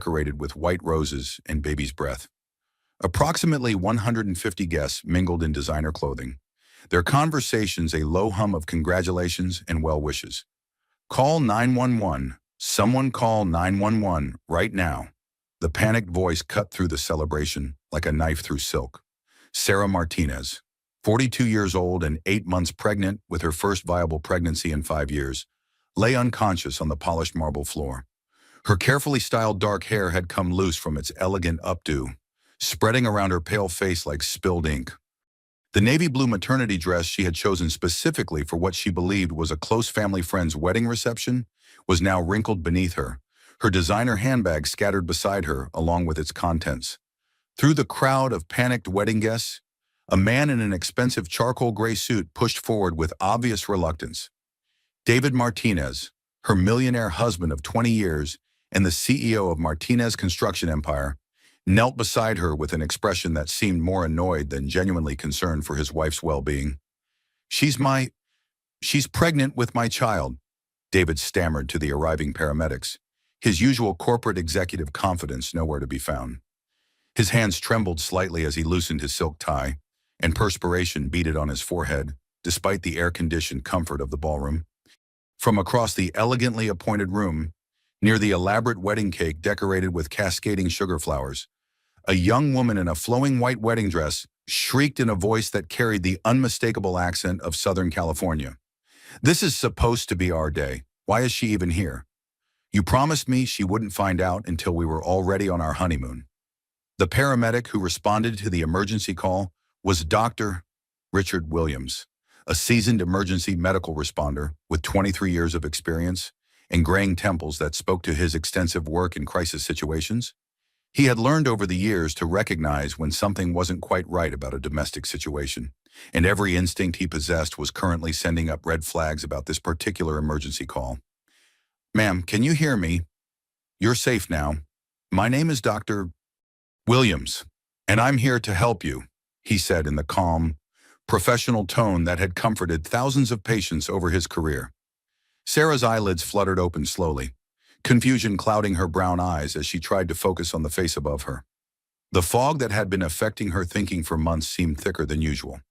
decorated with white roses and baby's breath. Approximately 150 guests mingled in designer clothing. Their conversations a low hum of congratulations and well wishes. "Call 911. Someone call 911 right now." The panicked voice cut through the celebration like a knife through silk. Sarah Martinez, 42 years old and 8 months pregnant with her first viable pregnancy in 5 years, lay unconscious on the polished marble floor. Her carefully styled dark hair had come loose from its elegant updo, spreading around her pale face like spilled ink. The navy blue maternity dress she had chosen specifically for what she believed was a close family friend's wedding reception was now wrinkled beneath her designer handbag scattered beside her along with its contents. Through the crowd of panicked wedding guests, a man in an expensive charcoal gray suit pushed forward with obvious reluctance. David Martinez, her millionaire husband of 20 years and the CEO of Martinez Construction Empire, knelt beside her with an expression that seemed more annoyed than genuinely concerned for his wife's well-being. She's pregnant with my child," David stammered to the arriving paramedics, his usual corporate executive confidence nowhere to be found. His hands trembled slightly as he loosened his silk tie, and perspiration beaded on his forehead, despite the air-conditioned comfort of the ballroom. From across the elegantly appointed room, near the elaborate wedding cake decorated with cascading sugar flowers, a young woman in a flowing white wedding dress shrieked in a voice that carried the unmistakable accent of Southern California. "This is supposed to be our day. Why is she even here? You promised me she wouldn't find out until we were already on our honeymoon." The paramedic who responded to the emergency call was Dr. Richard Williams, a seasoned emergency medical responder with 23 years of experience and graying temples that spoke to his extensive work in crisis situations. He had learned over the years to recognize when something wasn't quite right about a domestic situation, and every instinct he possessed was currently sending up red flags about this particular emergency call. "Ma'am, can you hear me? You're safe now. My name is Dr. Williams, and I'm here to help you," he said in the calm, professional tone that had comforted thousands of patients over his career. Sarah's eyelids fluttered open slowly, confusion clouding her brown eyes as she tried to focus on the face above her. The fog that had been affecting her thinking for months seemed thicker than usual,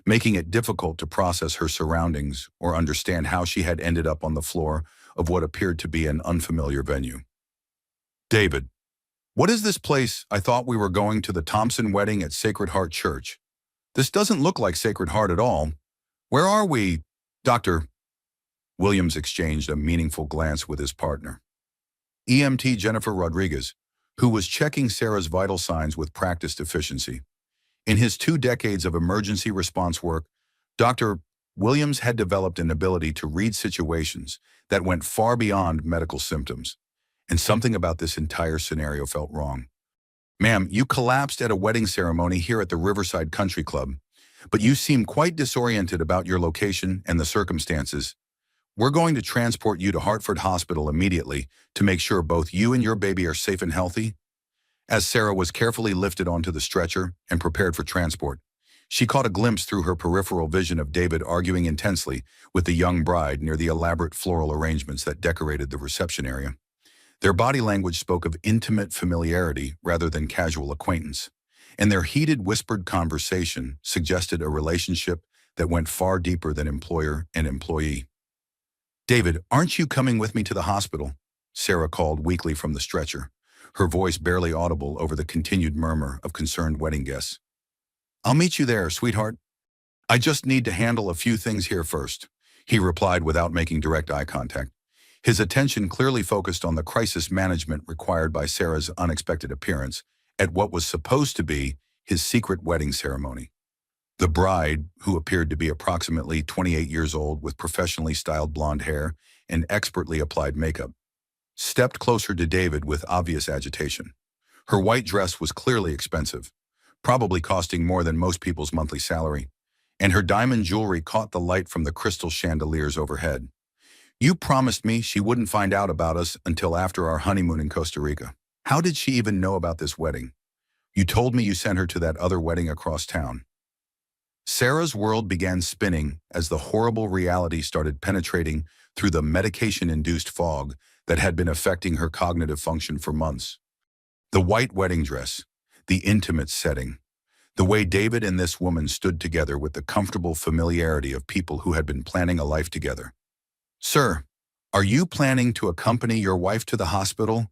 making it difficult to process her surroundings or understand how she had ended up on the floor of what appeared to be an unfamiliar venue. "David, what is this place? I thought we were going to the Thompson wedding at Sacred Heart Church. This doesn't look like Sacred Heart at all. Where are we, Dr.?" Williams exchanged a meaningful glance with his partner, EMT Jennifer Rodriguez, who was checking Sarah's vital signs with practiced efficiency. In his 2 decades of emergency response work, Dr. Williams had developed an ability to read situations that went far beyond medical symptoms, and something about this entire scenario felt wrong. "Ma'am, you collapsed at a wedding ceremony here at the Riverside Country Club, but you seem quite disoriented about your location and the circumstances. We're going to transport you to Hartford Hospital immediately to make sure both you and your baby are safe and healthy." As Sarah was carefully lifted onto the stretcher and prepared for transport, she caught a glimpse through her peripheral vision of David arguing intensely with the young bride near the elaborate floral arrangements that decorated the reception area. Their body language spoke of intimate familiarity rather than casual acquaintance, and their heated whispered conversation suggested a relationship that went far deeper than employer and employee. "David, aren't you coming with me to the hospital?" Sarah called weakly from the stretcher, her voice barely audible over the continued murmur of concerned wedding guests. "I'll meet you there, sweetheart. I just need to handle a few things here first," he replied without making direct eye contact, his attention clearly focused on the crisis management required by Sarah's unexpected appearance at what was supposed to be his secret wedding ceremony. The bride, who appeared to be approximately 28 years old with professionally styled blonde hair and expertly applied makeup, stepped closer to David with obvious agitation. Her white dress was clearly expensive, probably costing more than most people's monthly salary, and her diamond jewelry caught the light from the crystal chandeliers overhead. "You promised me she wouldn't find out about us until after our honeymoon in Costa Rica. How did she even know about this wedding? You told me you sent her to that other wedding across town." Sarah's world began spinning as the horrible reality started penetrating through the medication-induced fog that had been affecting her cognitive function for months. The white wedding dress, the intimate setting, the way David and this woman stood together with the comfortable familiarity of people who had been planning a life together. "Sir, are you planning to accompany your wife to the hospital?"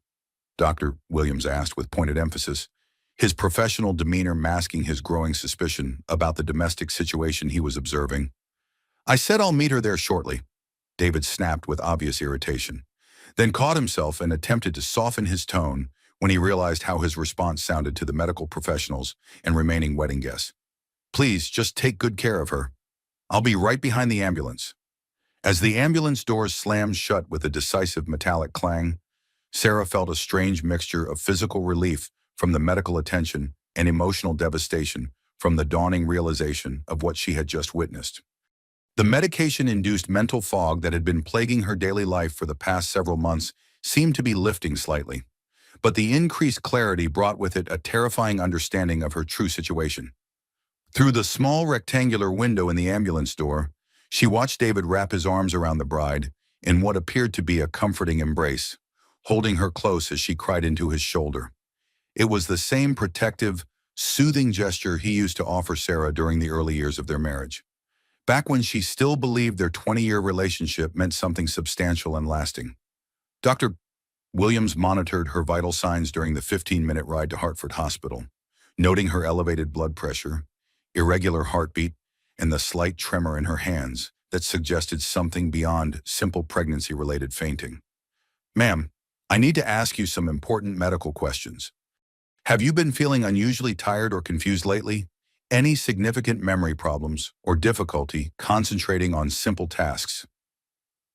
Dr. Williams asked with pointed emphasis, his professional demeanor masking his growing suspicion about the domestic situation he was observing. "I said I'll meet her there shortly," David snapped with obvious irritation, then caught himself and attempted to soften his tone when he realized how his response sounded to the medical professionals and remaining wedding guests. "Please, just take good care of her. I'll be right behind the ambulance." As the ambulance doors slammed shut with a decisive metallic clang, Sarah felt a strange mixture of physical relief from the medical attention and emotional devastation from the dawning realization of what she had just witnessed. The medication-induced mental fog that had been plaguing her daily life for the past several months seemed to be lifting slightly, but the increased clarity brought with it a terrifying understanding of her true situation. Through the small rectangular window in the ambulance door, she watched David wrap his arms around the bride in what appeared to be a comforting embrace, holding her close as she cried into his shoulder. It was the same protective, soothing gesture he used to offer Sarah during the early years of their marriage, back when she still believed their 20-year relationship meant something substantial and lasting. Dr. Williams monitored her vital signs during the 15-minute ride to Hartford Hospital, noting her elevated blood pressure, irregular heartbeat, and the slight tremor in her hands that suggested something beyond simple pregnancy-related fainting. "Ma'am, I need to ask you some important medical questions. Have you been feeling unusually tired or confused lately? Any significant memory problems or difficulty concentrating on simple tasks?"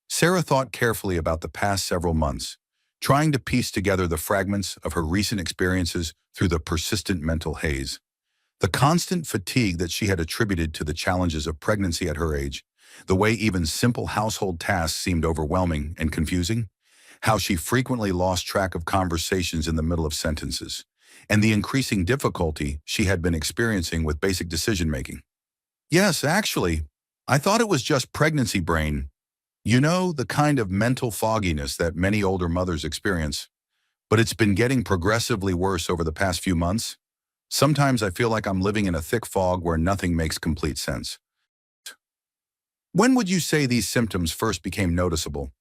Sarah thought carefully about the past several months, trying to piece together the fragments of her recent experiences through the persistent mental haze. The constant fatigue that she had attributed to the challenges of pregnancy at her age, the way even simple household tasks seemed overwhelming and confusing, how she frequently lost track of conversations in the middle of sentences, and the increasing difficulty she had been experiencing with basic decision-making. "Yes, actually, I thought it was just pregnancy brain. You know, the kind of mental fogginess that many older mothers experience. But it's been getting progressively worse over the past few months. Sometimes I feel like I'm living in a thick fog where nothing makes complete sense." "When would you say these symptoms first became noticeable?"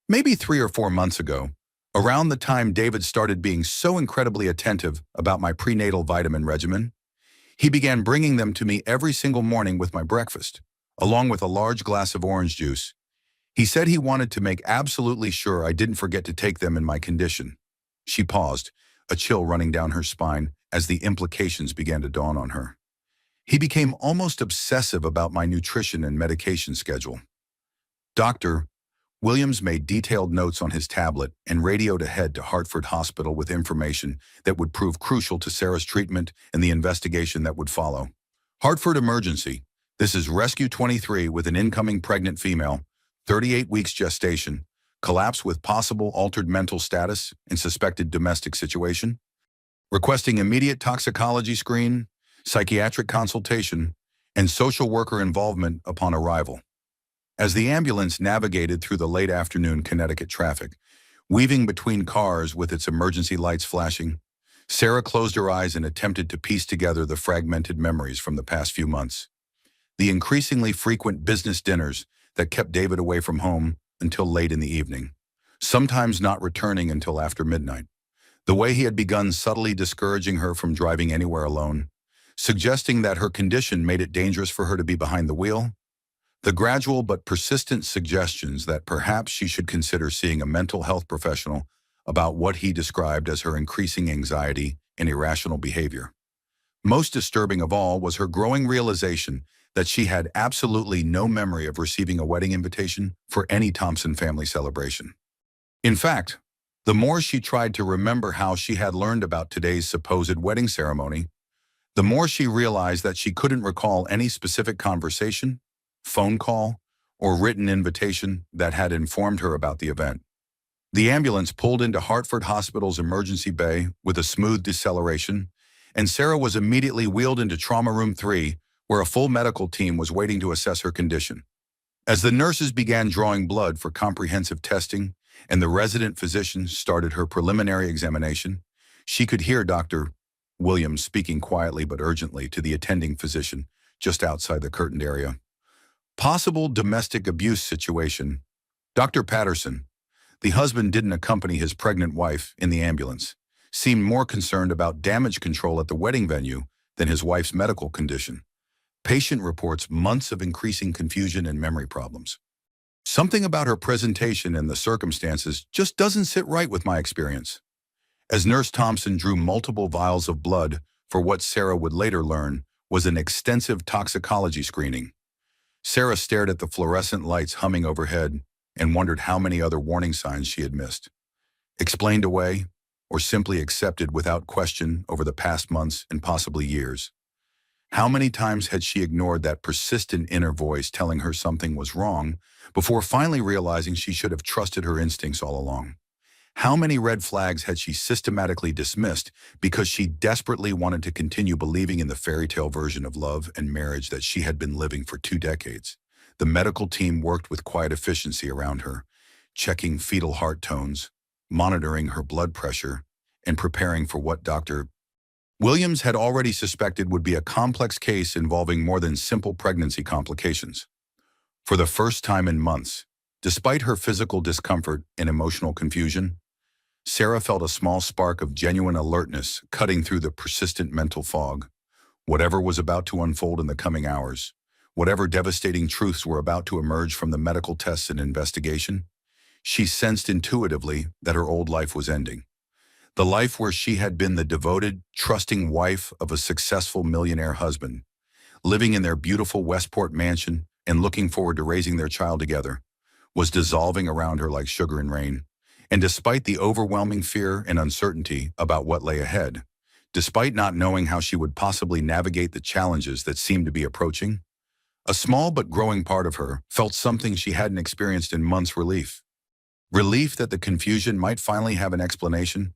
"Maybe 3 or 4 months ago, around the time David started being so incredibly attentive about my prenatal vitamin regimen. He began bringing them to me every single morning with my breakfast, along with a large glass of orange juice. He said he wanted to make absolutely sure I didn't forget to take them in my condition." She paused, a chill running down her spine as the implications began to dawn on her. "He became almost obsessive about my nutrition and medication schedule." Dr. Williams made detailed notes on his tablet and radioed ahead to Hartford Hospital with information that would prove crucial to Sarah's treatment and the investigation that would follow. "Hartford emergency. This is Rescue 23 with an incoming pregnant female, 38 weeks gestation, collapse with possible altered mental status and suspected domestic situation. Requesting immediate toxicology screen, psychiatric consultation, and social worker involvement upon arrival." As the ambulance navigated through the late afternoon Connecticut traffic, weaving between cars with its emergency lights flashing, Sarah closed her eyes and attempted to piece together the fragmented memories from the past few months. The increasingly frequent business dinners that kept David away from home until late in the evening, sometimes not returning until after midnight. The way he had begun subtly discouraging her from driving anywhere alone, suggesting that her condition made it dangerous for her to be behind the wheel. The gradual but persistent suggestions that perhaps she should consider seeing a mental health professional about what he described as her increasing anxiety and irrational behavior. Most disturbing of all was her growing realization that she had absolutely no memory of receiving a wedding invitation for any Thompson family celebration. In fact, the more she tried to remember how she had learned about today's supposed wedding ceremony, the more she realized that she couldn't recall any specific conversation, phone call, or written invitation that had informed her about the event. The ambulance pulled into Hartford Hospital's emergency bay with a smooth deceleration, and Sarah was immediately wheeled into Trauma Room 3, where a full medical team was waiting to assess her condition. As the nurses began drawing blood for comprehensive testing and the resident physician started her preliminary examination, She could hear Dr. Williams speaking quietly but urgently to the attending physician just outside the curtained area. Possible domestic abuse situation. Dr. Patterson, the husband didn't accompany his pregnant wife in the ambulance, seemed more concerned about damage control at the wedding venue than his wife's medical condition. Patient reports months of increasing confusion and memory problems. Something about her presentation and the circumstances just doesn't sit right with my experience. As Nurse Thompson drew multiple vials of blood for what Sarah would later learn was an extensive toxicology screening, Sarah stared at the fluorescent lights humming overhead and wondered how many other warning signs she had missed. Explained away, or simply accepted without question over the past months and possibly years. How many times had she ignored that persistent inner voice telling her something was wrong before finally realizing she should have trusted her instincts all along? How many red flags had she systematically dismissed because she desperately wanted to continue believing in the fairy tale version of love and marriage that she had been living for 2 decades? The medical team worked with quiet efficiency around her, checking fetal heart tones, monitoring her blood pressure, and preparing for what Dr. Williams had already suspected would be a complex case involving more than simple pregnancy complications. For the first time in months, despite her physical discomfort and emotional confusion, Sarah felt a small spark of genuine alertness cutting through the persistent mental fog. Whatever was about to unfold in the coming hours, whatever devastating truths were about to emerge from the medical tests and investigation, she sensed intuitively that her old life was ending. The life where she had been the devoted, trusting wife of a successful millionaire husband, living in their beautiful Westport mansion and looking forward to raising their child together, was dissolving around her like sugar in rain. And despite the overwhelming fear and uncertainty about what lay ahead, despite not knowing how she would possibly navigate the challenges that seemed to be approaching, a small but growing part of her felt something she hadn't experienced in months: relief. Relief that the confusion might finally have an explanation.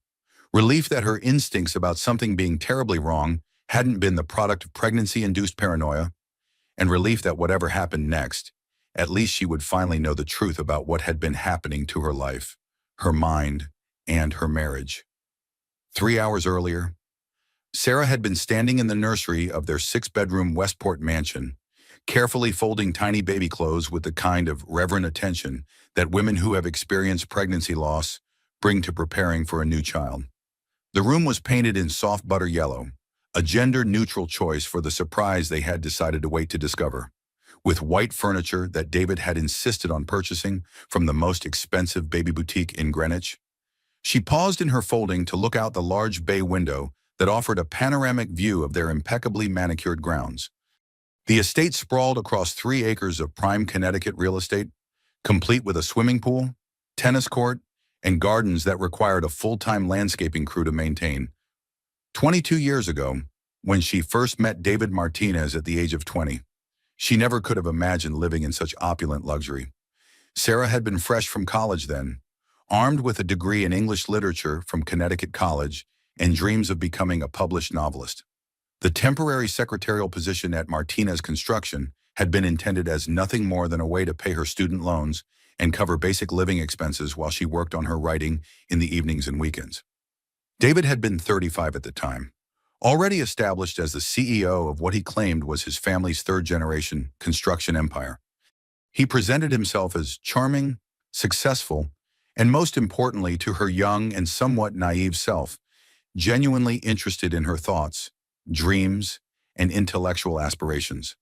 Relief that her instincts about something being terribly wrong hadn't been the product of pregnancy-induced paranoia. And relief that whatever happened next, at least she would finally know the truth about what had been happening to her life, her mind, and her marriage. 3 hours earlier, Sarah had been standing in the nursery of their 6-bedroom Westport mansion, carefully folding tiny baby clothes with the kind of reverent attention that women who have experienced pregnancy loss bring to preparing for a new child. The room was painted in soft butter yellow, a gender-neutral choice for the surprise they had decided to wait to discover, with white furniture that David had insisted on purchasing from the most expensive baby boutique in Greenwich. She paused in her folding to look out the large bay window that offered a panoramic view of their impeccably manicured grounds. The estate sprawled across 3 acres of prime Connecticut real estate, complete with a swimming pool, tennis court, and gardens that required a full-time landscaping crew to maintain. 22 years ago, when she first met David Martinez at the age of 20, she never could have imagined living in such opulent luxury. Sarah had been fresh from college then, armed with a degree in English literature from Connecticut College and dreams of becoming a published novelist. The temporary secretarial position at Martinez Construction had been intended as nothing more than a way to pay her student loans and cover basic living expenses while she worked on her writing in the evenings and weekends. David had been 35 at the time, already established as the CEO of what he claimed was his family's 3rd-generation construction empire. He presented himself as charming, successful, and most importantly to her young and somewhat naive self, genuinely interested in her thoughts, dreams, and intellectual aspirations.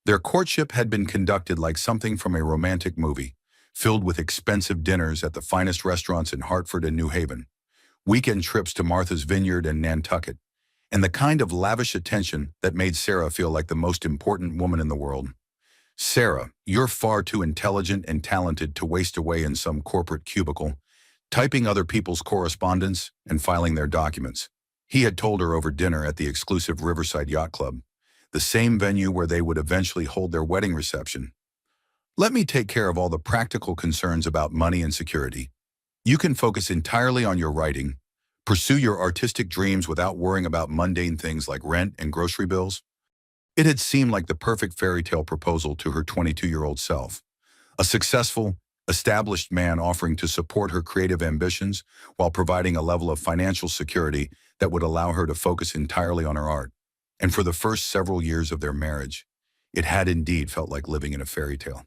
Their courtship had been conducted like something from a romantic movie, filled with expensive dinners at the finest restaurants in Hartford and New Haven, weekend trips to Martha's Vineyard and Nantucket, and the kind of lavish attention that made Sarah feel like the most important woman in the world. "Sarah, you're far too intelligent and talented to waste away in some corporate cubicle, typing other people's correspondence and filing their documents," he had told her over dinner at the exclusive Riverside Yacht Club, the same venue where they would eventually hold their wedding reception. "Let me take care of all the practical concerns about money and security. You can focus entirely on your writing, pursue your artistic dreams without worrying about mundane things like rent and grocery bills." It had seemed like the perfect fairy tale proposal to her 22-year-old self. A successful, established man offering to support her creative ambitions while providing a level of financial security that would allow her to focus entirely on her art. And for the first several years of their marriage, it had indeed felt like living in a fairy tale.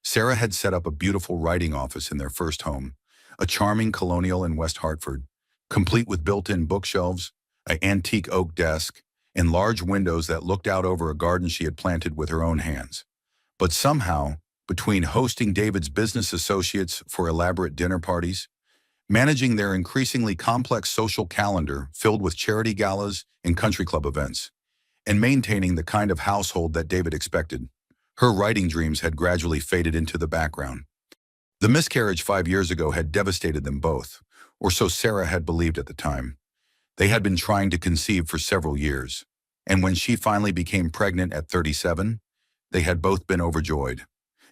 Sarah had set up a beautiful writing office in their first home, a charming colonial in West Hartford, complete with built-in bookshelves, an antique oak desk, and large windows that looked out over a garden she had planted with her own hands. But somehow, between hosting David's business associates for elaborate dinner parties, managing their increasingly complex social calendar filled with charity galas and country club events, and maintaining the kind of household that David expected, her writing dreams had gradually faded into the background. The miscarriage 5 years ago had devastated them both, or so Sarah had believed at the time. They had been trying to conceive for several years, and when she finally became pregnant at 37, they had both been overjoyed.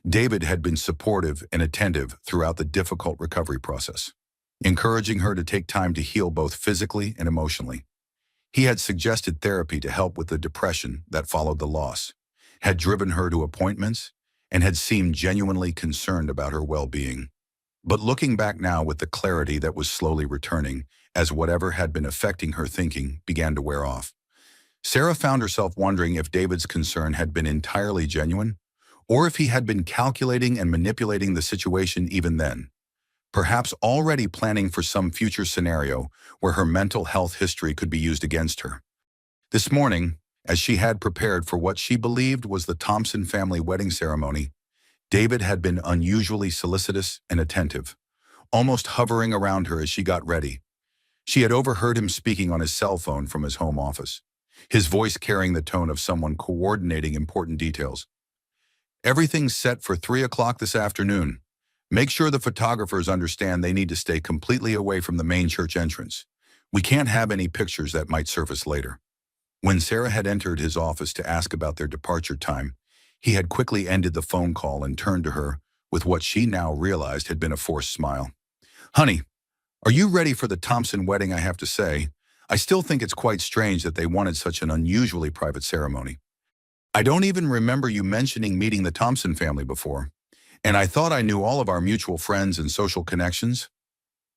David had been supportive and attentive throughout the difficult recovery process, encouraging her to take time to heal both physically and emotionally. He had suggested therapy to help with the depression that followed the loss, had driven her to appointments, and had seemed genuinely concerned about her well-being. But looking back now with the clarity that was slowly returning as whatever had been affecting her thinking began to wear off, Sarah found herself wondering if David's concern had been entirely genuine, or if he had been calculating and manipulating the situation even then, perhaps already planning for some future scenario where her mental health history could be used against her. This morning, as she had prepared for what she believed was the Thompson family wedding ceremony, David had been unusually solicitous and attentive, almost hovering around her as she got ready. She had overheard him speaking on his cell phone from his home office, his voice carrying the tone of someone coordinating important details. "Everything's set for 3 o'clock this afternoon. Make sure the photographers understand they need to stay completely away from the main church entrance. We can't have any pictures that might surface later." When Sarah had entered his office to ask about their departure time, he had quickly ended the phone call and turned to her with what she now realized had been a forced smile. "Honey, are you ready for the Thompson wedding? I have to say, I still think it's quite strange that they wanted such an unusually private ceremony. I don't even remember you mentioning meeting the Thompson family before, and I thought I knew all of our mutual friends and social connections."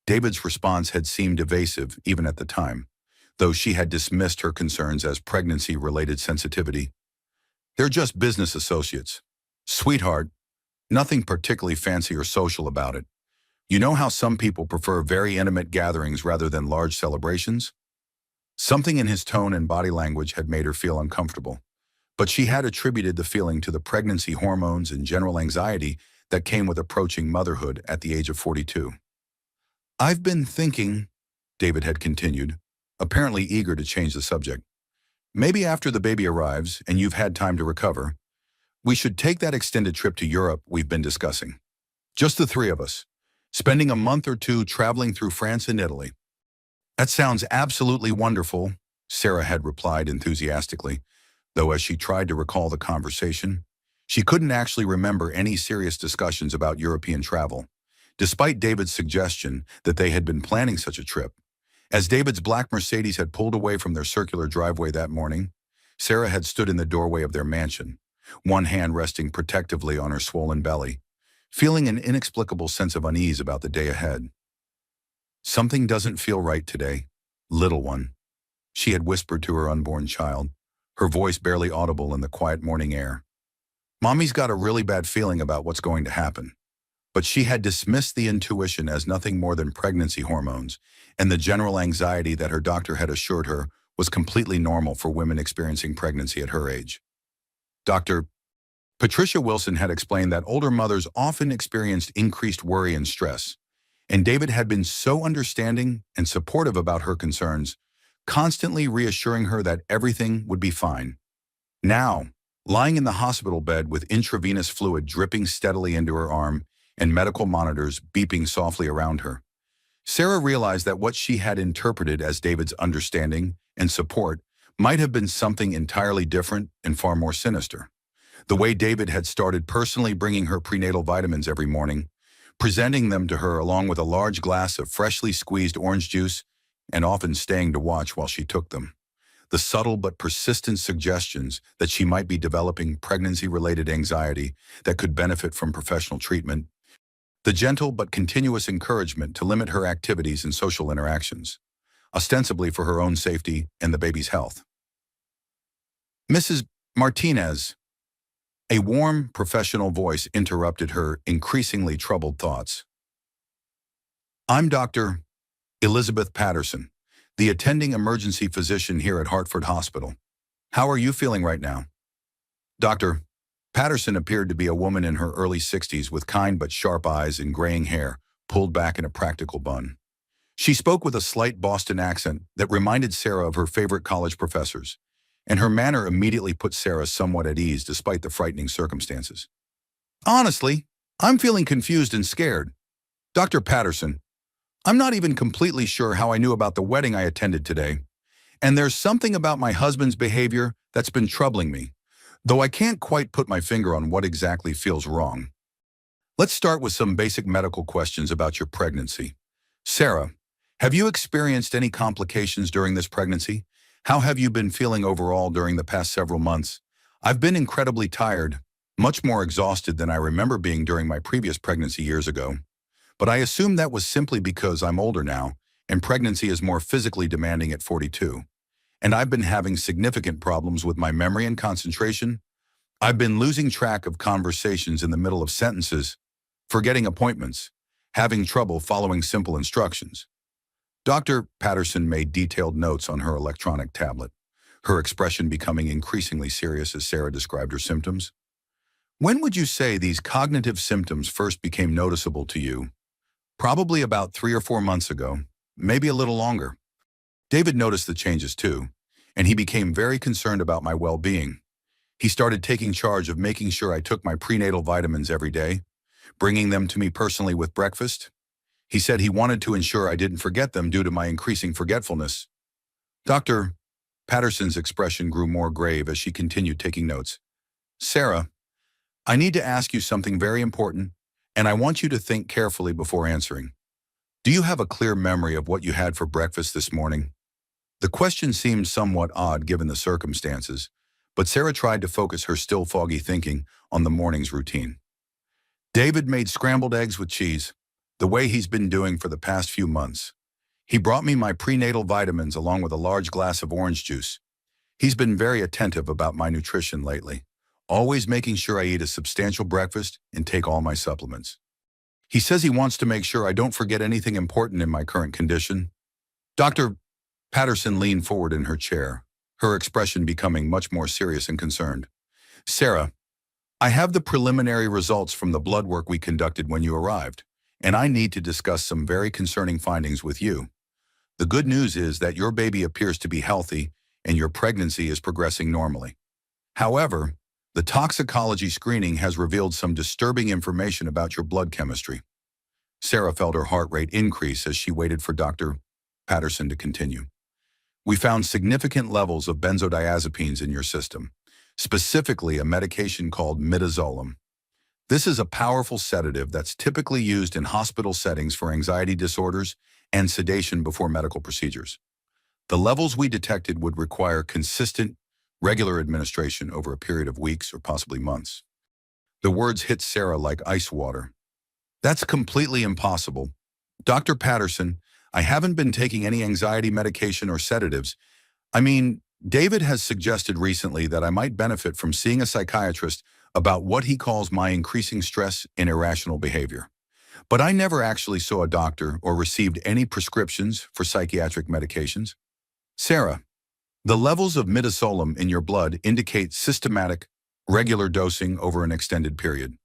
David's response had seemed evasive even at the time, though she had dismissed her concerns as pregnancy-related sensitivity. "They're just business associates. Sweetheart, nothing particularly fancy or social about it. You know how some people prefer very intimate gatherings rather than large celebrations?" Something in his tone and body language had made her feel uncomfortable, but she had attributed the feeling to the pregnancy hormones and general anxiety that came with approaching motherhood at the age of 42. "I've been thinking," David had continued, apparently eager to change the subject, "maybe after the baby arrives and you've had time to recover, we should take that extended trip to Europe we've been discussing. Just the three of us, spending a month or two traveling through France and Italy." "That sounds absolutely wonderful," Sarah had replied enthusiastically, though as she tried to recall the conversation, she couldn't actually remember any serious discussions about European travel, despite David's suggestion that they had been planning such a trip. As David's black Mercedes had pulled away from their circular driveway that morning, Sarah had stood in the doorway of their mansion, one hand resting protectively on her swollen belly, feeling an inexplicable sense of unease about the day ahead. "Something doesn't feel right today, little one," she had whispered to her unborn child, her voice barely audible in the quiet morning air. "Mommy's got a really bad feeling about what's going to happen." But she had dismissed the intuition as nothing more than pregnancy hormones, and the general anxiety that her doctor had assured her was completely normal for women experiencing pregnancy at her age. Dr. Patricia Wilson had explained that older mothers often experienced increased worry and stress, and David had been so understanding and supportive about her concerns, constantly reassuring her that everything would be fine. Now, lying in the hospital bed with intravenous fluid dripping steadily into her arm and medical monitors beeping softly around her, Sarah realized that what she had interpreted as David's understanding and support might have been something entirely different and far more sinister. The way David had started personally bringing her prenatal vitamins every morning, presenting them to her along with a large glass of freshly squeezed orange juice, and often staying to watch while she took them. The subtle but persistent suggestions that she might be developing pregnancy-related anxiety that could benefit from professional treatment the gentle but continuous encouragement to limit her activities and social interactions, ostensibly for her own safety and the baby's health. Mrs. Martinez, a warm, professional voice interrupted her increasingly troubled thoughts. I'm Dr. Elizabeth Patterson, the attending emergency physician here at Hartford Hospital. How are you feeling right now? Dr. Patterson appeared to be a woman in her early 60s with kind but sharp eyes and graying hair pulled back in a practical bun. She spoke with a slight Boston accent that reminded Sarah of her favorite college professors, and her manner immediately put Sarah somewhat at ease despite the frightening circumstances. Honestly, I'm feeling confused and scared. Dr. Patterson, I'm not even completely sure how I knew about the wedding I attended today, and there's something about my husband's behavior that's been troubling me, though I can't quite put my finger on what exactly feels wrong. Let's start with some basic medical questions about your pregnancy. Sarah, have you experienced any complications during this pregnancy? How have you been feeling overall during the past several months? I've been incredibly tired, much more exhausted than I remember being during my previous pregnancy years ago. But I assume that was simply because I'm older now, and pregnancy is more physically demanding at 42. And I've been having significant problems with my memory and concentration. I've been losing track of conversations in the middle of sentences, forgetting appointments, having trouble following simple instructions. Dr. Patterson made detailed notes on her electronic tablet, her expression becoming increasingly serious as Sarah described her symptoms. When would you say these cognitive symptoms first became noticeable to you? Probably about 3 or 4 months ago, maybe a little longer. David noticed the changes too, and he became very concerned about my well-being. He started taking charge of making sure I took my prenatal vitamins every day, bringing them to me personally with breakfast. He said he wanted to ensure I didn't forget them due to my increasing forgetfulness. Dr. Patterson's expression grew more grave as she continued taking notes. Sarah, I need to ask you something very important, and I want you to think carefully before answering. Do you have a clear memory of what you had for breakfast this morning? The question seemed somewhat odd given the circumstances, but Sarah tried to focus her still foggy thinking on the morning's routine. David made scrambled eggs with cheese, the way he's been doing for the past few months. He brought me my prenatal vitamins along with a large glass of orange juice. He's been very attentive about my nutrition lately, always making sure I eat a substantial breakfast and take all my supplements. He says he wants to make sure I don't forget anything important in my current condition. Dr. Patterson leaned forward in her chair, her expression becoming much more serious and concerned. Sarah, I have the preliminary results from the blood work we conducted when you arrived, and I need to discuss some very concerning findings with you. The good news is that your baby appears to be healthy and your pregnancy is progressing normally. However, the toxicology screening has revealed some disturbing information about your blood chemistry. Sarah felt her heart rate increase as she waited for Dr. Patterson to continue. We found significant levels of benzodiazepines in your system, specifically a medication called midazolam. This is a powerful sedative that's typically used in hospital settings for anxiety disorders and sedation before medical procedures. The levels we detected would require consistent, regular administration over a period of weeks or possibly months. The words hit Sarah like ice water. That's completely impossible. Dr. Patterson, I haven't been taking any anxiety medication or sedatives. I mean, David has suggested recently that I might benefit from seeing a psychiatrist about what he calls my increasing stress and irrational behavior. But I never actually saw a doctor or received any prescriptions for psychiatric medications. Sarah, the levels of midazolam in your blood indicate systematic, regular dosing over an extended period.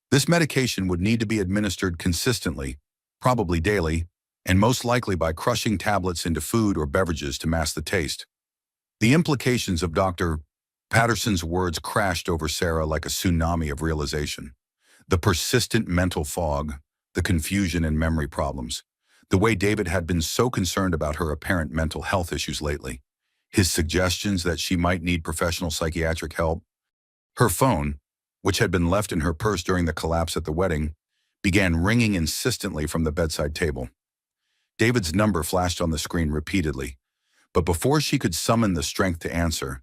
This medication would need to be administered consistently, probably daily, and most likely by crushing tablets into food or beverages to mask the taste. The implications of Dr. Patterson's words crashed over Sarah like a tsunami of realization. The persistent mental fog, the confusion and memory problems, the way David had been so concerned about her apparent mental health issues lately, his suggestions that she might need professional psychiatric help. Her phone, which had been left in her purse during the collapse at the wedding, began ringing insistently from the bedside table. David's number flashed on the screen repeatedly, but before she could summon the strength to answer,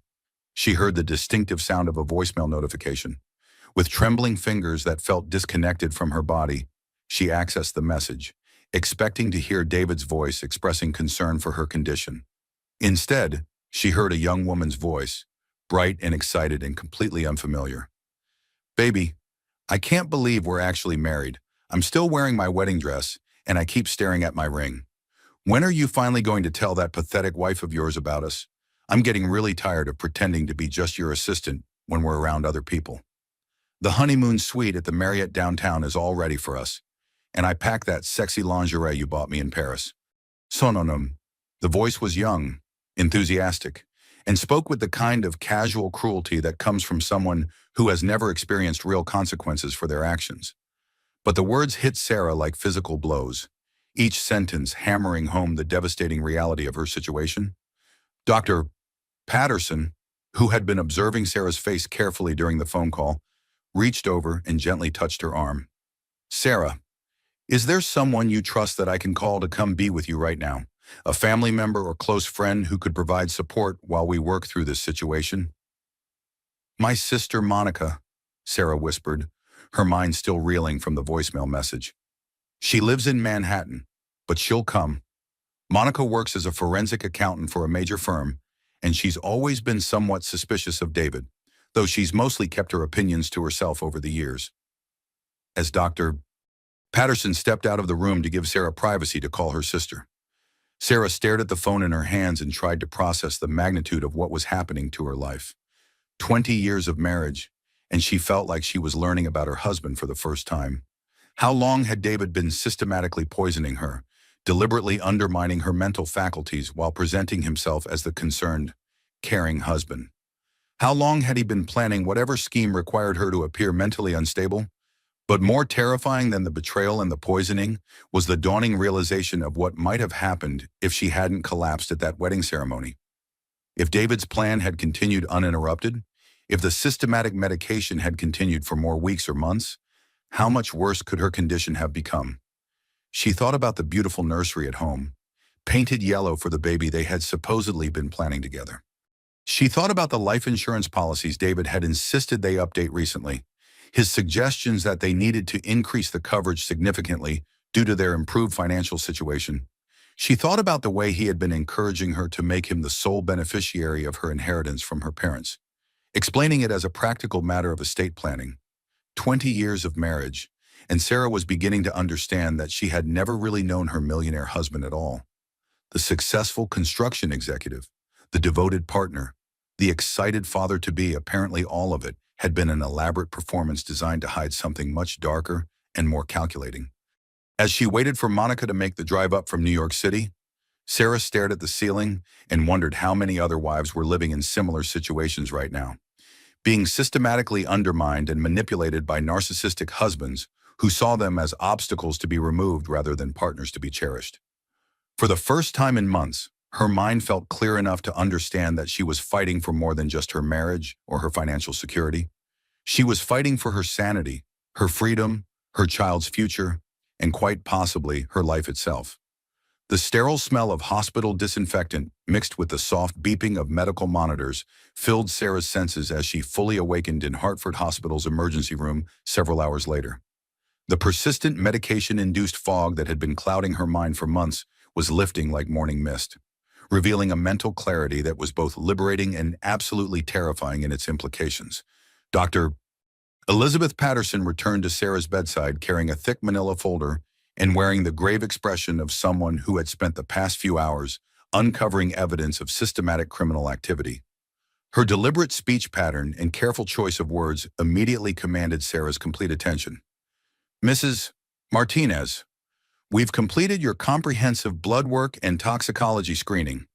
she heard the distinctive sound of a voicemail notification. With trembling fingers that felt disconnected from her body, She accessed the message, expecting to hear David's voice expressing concern for her condition. Instead, she heard a young woman's voice, bright and excited and completely unfamiliar. "Baby, I can't believe we're actually married. I'm still wearing my wedding dress, and I keep staring at my ring. When are you finally going to tell that pathetic wife of yours about us? I'm getting really tired of pretending to be just your assistant when we're around other people. The honeymoon suite at the Marriott downtown is all ready for us, and I packed that sexy lingerie you bought me in Paris." Sononym. The voice was young, enthusiastic, and spoke with the kind of casual cruelty that comes from someone who has never experienced real consequences for their actions. But the words hit Sarah like physical blows, each sentence hammering home the devastating reality of her situation. Dr. Patterson, who had been observing Sarah's face carefully during the phone call, reached over and gently touched her arm. "Sarah, is there someone you trust that I can call to come be with you right now? A family member or close friend who could provide support while we work through this situation?" "My sister Monica," Sarah whispered, her mind still reeling from the voicemail message. "She lives in Manhattan, but she'll come. Monica works as a forensic accountant for a major firm, and she's always been somewhat suspicious of David, though she's mostly kept her opinions to herself over the years." As Dr. Patterson stepped out of the room to give Sarah privacy to call her sister, Sarah stared at the phone in her hands and tried to process the magnitude of what was happening to her life. 20 years of marriage, and she felt like she was learning about her husband for the first time. How long had David been systematically poisoning her, deliberately undermining her mental faculties while presenting himself as the concerned, caring husband? How long had he been planning whatever scheme required her to appear mentally unstable? But more terrifying than the betrayal and the poisoning was the dawning realization of what might have happened if she hadn't collapsed at that wedding ceremony. If David's plan had continued uninterrupted, if the systematic medication had continued for more weeks or months, how much worse could her condition have become? She thought about the beautiful nursery at home, painted yellow for the baby they had supposedly been planning together. She thought about the life insurance policies David had insisted they update recently, his suggestions that they needed to increase the coverage significantly due to their improved financial situation. She thought about the way he had been encouraging her to make him the sole beneficiary of her inheritance from her parents, explaining it as a practical matter of estate planning. 20 years of marriage, and Sarah was beginning to understand that she had never really known her millionaire husband at all. The successful construction executive, the devoted partner, the excited father-to-be, apparently all of it had been an elaborate performance designed to hide something much darker and more calculating. As she waited for Monica to make the drive up from New York City, Sarah stared at the ceiling and wondered how many other wives were living in similar situations right now, being systematically undermined and manipulated by narcissistic husbands who saw them as obstacles to be removed rather than partners to be cherished. For the first time in months, her mind felt clear enough to understand that she was fighting for more than just her marriage or her financial security. She was fighting for her sanity, her freedom, her child's future, and quite possibly her life itself. The sterile smell of hospital disinfectant mixed with the soft beeping of medical monitors filled Sarah's senses as she fully awakened in Hartford Hospital's emergency room several hours later. The persistent medication-induced fog that had been clouding her mind for months was lifting like morning mist, revealing a mental clarity that was both liberating and absolutely terrifying in its implications. Dr. Elizabeth Patterson returned to Sarah's bedside carrying a thick manila folder and wearing the grave expression of someone who had spent the past few hours uncovering evidence of systematic criminal activity. Her deliberate speech pattern and careful choice of words immediately commanded Sarah's complete attention. "Mrs. Martinez, we've completed your comprehensive blood work and toxicology screening,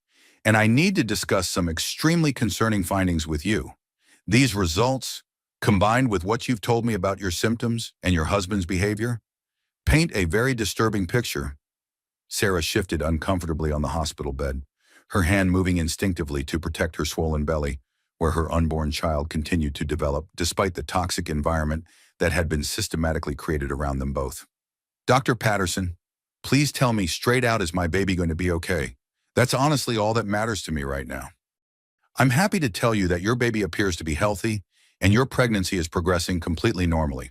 and I need to discuss some extremely concerning findings with you. These results, combined with what you've told me about your symptoms and your husband's behavior, paint a very disturbing picture." Sarah shifted uncomfortably on the hospital bed, her hand moving instinctively to protect her swollen belly, where her unborn child continued to develop despite the toxic environment that had been systematically created around them both. "Dr. Patterson, please tell me straight out, is my baby going to be okay? That's honestly all that matters to me right now. I'm happy to tell you that your baby appears to be healthy and your pregnancy is progressing completely normally.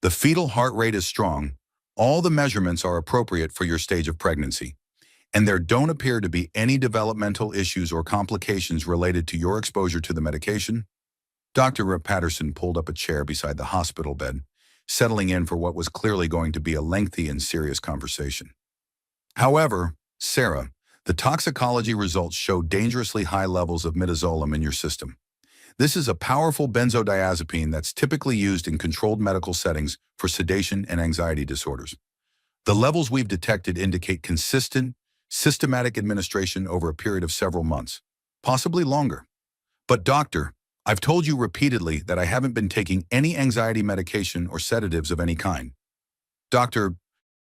The fetal heart rate is strong, All the measurements are appropriate for your stage of pregnancy, and there don't appear to be any developmental issues or complications related to your exposure to the medication. Dr. Patterson pulled up a chair beside the hospital bed, settling in for what was clearly going to be a lengthy and serious conversation. However, Sarah, the toxicology results show dangerously high levels of midazolam in your system. This is a powerful benzodiazepine that's typically used in controlled medical settings for sedation and anxiety disorders. The levels we've detected indicate consistent, systematic administration over a period of several months, possibly longer. But doctor, I've told you repeatedly that I haven't been taking any anxiety medication or sedatives of any kind. Dr.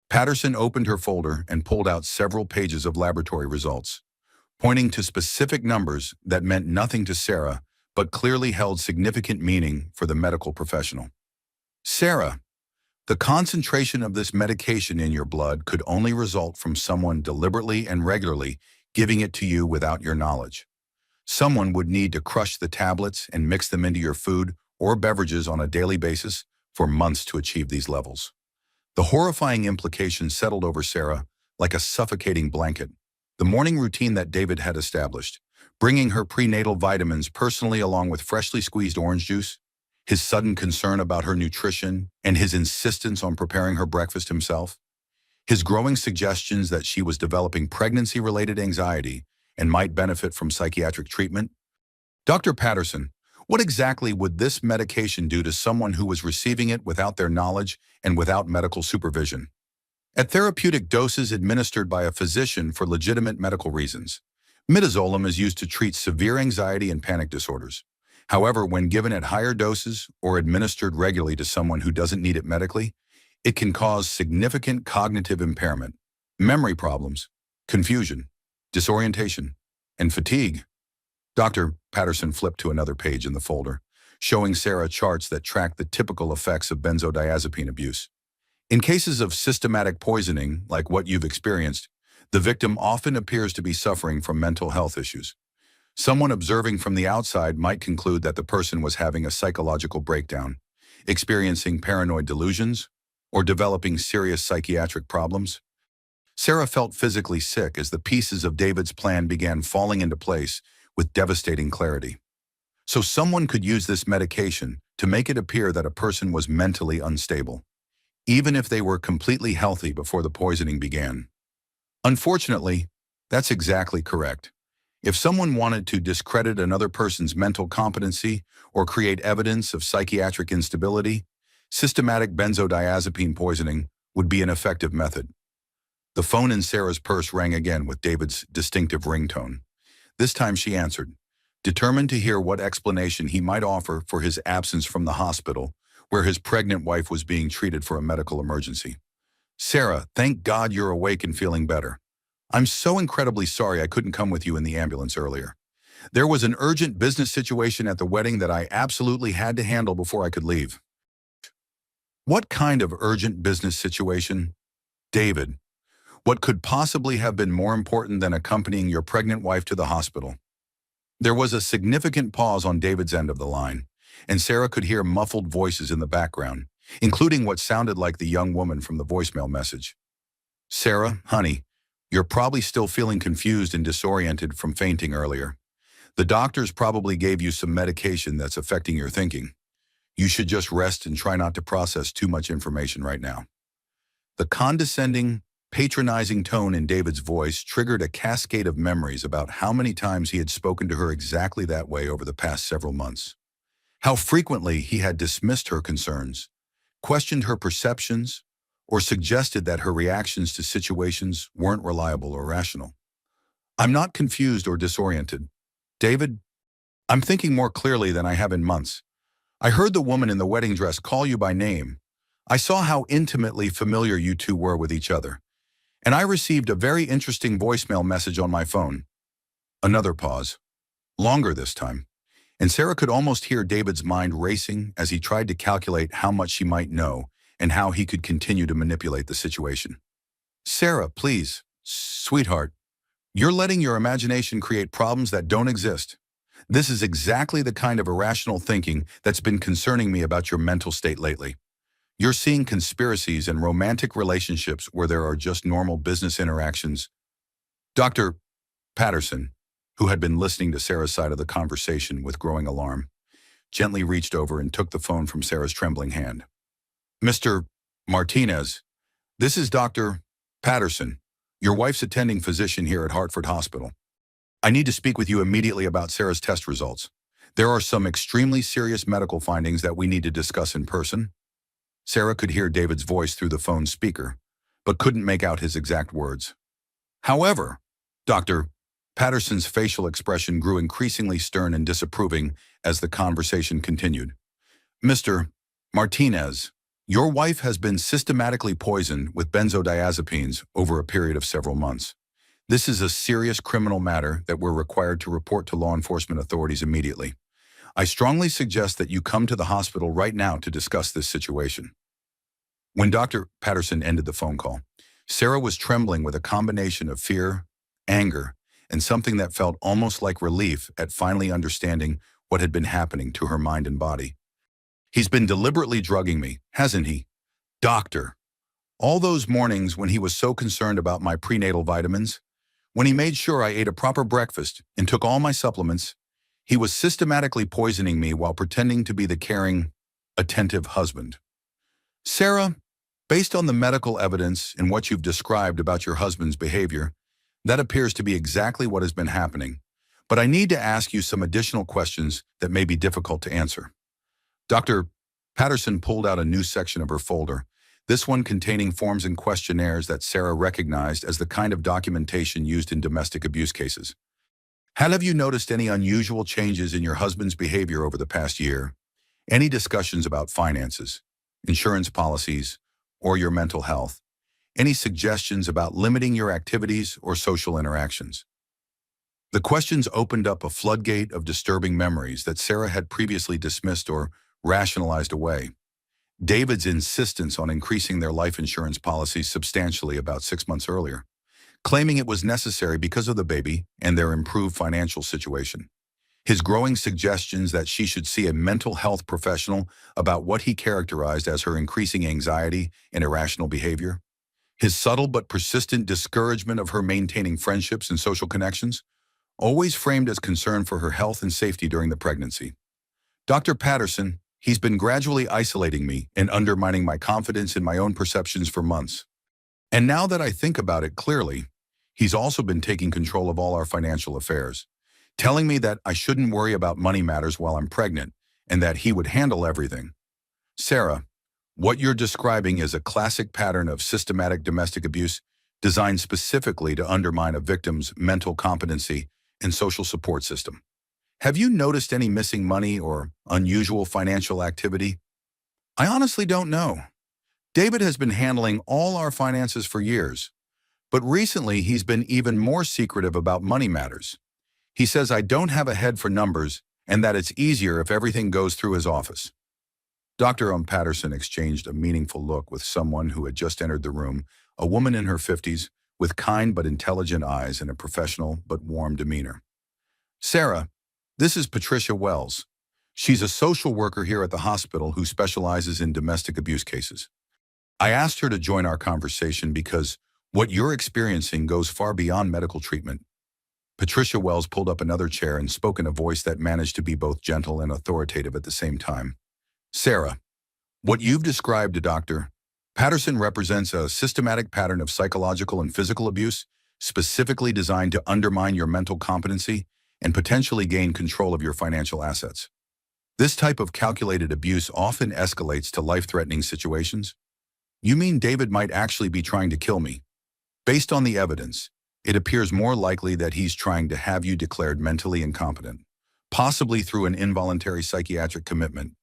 Patterson opened her folder and pulled out several pages of laboratory results, pointing to specific numbers that meant nothing to Sarah but clearly held significant meaning for the medical professional. Sarah, the concentration of this medication in your blood could only result from someone deliberately and regularly giving it to you without your knowledge. Someone would need to crush the tablets and mix them into your food or beverages on a daily basis for months to achieve these levels. The horrifying implications settled over Sarah like a suffocating blanket. The morning routine that David had established, bringing her prenatal vitamins personally along with freshly squeezed orange juice, his sudden concern about her nutrition, and his insistence on preparing her breakfast himself, his growing suggestions that she was developing pregnancy-related anxiety and might benefit from psychiatric treatment. Dr. Patterson, what exactly would this medication do to someone who was receiving it without their knowledge and without medical supervision? At therapeutic doses administered by a physician for legitimate medical reasons, midazolam is used to treat severe anxiety and panic disorders. However, when given at higher doses or administered regularly to someone who doesn't need it medically, it can cause significant cognitive impairment, memory problems, confusion, disorientation, and fatigue. Dr. Patterson flipped to another page in the folder, showing Sarah charts that track the typical effects of benzodiazepine abuse. In cases of systematic poisoning, like what you've experienced, the victim often appears to be suffering from mental health issues. Someone observing from the outside might conclude that the person was having a psychological breakdown, experiencing paranoid delusions, or developing serious psychiatric problems. Sarah felt physically sick as the pieces of David's plan began falling into place with devastating clarity. So someone could use this medication to make it appear that a person was mentally unstable, even if they were completely healthy before the poisoning began. Unfortunately, that's exactly correct. If someone wanted to discredit another person's mental competency or create evidence of psychiatric instability, systematic benzodiazepine poisoning would be an effective method. The phone in Sarah's purse rang again with David's distinctive ringtone. This time she answered, determined to hear what explanation he might offer for his absence from the hospital, where his pregnant wife was being treated for a medical emergency. Sarah, thank God you're awake and feeling better. I'm so incredibly sorry I couldn't come with you in the ambulance earlier. There was an urgent business situation at the wedding that I absolutely had to handle before I could leave. What kind of urgent business situation? David, what could possibly have been more important than accompanying your pregnant wife to the hospital? There was a significant pause on David's end of the line, and Sarah could hear muffled voices in the background, including what sounded like the young woman from the voicemail message. Sarah, honey, you're probably still feeling confused and disoriented from fainting earlier. The doctors probably gave you some medication that's affecting your thinking. You should just rest and try not to process too much information right now. The condescending, patronizing tone in David's voice triggered a cascade of memories about how many times he had spoken to her exactly that way over the past several months. How frequently he had dismissed her concerns, questioned her perceptions, or suggested that her reactions to situations weren't reliable or rational. I'm not confused or disoriented. David, I'm thinking more clearly than I have in months. I heard the woman in the wedding dress call you by name. I saw how intimately familiar you two were with each other. And I received a very interesting voicemail message on my phone. Another pause. Longer this time. And Sarah could almost hear David's mind racing as he tried to calculate how much she might know and how he could continue to manipulate the situation. Sarah, please, sweetheart, you're letting your imagination create problems that don't exist. This is exactly the kind of irrational thinking that's been concerning me about your mental state lately. You're seeing conspiracies and romantic relationships where there are just normal business interactions. Dr. Patterson, who had been listening to Sarah's side of the conversation with growing alarm, gently reached over and took the phone from Sarah's trembling hand. Mr. Martinez, this is Dr. Patterson, your wife's attending physician here at Hartford Hospital. I need to speak with you immediately about Sarah's test results. There are some extremely serious medical findings that we need to discuss in person. Sarah could hear David's voice through the phone's speaker, but couldn't make out his exact words. However, Dr. Patterson's facial expression grew increasingly stern and disapproving as the conversation continued. Mr. Martinez, your wife has been systematically poisoned with benzodiazepines over a period of several months. This is a serious criminal matter that we're required to report to law enforcement authorities immediately. I strongly suggest that you come to the hospital right now to discuss this situation. When Dr. Patterson ended the phone call, Sarah was trembling with a combination of fear, anger, and something that felt almost like relief at finally understanding what had been happening to her mind and body. He's been deliberately drugging me, hasn't he? Doctor. All those mornings when he was so concerned about my prenatal vitamins, when he made sure I ate a proper breakfast and took all my supplements, he was systematically poisoning me while pretending to be the caring, attentive husband. Sarah, based on the medical evidence and what you've described about your husband's behavior, that appears to be exactly what has been happening. But I need to ask you some additional questions that may be difficult to answer. Dr. Patterson pulled out a new section of her folder, this one containing forms and questionnaires that Sarah recognized as the kind of documentation used in domestic abuse cases. Have you noticed any unusual changes in your husband's behavior over the past year? Any discussions about finances, insurance policies, or your mental health? Any suggestions about limiting your activities or social interactions? The questions opened up a floodgate of disturbing memories that Sarah had previously dismissed or rationalized away. David's insistence on increasing their life insurance policies substantially about 6 months earlier, claiming it was necessary because of the baby and their improved financial situation. His growing suggestions that she should see a mental health professional about what he characterized as her increasing anxiety and irrational behavior. His subtle but persistent discouragement of her maintaining friendships and social connections, always framed as concern for her health and safety during the pregnancy. Dr. Patterson, he's been gradually isolating me and undermining my confidence in my own perceptions for months. And now that I think about it clearly, he's also been taking control of all our financial affairs, telling me that I shouldn't worry about money matters while I'm pregnant and that he would handle everything. Sarah, what you're describing is a classic pattern of systematic domestic abuse designed specifically to undermine a victim's mental competency and social support system. Have you noticed any missing money or unusual financial activity? I honestly don't know. David has been handling all our finances for years, but recently he's been even more secretive about money matters. He says I don't have a head for numbers and that it's easier if everything goes through his office. Dr. Patterson exchanged a meaningful look with someone who had just entered the room, a woman in her 50s with kind but intelligent eyes and a professional but warm demeanor. Sarah, this is Patricia Wells. She's a social worker here at the hospital who specializes in domestic abuse cases. I asked her to join our conversation because what you're experiencing goes far beyond medical treatment. Patricia Wells pulled up another chair and spoke in a voice that managed to be both gentle and authoritative at the same time. Sarah, what you've described to Dr. Patterson represents a systematic pattern of psychological and physical abuse, specifically designed to undermine your mental competency and potentially gain control of your financial assets. This type of calculated abuse often escalates to life-threatening situations. You mean David might actually be trying to kill me? Based on the evidence, it appears more likely that he's trying to have you declared mentally incompetent, possibly through an involuntary psychiatric commitment.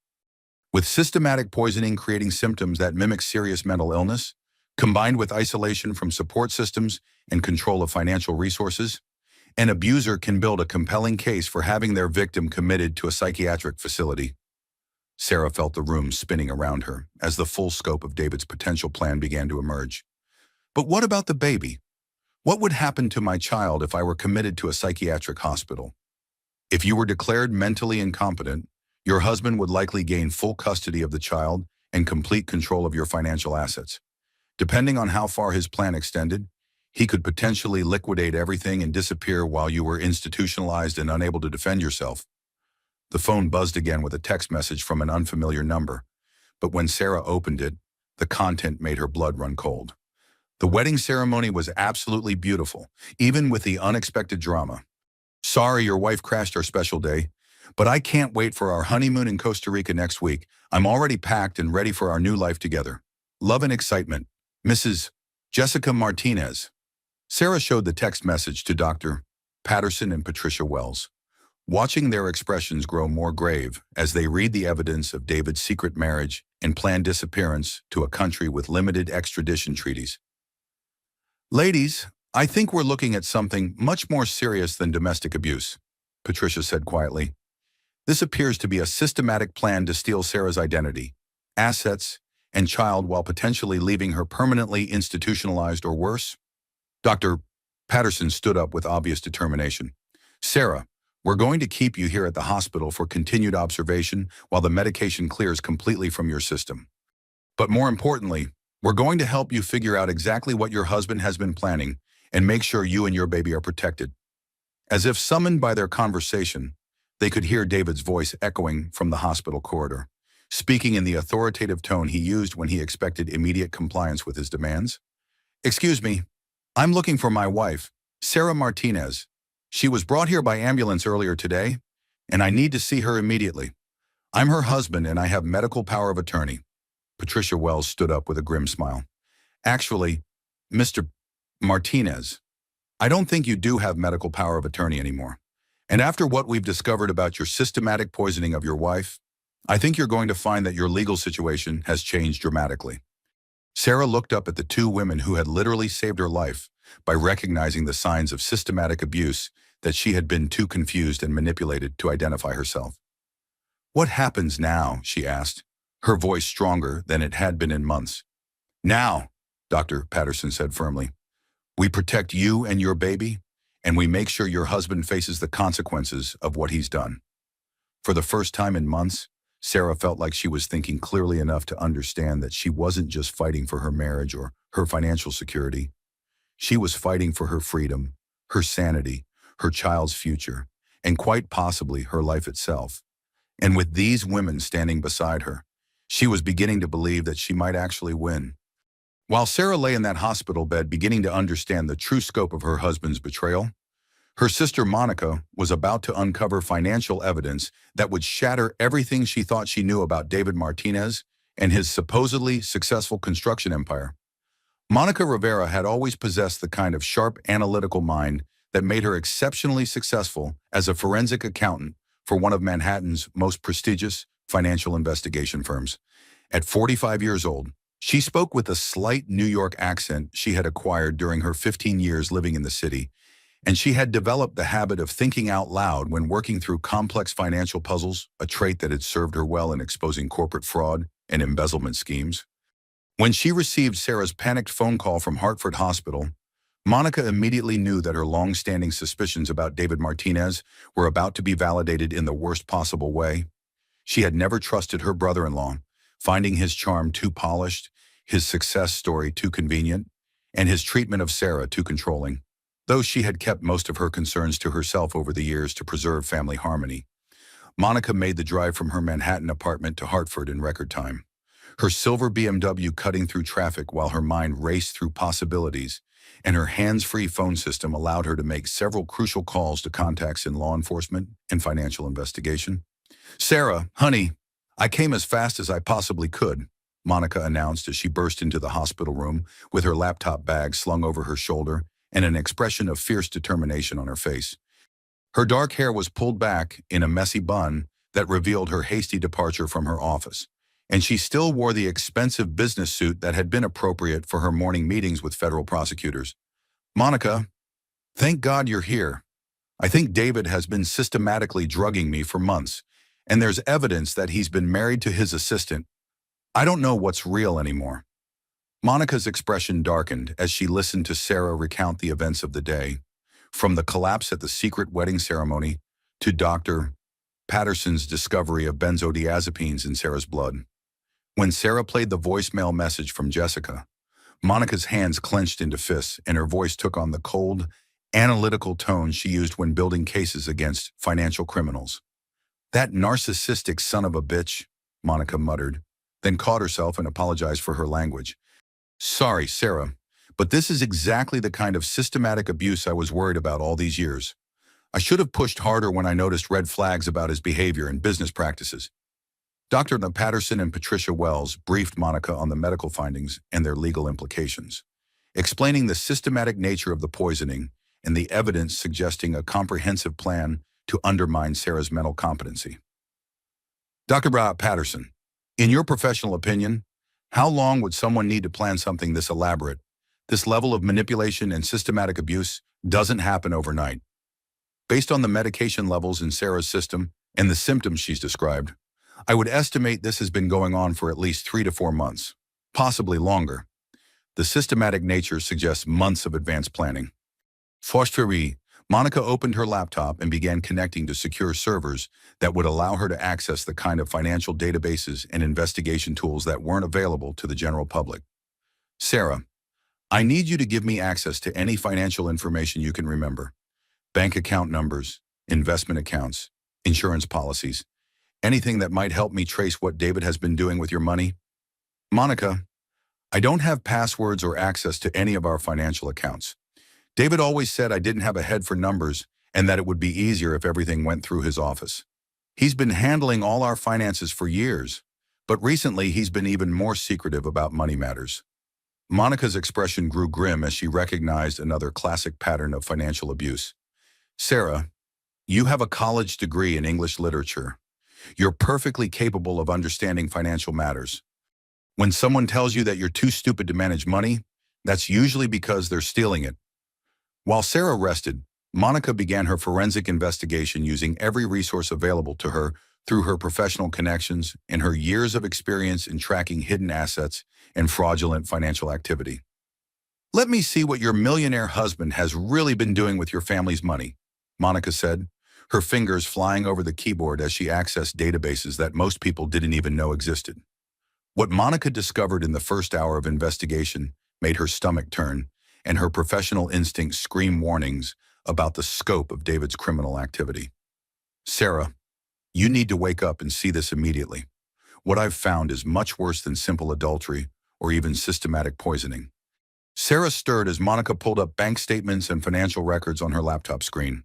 With systematic poisoning creating symptoms that mimic serious mental illness, combined with isolation from support systems and control of financial resources, an abuser can build a compelling case for having their victim committed to a psychiatric facility. Sarah felt the room spinning around her as the full scope of David's potential plan began to emerge. But what about the baby? What would happen to my child if I were committed to a psychiatric hospital? If you were declared mentally incompetent, your husband would likely gain full custody of the child and complete control of your financial assets. Depending on how far his plan extended, he could potentially liquidate everything and disappear while you were institutionalized and unable to defend yourself. The phone buzzed again with a text message from an unfamiliar number, but when Sarah opened it, the content made her blood run cold. The wedding ceremony was absolutely beautiful, even with the unexpected drama. Sorry your wife crashed our special day, but I can't wait for our honeymoon in Costa Rica next week. I'm already packed and ready for our new life together. Love and excitement, Mrs. Jessica Martinez. Sarah showed the text message to Dr. Patterson and Patricia Wells, watching their expressions grow more grave as they read the evidence of David's secret marriage and planned disappearance to a country with limited extradition treaties. Ladies, I think we're looking at something much more serious than domestic abuse, Patricia said quietly. This appears to be a systematic plan to steal Sarah's identity, assets, and child while potentially leaving her permanently institutionalized or worse. Dr. Patterson stood up with obvious determination. Sarah, we're going to keep you here at the hospital for continued observation while the medication clears completely from your system. But more importantly, we're going to help you figure out exactly what your husband has been planning and make sure you and your baby are protected. As if summoned by their conversation, they could hear David's voice echoing from the hospital corridor, speaking in the authoritative tone he used when he expected immediate compliance with his demands. Excuse me, I'm looking for my wife, Sarah Martinez. She was brought here by ambulance earlier today, and I need to see her immediately. I'm her husband and I have medical power of attorney. Patricia Wells stood up with a grim smile. Actually, Mr. Martinez, I don't think you do have medical power of attorney anymore. And after what we've discovered about your systematic poisoning of your wife, I think you're going to find that your legal situation has changed dramatically. Sarah looked up at the two women who had literally saved her life by recognizing the signs of systematic abuse that she had been too confused and manipulated to identify herself. What happens now? She asked, her voice stronger than it had been in months. Now, Dr. Patterson said firmly, we protect you and your baby, and we make sure your husband faces the consequences of what he's done. For the first time in months, Sarah felt like she was thinking clearly enough to understand that she wasn't just fighting for her marriage or her financial security. She was fighting for her freedom, her sanity, her child's future, and quite possibly her life itself. And with these women standing beside her, she was beginning to believe that she might actually win. While Sarah lay in that hospital bed beginning to understand the true scope of her husband's betrayal, her sister Monica was about to uncover financial evidence that would shatter everything she thought she knew about David Martinez and his supposedly successful construction empire. Monica Rivera had always possessed the kind of sharp analytical mind that made her exceptionally successful as a forensic accountant for one of Manhattan's most prestigious financial investigation firms. At 45 years old, she spoke with a slight New York accent she had acquired during her 15 years living in the city, and she had developed the habit of thinking out loud when working through complex financial puzzles, a trait that had served her well in exposing corporate fraud and embezzlement schemes. When she received Sarah's panicked phone call from Hartford Hospital, Monica immediately knew that her long-standing suspicions about David Martinez were about to be validated in the worst possible way. She had never trusted her brother-in-law, finding his charm too polished, his success story too convenient, and his treatment of Sarah too controlling. Though she had kept most of her concerns to herself over the years to preserve family harmony, Monica made the drive from her Manhattan apartment to Hartford in record time. Her silver BMW cutting through traffic while her mind raced through possibilities, and her hands-free phone system allowed her to make several crucial calls to contacts in law enforcement and financial investigation. Sarah, honey, I came as fast as I possibly could, Monica announced as she burst into the hospital room with her laptop bag slung over her shoulder and an expression of fierce determination on her face. Her dark hair was pulled back in a messy bun that revealed her hasty departure from her office, and she still wore the expensive business suit that had been appropriate for her morning meetings with federal prosecutors. Monica, thank God you're here. I think David has been systematically drugging me for months, and there's evidence that he's been married to his assistant. I don't know what's real anymore. Monica's expression darkened as she listened to Sarah recount the events of the day, from the collapse at the secret wedding ceremony to Dr. Patterson's discovery of benzodiazepines in Sarah's blood. When Sarah played the voicemail message from Jessica, Monica's hands clenched into fists and her voice took on the cold, analytical tone she used when building cases against financial criminals. "That narcissistic son of a bitch," Monica muttered, then caught herself and apologized for her language. "Sorry, Sarah, but this is exactly the kind of systematic abuse I was worried about all these years. I should have pushed harder when I noticed red flags about his behavior and business practices." Dr. Patterson and Patricia Wells briefed Monica on the medical findings and their legal implications, explaining the systematic nature of the poisoning and the evidence suggesting a comprehensive plan to undermine Sarah's mental competency. Dr. Patterson, in your professional opinion, how long would someone need to plan something this elaborate? This level of manipulation and systematic abuse doesn't happen overnight. Based on the medication levels in Sarah's system and the symptoms she's described, I would estimate this has been going on for at least 3 to 4 months, possibly longer. The systematic nature suggests months of advanced planning. Fortunately, Monica opened her laptop and began connecting to secure servers that would allow her to access the kind of financial databases and investigation tools that weren't available to the general public. "Sarah, I need you to give me access to any financial information you can remember. Bank account numbers, investment accounts, insurance policies, anything that might help me trace what David has been doing with your money." "Monica, I don't have passwords or access to any of our financial accounts. David always said I didn't have a head for numbers and that it would be easier if everything went through his office. He's been handling all our finances for years, but recently he's been even more secretive about money matters." Monica's expression grew grim as she recognized another classic pattern of financial abuse. "Sarah, you have a college degree in English literature. You're perfectly capable of understanding financial matters. When someone tells you that you're too stupid to manage money, that's usually because they're stealing it." While Sarah rested, Monica began her forensic investigation using every resource available to her through her professional connections and her years of experience in tracking hidden assets and fraudulent financial activity. "Let me see what your millionaire husband has really been doing with your family's money," Monica said, her fingers flying over the keyboard as she accessed databases that most people didn't even know existed. What Monica discovered in the first hour of investigation made her stomach turn, and her professional instincts scream warnings about the scope of David's criminal activity. "Sarah, you need to wake up and see this immediately. What I've found is much worse than simple adultery or even systematic poisoning." Sarah stirred as Monica pulled up bank statements and financial records on her laptop screen.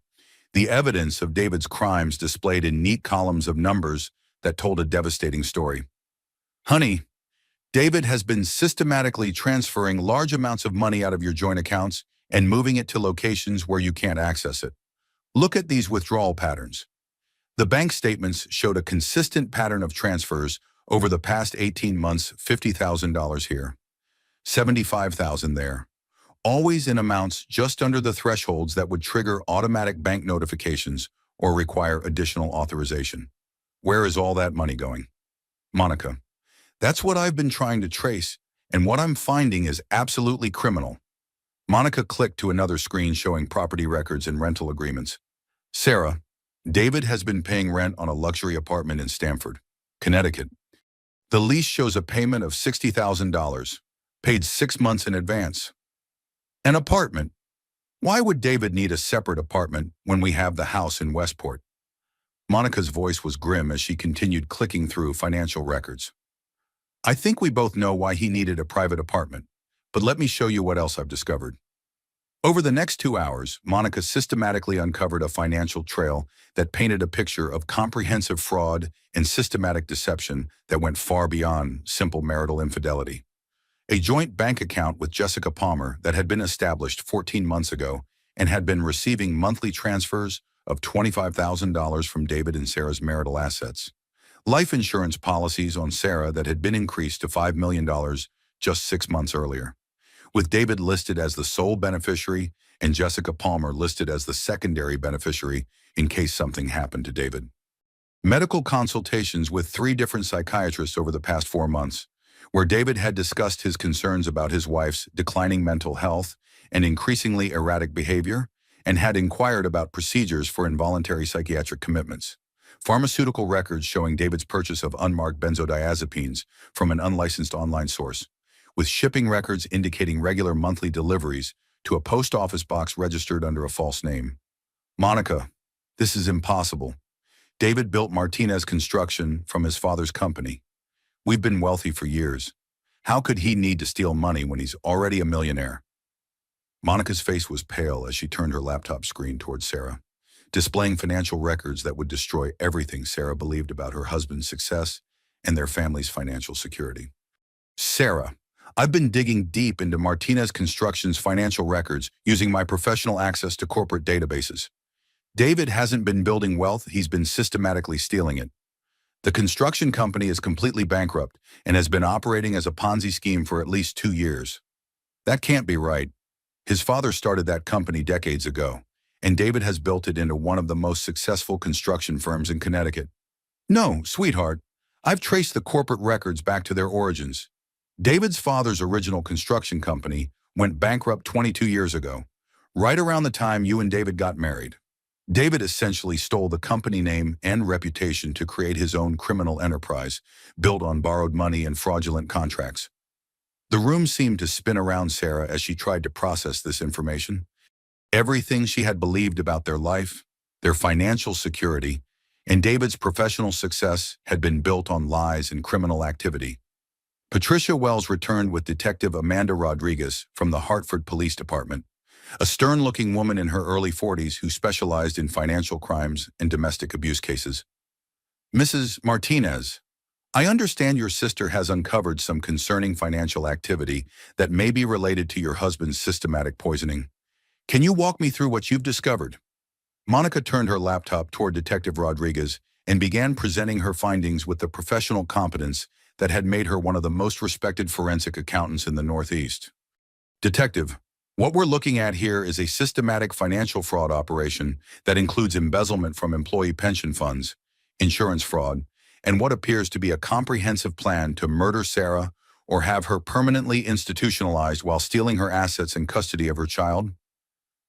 The evidence of David's crimes displayed in neat columns of numbers that told a devastating story. "Honey, David has been systematically transferring large amounts of money out of your joint accounts and moving it to locations where you can't access it. Look at these withdrawal patterns." The bank statements showed a consistent pattern of transfers over the past 18 months, $50,000 here, $75,000 there, always in amounts just under the thresholds that would trigger automatic bank notifications or require additional authorization. "Where is all that money going?" "Monica, that's what I've been trying to trace, and what I'm finding is absolutely criminal." Monica clicked to another screen showing property records and rental agreements. "Sarah, David has been paying rent on a luxury apartment in Stamford, Connecticut. The lease shows a payment of $60,000, paid 6 months in advance. An apartment? Why would David need a separate apartment when we have the house in Westport?" Monica's voice was grim as she continued clicking through financial records. "I think we both know why he needed a private apartment, but let me show you what else I've discovered." Over the next 2 hours, Monica systematically uncovered a financial trail that painted a picture of comprehensive fraud and systematic deception that went far beyond simple marital infidelity. A joint bank account with Jessica Palmer that had been established 14 months ago and had been receiving monthly transfers of $25,000 from David and Sarah's marital assets. Life insurance policies on Sarah that had been increased to $5 million just 6 months earlier, with David listed as the sole beneficiary and Jessica Palmer listed as the secondary beneficiary in case something happened to David. Medical consultations with 3 different psychiatrists over the past 4 months, where David had discussed his concerns about his wife's declining mental health and increasingly erratic behavior, and had inquired about procedures for involuntary psychiatric commitments. Pharmaceutical records showing David's purchase of unmarked benzodiazepines from an unlicensed online source, with shipping records indicating regular monthly deliveries to a post office box registered under a false name. Monica, this is impossible. David built Martinez Construction from his father's company. We've been wealthy for years. How could he need to steal money when he's already a millionaire? Monica's face was pale as she turned her laptop screen towards Sarah, displaying financial records that would destroy everything Sarah believed about her husband's success and their family's financial security. Sarah, I've been digging deep into Martinez Construction's financial records using my professional access to corporate databases. David hasn't been building wealth, he's been systematically stealing it. The construction company is completely bankrupt and has been operating as a Ponzi scheme for at least 2 years. That can't be right. His father started that company decades ago, and David has built it into one of the most successful construction firms in Connecticut. No, sweetheart, I've traced the corporate records back to their origins. David's father's original construction company went bankrupt 22 years ago, right around the time you and David got married. David essentially stole the company name and reputation to create his own criminal enterprise, built on borrowed money and fraudulent contracts. The room seemed to spin around Sarah as she tried to process this information. Everything she had believed about their life, their financial security, and David's professional success had been built on lies and criminal activity. Patricia Wells returned with Detective Amanda Rodriguez from the Hartford Police Department, a stern-looking woman in her early 40s who specialized in financial crimes and domestic abuse cases. Mrs. Martinez, I understand your sister has uncovered some concerning financial activity that may be related to your husband's systematic poisoning. Can you walk me through what you've discovered? Monica turned her laptop toward Detective Rodriguez and began presenting her findings with the professional competence that had made her one of the most respected forensic accountants in the Northeast. Detective, what we're looking at here is a systematic financial fraud operation that includes embezzlement from employee pension funds, insurance fraud, and what appears to be a comprehensive plan to murder Sarah or have her permanently institutionalized while stealing her assets and custody of her child.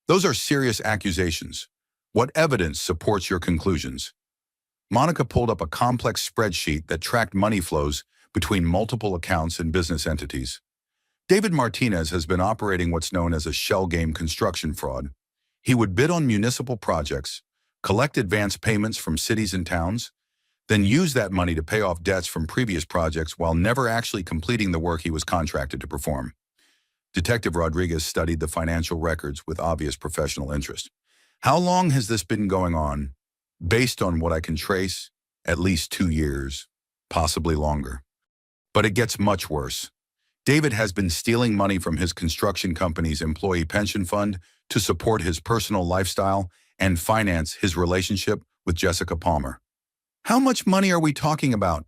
Those are serious accusations. What evidence supports your conclusions? Monica pulled up a complex spreadsheet that tracked money flows between multiple accounts and business entities. David Martinez has been operating what's known as a shell game construction fraud. He would bid on municipal projects, collect advance payments from cities and towns, then use that money to pay off debts from previous projects while never actually completing the work he was contracted to perform. Detective Rodriguez studied the financial records with obvious professional interest. How long has this been going on? Based on what I can trace, at least 2 years, possibly longer. But it gets much worse. David has been stealing money from his construction company's employee pension fund to support his personal lifestyle and finance his relationship with Jessica Palmer. How much money are we talking about?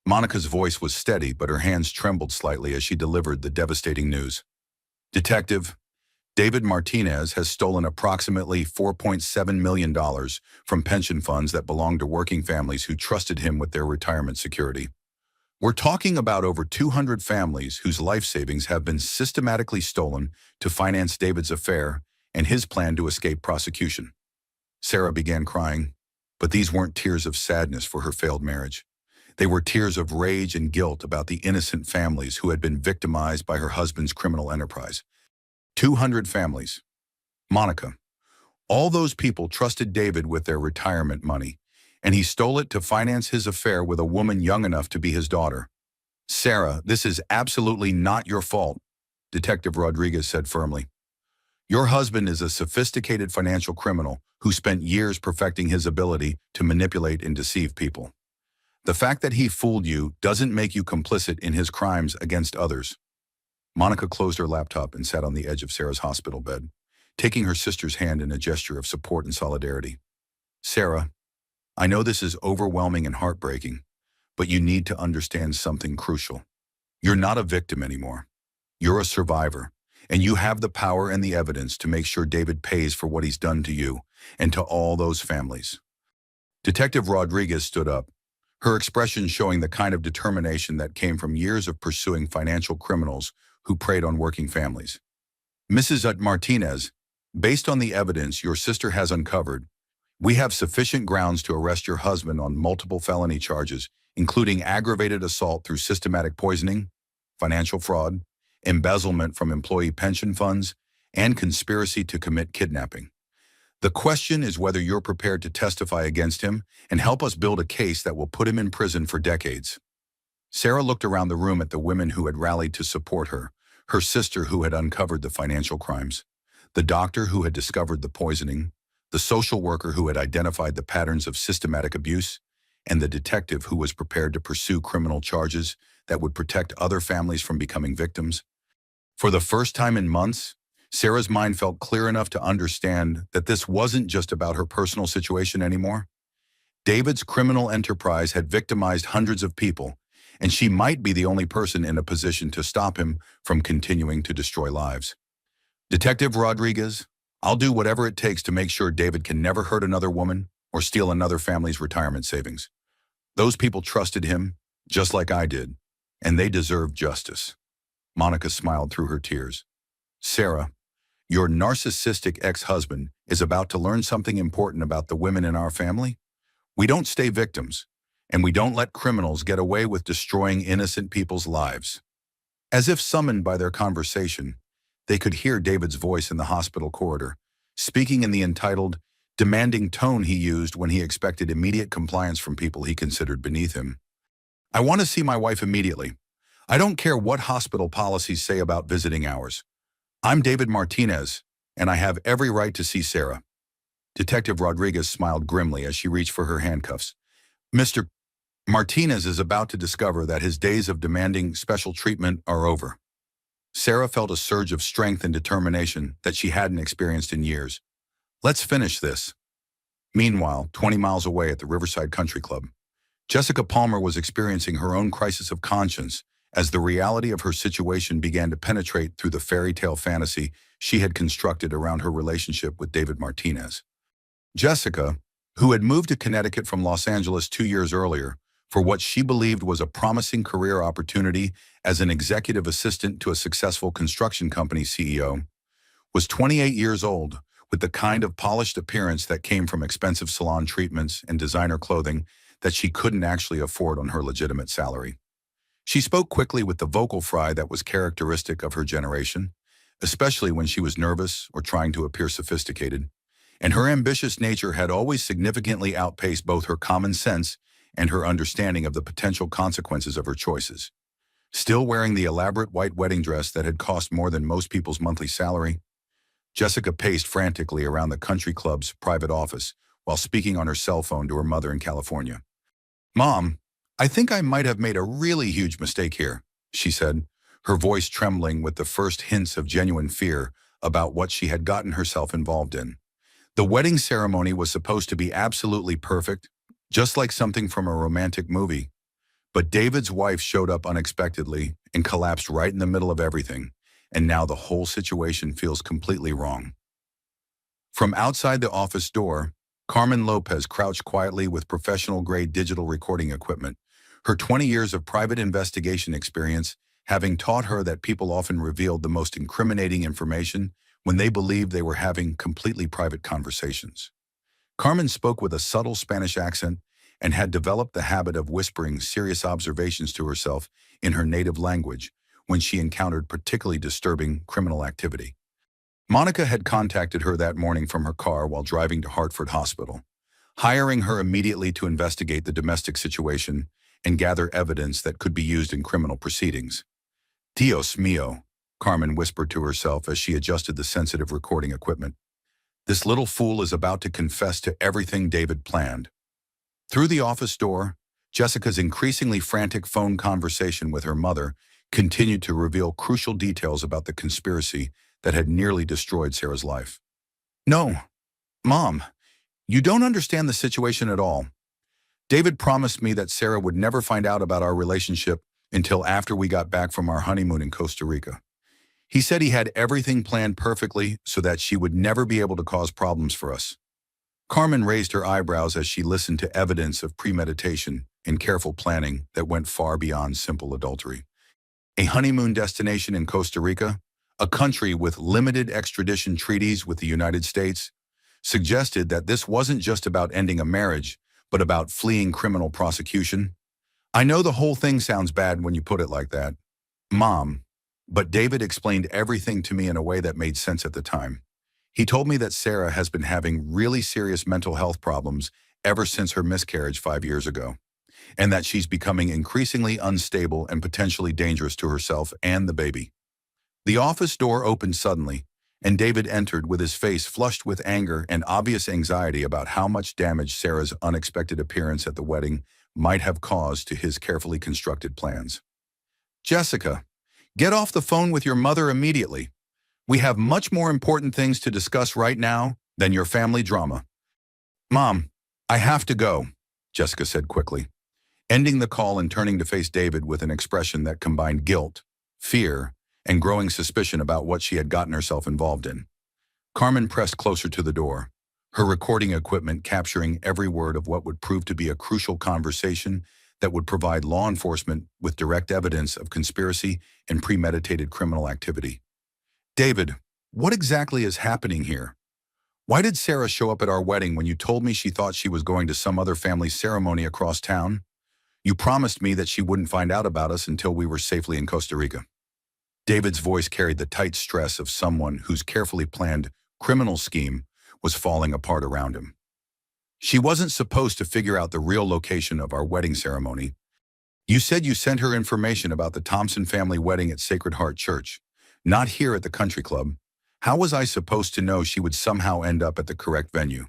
Monica's voice was steady, but her hands trembled slightly as she delivered the devastating news. Detective, David Martinez has stolen approximately $4.7 million from pension funds that belong to working families who trusted him with their retirement security. We're talking about over 200 families whose life savings have been systematically stolen to finance David's affair and his plan to escape prosecution. Sarah began crying, but these weren't tears of sadness for her failed marriage. They were tears of rage and guilt about the innocent families who had been victimized by her husband's criminal enterprise. 200 families. Monica, all those people trusted David with their retirement money, and he stole it to finance his affair with a woman young enough to be his daughter. Sarah, this is absolutely not your fault, Detective Rodriguez said firmly. Your husband is a sophisticated financial criminal who spent years perfecting his ability to manipulate and deceive people. The fact that he fooled you doesn't make you complicit in his crimes against others. Monica closed her laptop and sat on the edge of Sarah's hospital bed, taking her sister's hand in a gesture of support and solidarity. Sarah, I know this is overwhelming and heartbreaking, but you need to understand something crucial. You're not a victim anymore. You're a survivor, and you have the power and the evidence to make sure David pays for what he's done to you and to all those families. Detective Rodriguez stood up, her expression showing the kind of determination that came from years of pursuing financial criminals who preyed on working families. Mrs. Martinez, based on the evidence your sister has uncovered, We have sufficient grounds to arrest your husband on multiple felony charges, including aggravated assault through systematic poisoning, financial fraud, embezzlement from employee pension funds, and conspiracy to commit kidnapping. The question is whether you're prepared to testify against him and help us build a case that will put him in prison for decades. Sarah looked around the room at the women who had rallied to support her sister who had uncovered the financial crimes, the doctor who had discovered the poisoning, the social worker who had identified the patterns of systematic abuse, and the detective who was prepared to pursue criminal charges that would protect other families from becoming victims. For the first time in months, Sarah's mind felt clear enough to understand that this wasn't just about her personal situation anymore. David's criminal enterprise had victimized hundreds of people, and she might be the only person in a position to stop him from continuing to destroy lives. Detective Rodriguez, I'll do whatever it takes to make sure David can never hurt another woman or steal another family's retirement savings. Those people trusted him, just like I did, and they deserve justice. Monica smiled through her tears. Sarah, your narcissistic ex-husband is about to learn something important about the women in our family. We don't stay victims, and we don't let criminals get away with destroying innocent people's lives. As if summoned by their conversation, they could hear David's voice in the hospital corridor, speaking in the entitled, demanding tone he used when he expected immediate compliance from people he considered beneath him. I want to see my wife immediately. I don't care what hospital policies say about visiting hours. I'm David Martinez, and I have every right to see Sarah. Detective Rodriguez smiled grimly as she reached for her handcuffs. Mr. Martinez is about to discover that his days of demanding special treatment are over. Sarah felt a surge of strength and determination that she hadn't experienced in years. Let's finish this. Meanwhile, 20 miles away at the Riverside Country Club, Jessica Palmer was experiencing her own crisis of conscience as the reality of her situation began to penetrate through the fairy tale fantasy she had constructed around her relationship with David Martinez. Jessica, who had moved to Connecticut from Los Angeles 2 years earlier for what she believed was a promising career opportunity as an executive assistant to a successful construction company CEO, was 28 years old with the kind of polished appearance that came from expensive salon treatments and designer clothing that she couldn't actually afford on her legitimate salary. She spoke quickly with the vocal fry that was characteristic of her generation, especially when she was nervous or trying to appear sophisticated, and her ambitious nature had always significantly outpaced both her common sense and her understanding of the potential consequences of her choices. Still wearing the elaborate white wedding dress that had cost more than most people's monthly salary, Jessica paced frantically around the country club's private office while speaking on her cell phone to her mother in California. Mom, I think I might have made a really huge mistake here, she said, her voice trembling with the first hints of genuine fear about what she had gotten herself involved in. The wedding ceremony was supposed to be absolutely perfect, just like something from a romantic movie. But David's wife showed up unexpectedly and collapsed right in the middle of everything, and now the whole situation feels completely wrong. From outside the office door, Carmen Lopez crouched quietly with professional-grade digital recording equipment, her 20 years of private investigation experience having taught her that people often revealed the most incriminating information when they believed they were having completely private conversations. Carmen spoke with a subtle Spanish accent and had developed the habit of whispering serious observations to herself in her native language when she encountered particularly disturbing criminal activity. Monica had contacted her that morning from her car while driving to Hartford Hospital, hiring her immediately to investigate the domestic situation and gather evidence that could be used in criminal proceedings. Dios mío, Carmen whispered to herself as she adjusted the sensitive recording equipment. This little fool is about to confess to everything David planned. Through the office door, Jessica's increasingly frantic phone conversation with her mother continued to reveal crucial details about the conspiracy that had nearly destroyed Sarah's life. No, Mom, you don't understand the situation at all. David promised me that Sarah would never find out about our relationship until after we got back from our honeymoon in Costa Rica. He said he had everything planned perfectly so that she would never be able to cause problems for us. Carmen raised her eyebrows as she listened to evidence of premeditation and careful planning that went far beyond simple adultery. A honeymoon destination in Costa Rica, a country with limited extradition treaties with the United States, suggested that this wasn't just about ending a marriage, but about fleeing criminal prosecution. I know the whole thing sounds bad when you put it like that, Mom, but David explained everything to me in a way that made sense at the time. He told me that Sarah has been having really serious mental health problems ever since her miscarriage 5 years ago, and that she's becoming increasingly unstable and potentially dangerous to herself and the baby. The office door opened suddenly, and David entered with his face flushed with anger and obvious anxiety about how much damage Sarah's unexpected appearance at the wedding might have caused to his carefully constructed plans. Jessica, get off the phone with your mother immediately. We have much more important things to discuss right now than your family drama. Mom, I have to go, Jessica said quickly, ending the call and turning to face David with an expression that combined guilt, fear, and growing suspicion about what she had gotten herself involved in. Carmen pressed closer to the door, her recording equipment capturing every word of what would prove to be a crucial conversation that would provide law enforcement with direct evidence of conspiracy and premeditated criminal activity. David, what exactly is happening here? Why did Sarah show up at our wedding when you told me she thought she was going to some other family ceremony across town? You promised me that she wouldn't find out about us until we were safely in Costa Rica. David's voice carried the tight stress of someone whose carefully planned criminal scheme was falling apart around him. She wasn't supposed to figure out the real location of our wedding ceremony. You said you sent her information about the Thompson family wedding at Sacred Heart Church, not here at the country club. How was I supposed to know she would somehow end up at the correct venue?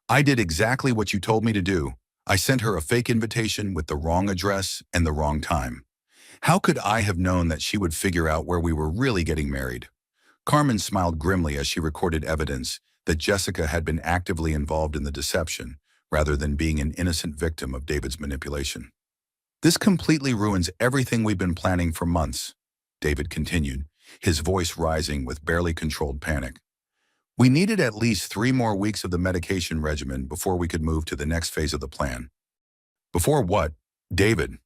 I did exactly what you told me to do. I sent her a fake invitation with the wrong address and the wrong time. How could I have known that she would figure out where we were really getting married? Carmen smiled grimly as she recorded evidence that Jessica had been actively involved in the deception rather than being an innocent victim of David's manipulation. This completely ruins everything we've been planning for months, David continued, his voice rising with barely controlled panic. We needed at least 3 more weeks of the medication regimen before we could move to the next phase of the plan. Before what? David,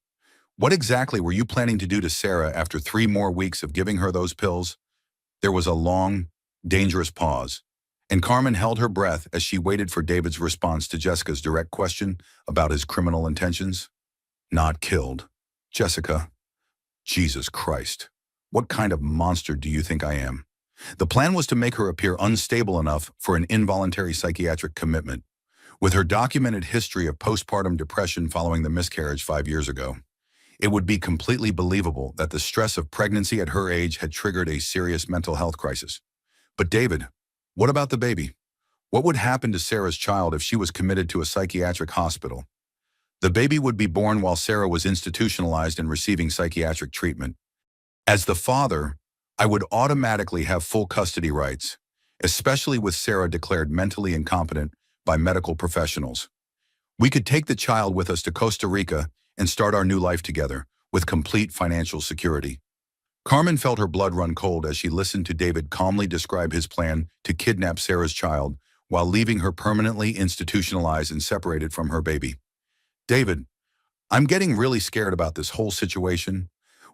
what exactly were you planning to do to Sarah after 3 more weeks of giving her those pills? There was a long, dangerous pause, and Carmen held her breath as she waited for David's response to Jessica's direct question about his criminal intentions. Not killed. Jessica, Jesus Christ, what kind of monster do you think I am? The plan was to make her appear unstable enough for an involuntary psychiatric commitment. With her documented history of postpartum depression following the miscarriage 5 years ago, it would be completely believable that the stress of pregnancy at her age had triggered a serious mental health crisis. But David, what about the baby? What would happen to Sarah's child if she was committed to a psychiatric hospital? The baby would be born while Sarah was institutionalized and receiving psychiatric treatment. As the father, I would automatically have full custody rights, especially with Sarah declared mentally incompetent by medical professionals. We could take the child with us to Costa Rica and start our new life together with complete financial security. Carmen felt her blood run cold as she listened to David calmly describe his plan to kidnap Sarah's child while leaving her permanently institutionalized and separated from her baby. David, I'm getting really scared about this whole situation.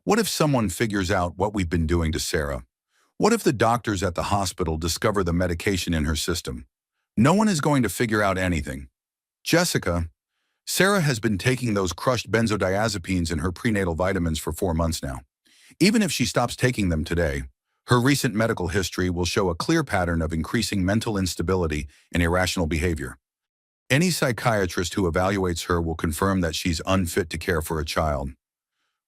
What if someone figures out what we've been doing to Sarah? What if the doctors at the hospital discover the medication in her system? No one is going to figure out anything. Jessica, Sarah has been taking those crushed benzodiazepines and her prenatal vitamins for 4 months now. Even if she stops taking them today, her recent medical history will show a clear pattern of increasing mental instability and irrational behavior. Any psychiatrist who evaluates her will confirm that she's unfit to care for a child.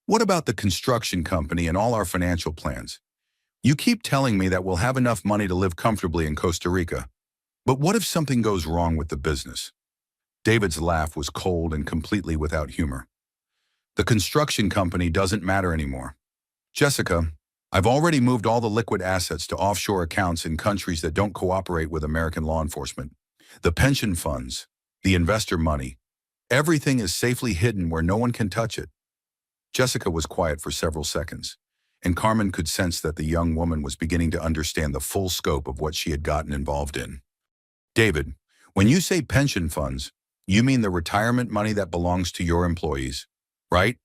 What about the construction company and all our financial plans? You keep telling me that we'll have enough money to live comfortably in Costa Rica. But what if something goes wrong with the business? David's laugh was cold and completely without humor. The construction company doesn't matter anymore. Jessica, I've already moved all the liquid assets to offshore accounts in countries that don't cooperate with American law enforcement. The pension funds, the investor money, everything is safely hidden where no one can touch it. Jessica was quiet for several seconds, and Carmen could sense that the young woman was beginning to understand the full scope of what she had gotten involved in. David, when you say pension funds, you mean the retirement money that belongs to your employees, right?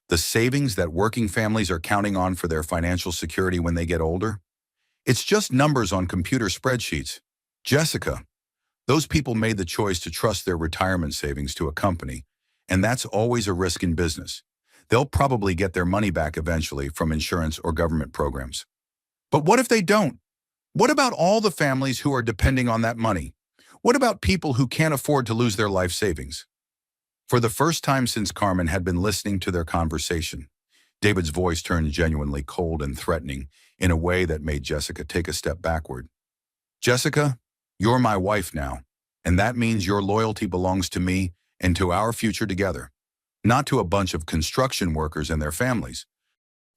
The savings that working families are counting on for their financial security when they get older? It's just numbers on computer spreadsheets. Jessica, Those people made the choice to trust their retirement savings to a company, and that's always a risk in business. They'll probably get their money back eventually from insurance or government programs. But what if they don't? What about all the families who are depending on that money? What about people who can't afford to lose their life savings? For the first time since Carmen had been listening to their conversation, David's voice turned genuinely cold and threatening in a way that made Jessica take a step backward. Jessica, you're my wife now, and that means your loyalty belongs to me and to our future together, not to a bunch of construction workers and their families.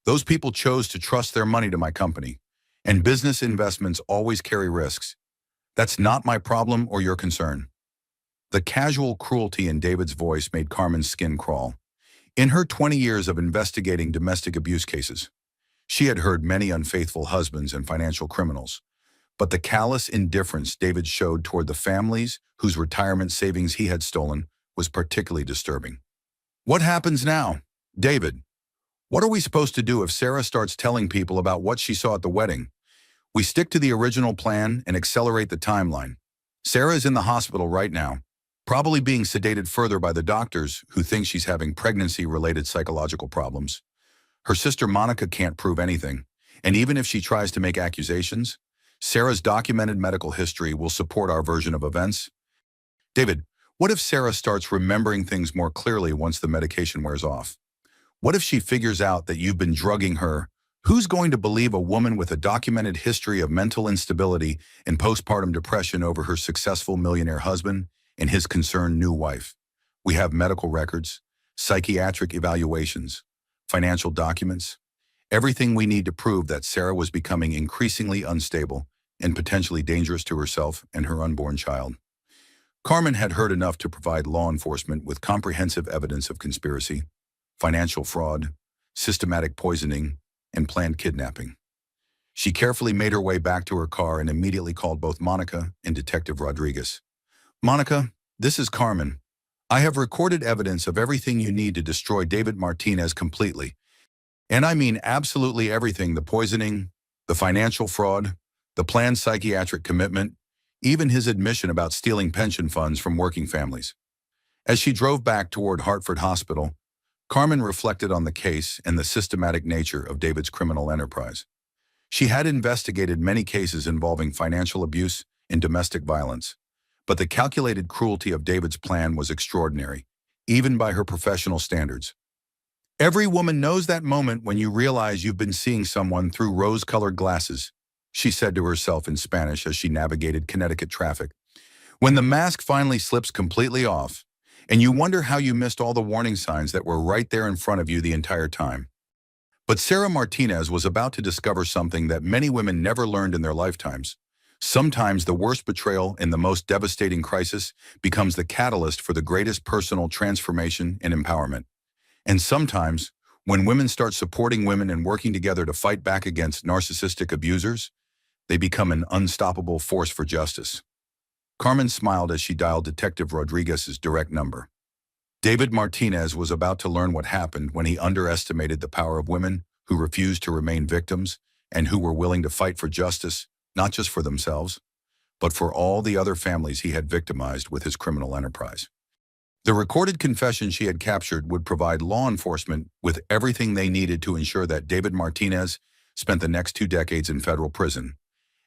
Those people chose to trust their money to my company, and business investments always carry risks. That's not my problem or your concern. The casual cruelty in David's voice made Carmen's skin crawl. In her 20 years of investigating domestic abuse cases, she had heard many unfaithful husbands and financial criminals. But the callous indifference David showed toward the families whose retirement savings he had stolen was particularly disturbing. What happens now? David, what are we supposed to do if Sarah starts telling people about what she saw at the wedding? We stick to the original plan and accelerate the timeline. Sarah is in the hospital right now, probably being sedated further by the doctors who think she's having pregnancy-related psychological problems. Her sister Monica can't prove anything, and even if she tries to make accusations, Sarah's documented medical history will support our version of events. David, what if Sarah starts remembering things more clearly once the medication wears off? What if she figures out that you've been drugging her? Who's going to believe a woman with a documented history of mental instability and postpartum depression over her successful millionaire husband and his concerned new wife? We have medical records, psychiatric evaluations, financial documents, everything we need to prove that Sarah was becoming increasingly unstable and potentially dangerous to herself and her unborn child. Carmen had heard enough to provide law enforcement with comprehensive evidence of conspiracy, financial fraud, systematic poisoning, and planned kidnapping. She carefully made her way back to her car and immediately called both Monica and Detective Rodriguez. Monica, this is Carmen. I have recorded evidence of everything you need to destroy David Martinez completely. And I mean absolutely everything: the poisoning, the financial fraud, the planned psychiatric commitment, even his admission about stealing pension funds from working families. As she drove back toward Hartford Hospital, Carmen reflected on the case and the systematic nature of David's criminal enterprise. She had investigated many cases involving financial abuse and domestic violence, but the calculated cruelty of David's plan was extraordinary, even by her professional standards. Every woman knows that moment when you realize you've been seeing someone through rose-colored glasses, she said to herself in Spanish as she navigated Connecticut traffic. When the mask finally slips completely off, and you wonder how you missed all the warning signs that were right there in front of you the entire time. But Sarah Martinez was about to discover something that many women never learned in their lifetimes. Sometimes the worst betrayal in the most devastating crisis becomes the catalyst for the greatest personal transformation and empowerment. And sometimes, when women start supporting women and working together to fight back against narcissistic abusers, they become an unstoppable force for justice. Carmen smiled as she dialed Detective Rodriguez's direct number. David Martinez was about to learn what happened when he underestimated the power of women who refused to remain victims and who were willing to fight for justice, not just for themselves, but for all the other families he had victimized with his criminal enterprise. The recorded confession she had captured would provide law enforcement with everything they needed to ensure that David Martinez spent the next 2 decades in federal prison,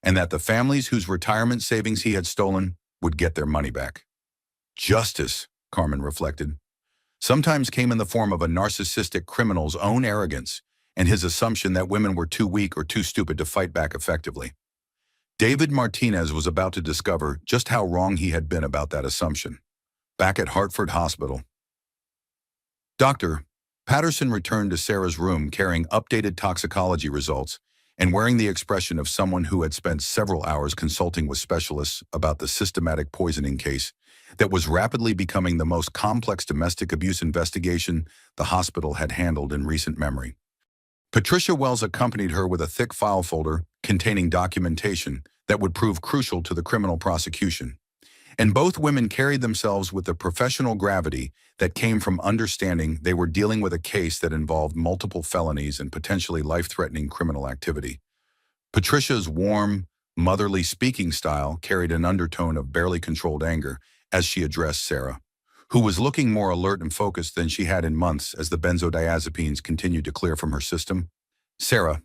and that the families whose retirement savings he had stolen would get their money back. Justice, Carmen reflected, sometimes came in the form of a narcissistic criminal's own arrogance and his assumption that women were too weak or too stupid to fight back effectively. David Martinez was about to discover just how wrong he had been about that assumption. Back at Hartford Hospital, Dr. Patterson returned to Sarah's room carrying updated toxicology results and wearing the expression of someone who had spent several hours consulting with specialists about the systematic poisoning case that was rapidly becoming the most complex domestic abuse investigation the hospital had handled in recent memory. Patricia Wells accompanied her with a thick file folder containing documentation that would prove crucial to the criminal prosecution. And both women carried themselves with the professional gravity that came from understanding they were dealing with a case that involved multiple felonies and potentially life-threatening criminal activity. Patricia's warm, motherly speaking style carried an undertone of barely controlled anger as she addressed Sarah, who was looking more alert and focused than she had in months as the benzodiazepines continued to clear from her system. Sarah,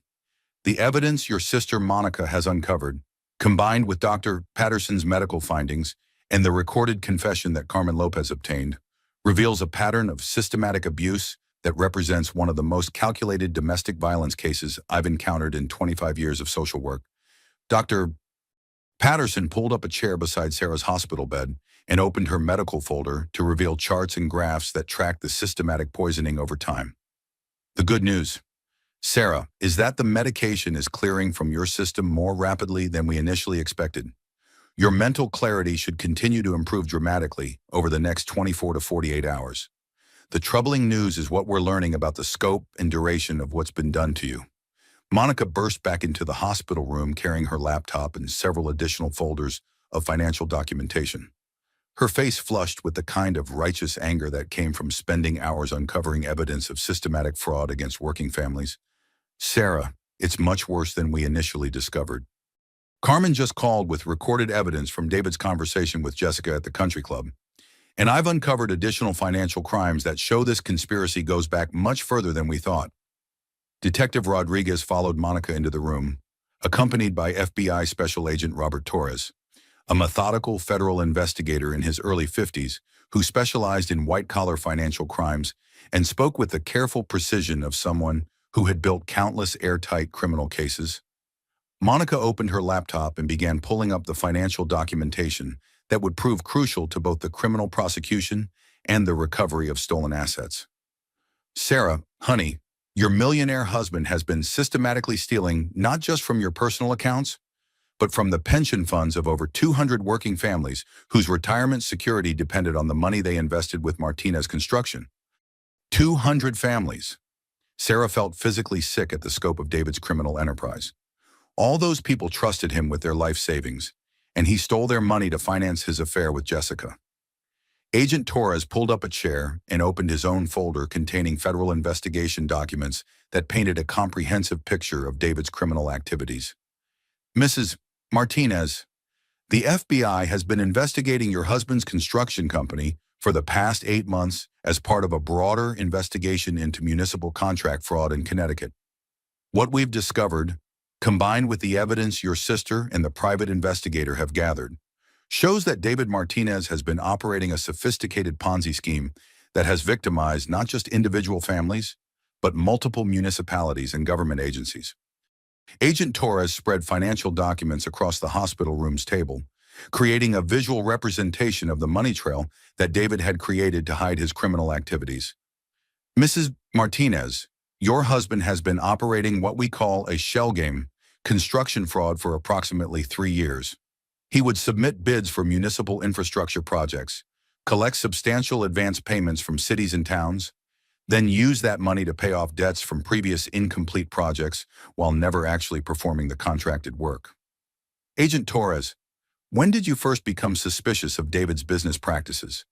the evidence your sister Monica has uncovered, combined with Dr. Patterson's medical findings and the recorded confession that Carmen Lopez obtained, reveals a pattern of systematic abuse that represents one of the most calculated domestic violence cases I've encountered in 25 years of social work. Dr. Patterson pulled up a chair beside Sarah's hospital bed and opened her medical folder to reveal charts and graphs that tracked the systematic poisoning over time. The good news, Sarah, is that the medication is clearing from your system more rapidly than we initially expected. Your mental clarity should continue to improve dramatically over the next 24 to 48 hours. The troubling news is what we're learning about the scope and duration of what's been done to you. Monica burst back into the hospital room carrying her laptop and several additional folders of financial documentation. Her face flushed with the kind of righteous anger that came from spending hours uncovering evidence of systematic fraud against working families. Sarah, it's much worse than we initially discovered. Carmen just called with recorded evidence from David's conversation with Jessica at the country club. And I've uncovered additional financial crimes that show this conspiracy goes back much further than we thought. Detective Rodriguez followed Monica into the room, accompanied by FBI Special Agent Robert Torres, a methodical federal investigator in his early 50s who specialized in white-collar financial crimes and spoke with the careful precision of someone who had built countless airtight criminal cases. Monica opened her laptop and began pulling up the financial documentation that would prove crucial to both the criminal prosecution and the recovery of stolen assets. Sarah, honey, your millionaire husband has been systematically stealing not just from your personal accounts, but from the pension funds of over 200 working families whose retirement security depended on the money they invested with Martinez Construction. 200 families. Sarah felt physically sick at the scope of David's criminal enterprise. All those people trusted him with their life savings, and he stole their money to finance his affair with Jessica. Agent Torres pulled up a chair and opened his own folder containing federal investigation documents that painted a comprehensive picture of David's criminal activities. Mrs. Martinez, the FBI has been investigating your husband's construction company for the past 8 months as part of a broader investigation into municipal contract fraud in Connecticut. What we've discovered, combined with the evidence your sister and the private investigator have gathered, shows that David Martinez has been operating a sophisticated Ponzi scheme that has victimized not just individual families, but multiple municipalities and government agencies. Agent Torres spread financial documents across the hospital room's table, creating a visual representation of the money trail that David had created to hide his criminal activities. Mrs. Martinez, your husband has been operating what we call a shell game, construction fraud for approximately 3 years. He would submit bids for municipal infrastructure projects, collect substantial advance payments from cities and towns, then use that money to pay off debts from previous incomplete projects while never actually performing the contracted work. Agent Torres, when did you first become suspicious of David's business practices?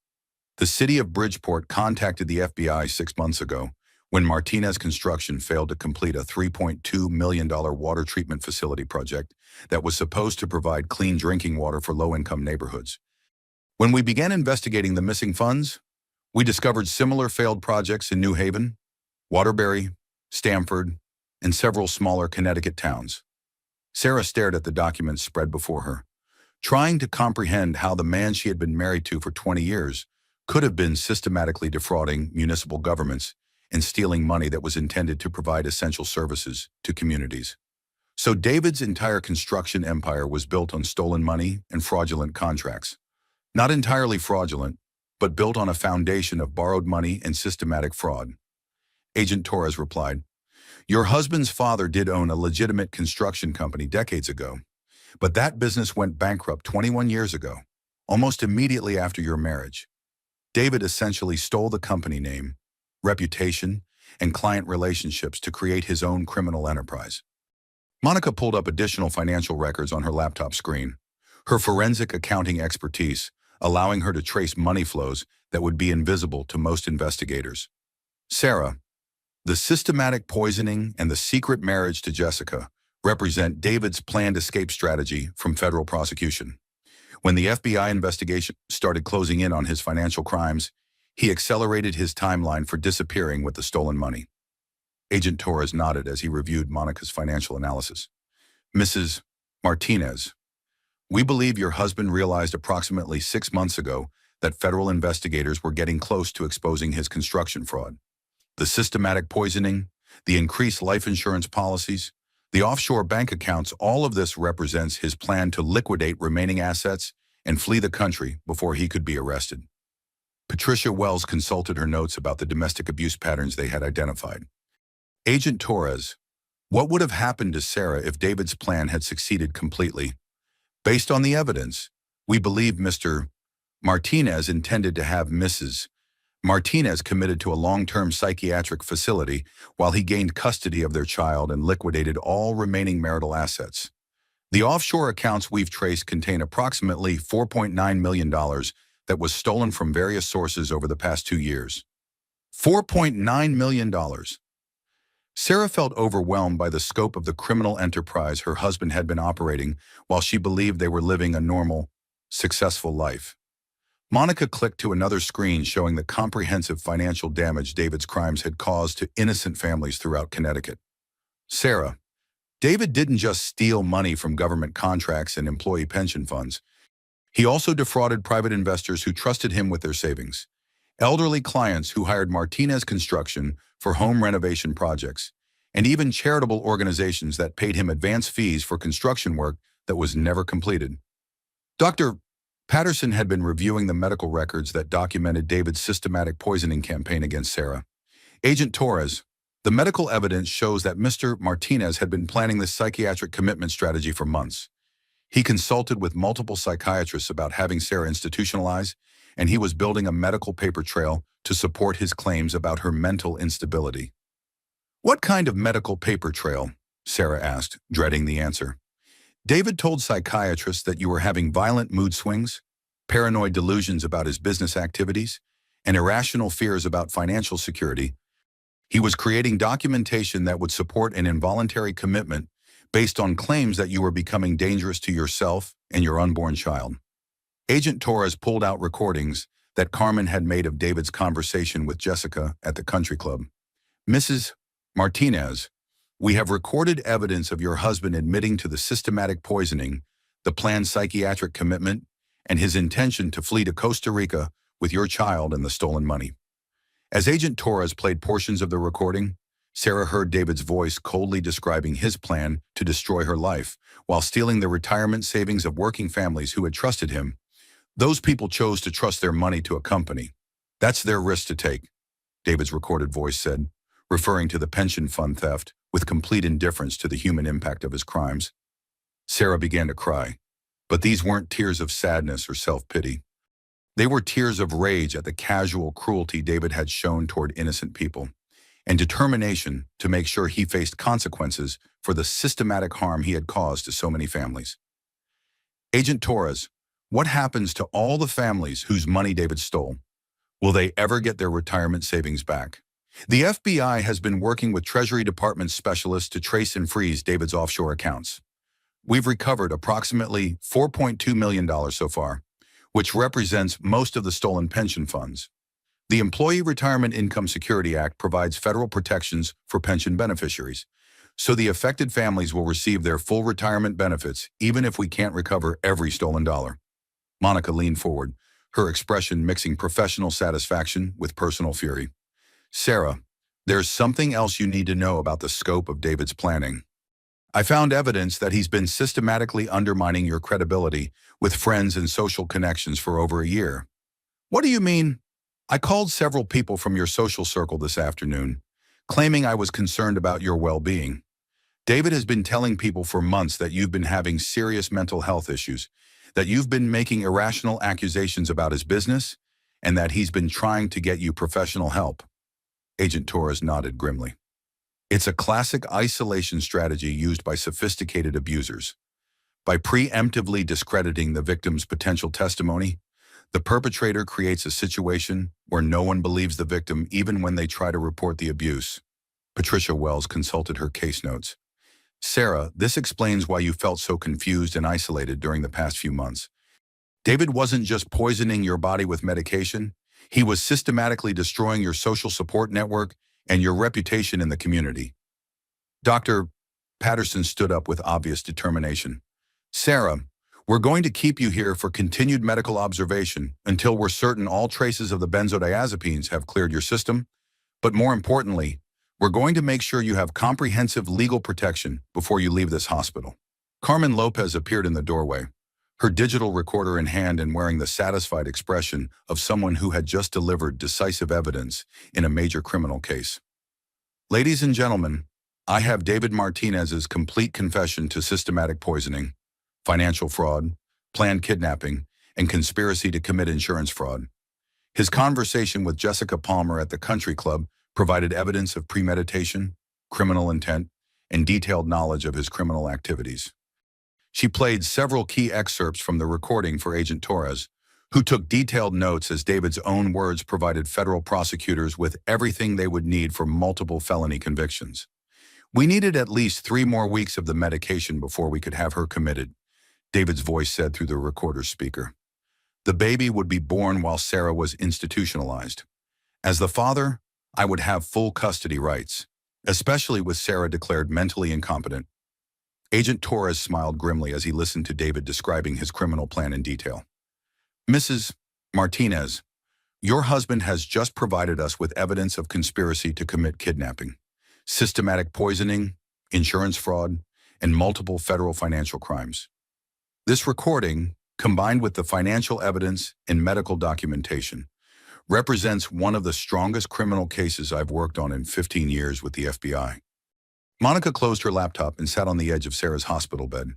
The city of Bridgeport contacted the FBI 6 months ago when Martinez Construction failed to complete a $3.2 million water treatment facility project that was supposed to provide clean drinking water for low-income neighborhoods. When we began investigating the missing funds, we discovered similar failed projects in New Haven, Waterbury, Stamford, and several smaller Connecticut towns. Sarah stared at the documents spread before her, trying to comprehend how the man she had been married to for 20 years could have been systematically defrauding municipal governments and stealing money that was intended to provide essential services to communities. So David's entire construction empire was built on stolen money and fraudulent contracts. Not entirely fraudulent, but built on a foundation of borrowed money and systematic fraud. Agent Torres replied, your husband's father did own a legitimate construction company decades ago, but that business went bankrupt 21 years ago, almost immediately after your marriage. David essentially stole the company name, reputation, and client relationships to create his own criminal enterprise. Monica pulled up additional financial records on her laptop screen, her forensic accounting expertise allowing her to trace money flows that would be invisible to most investigators. Sarah, the systematic poisoning and the secret marriage to Jessica represent David's planned escape strategy from federal prosecution. When the FBI investigation started closing in on his financial crimes, he accelerated his timeline for disappearing with the stolen money. Agent Torres nodded as he reviewed Monica's financial analysis. Mrs. Martinez, we believe your husband realized approximately 6 months ago that federal investigators were getting close to exposing his construction fraud. The systematic poisoning, the increased life insurance policies, the offshore bank accounts, all of this represents his plan to liquidate remaining assets and flee the country before he could be arrested. Patricia Wells consulted her notes about the domestic abuse patterns they had identified. Agent Torres, what would have happened to Sarah if David's plan had succeeded completely? Based on the evidence, we believe Mr. Martinez intended to have Mrs. Martinez committed to a long-term psychiatric facility while he gained custody of their child and liquidated all remaining marital assets. The offshore accounts we've traced contain approximately $4.9 million that was stolen from various sources over the past 2 years. $4.9 million. Sarah felt overwhelmed by the scope of the criminal enterprise her husband had been operating while she believed they were living a normal, successful life. Monica clicked to another screen showing the comprehensive financial damage David's crimes had caused to innocent families throughout Connecticut. Sarah, David didn't just steal money from government contracts and employee pension funds. He also defrauded private investors who trusted him with their savings, elderly clients who hired Martinez Construction for home renovation projects, and even charitable organizations that paid him advance fees for construction work that was never completed. Dr. Patterson had been reviewing the medical records that documented David's systematic poisoning campaign against Sarah. Agent Torres, the medical evidence shows that Mr. Martinez had been planning this psychiatric commitment strategy for months. He consulted with multiple psychiatrists about having Sarah institutionalized, and he was building a medical paper trail to support his claims about her mental instability. What kind of medical paper trail? Sarah asked, dreading the answer. David told psychiatrists that you were having violent mood swings, paranoid delusions about his business activities, and irrational fears about financial security. He was creating documentation that would support an involuntary commitment based on claims that you were becoming dangerous to yourself and your unborn child. Agent Torres pulled out recordings that Carmen had made of David's conversation with Jessica at the country club. Mrs. Martinez, we have recorded evidence of your husband admitting to the systematic poisoning, the planned psychiatric commitment, and his intention to flee to Costa Rica with your child and the stolen money. As Agent Torres played portions of the recording, Sarah heard David's voice coldly describing his plan to destroy her life while stealing the retirement savings of working families who had trusted him. Those people chose to trust their money to a company. That's their risk to take, David's recorded voice said, referring to the pension fund theft with complete indifference to the human impact of his crimes. Sarah began to cry, but these weren't tears of sadness or self-pity. They were tears of rage at the casual cruelty David had shown toward innocent people, and determination to make sure he faced consequences for the systematic harm he had caused to so many families. Agent Torres, what happens to all the families whose money David stole? Will they ever get their retirement savings back? The FBI has been working with Treasury Department specialists to trace and freeze David's offshore accounts. We've recovered approximately $4.2 million so far, which represents most of the stolen pension funds. The Employee Retirement Income Security Act provides federal protections for pension beneficiaries, so the affected families will receive their full retirement benefits even if we can't recover every stolen dollar. Monica leaned forward, her expression mixing professional satisfaction with personal fury. Sarah, there's something else you need to know about the scope of David's planning. I found evidence that he's been systematically undermining your credibility with friends and social connections for over a year. What do you mean? I called several people from your social circle this afternoon, claiming I was concerned about your well-being. David has been telling people for months that you've been having serious mental health issues, that you've been making irrational accusations about his business, and that he's been trying to get you professional help. Agent Torres nodded grimly. It's a classic isolation strategy used by sophisticated abusers. By preemptively discrediting the victim's potential testimony, the perpetrator creates a situation where no one believes the victim even when they try to report the abuse. Patricia Wells consulted her case notes. Sarah, this explains why you felt so confused and isolated during the past few months. David wasn't just poisoning your body with medication, he was systematically destroying your social support network and your reputation in the community. Dr. Patterson stood up with obvious determination. Sarah, we're going to keep you here for continued medical observation until we're certain all traces of the benzodiazepines have cleared your system. But more importantly, we're going to make sure you have comprehensive legal protection before you leave this hospital. Carmen Lopez appeared in the doorway, her digital recorder in hand and wearing the satisfied expression of someone who had just delivered decisive evidence in a major criminal case. Ladies and gentlemen, I have David Martinez's complete confession to systematic poisoning, financial fraud, planned kidnapping, and conspiracy to commit insurance fraud. His conversation with Jessica Palmer at the country club provided evidence of premeditation, criminal intent, and detailed knowledge of his criminal activities. She played several key excerpts from the recording for Agent Torres, who took detailed notes as David's own words provided federal prosecutors with everything they would need for multiple felony convictions. We needed at least 3 more weeks of the medication before we could have her committed, David's voice said through the recorder's speaker. The baby would be born while Sarah was institutionalized. As the father, I would have full custody rights, especially with Sarah declared mentally incompetent. Agent Torres smiled grimly as he listened to David describing his criminal plan in detail. Mrs. Martinez, your husband has just provided us with evidence of conspiracy to commit kidnapping, systematic poisoning, insurance fraud, and multiple federal financial crimes. This recording, combined with the financial evidence and medical documentation, represents one of the strongest criminal cases I've worked on in 15 years with the FBI. Monica closed her laptop and sat on the edge of Sarah's hospital bed,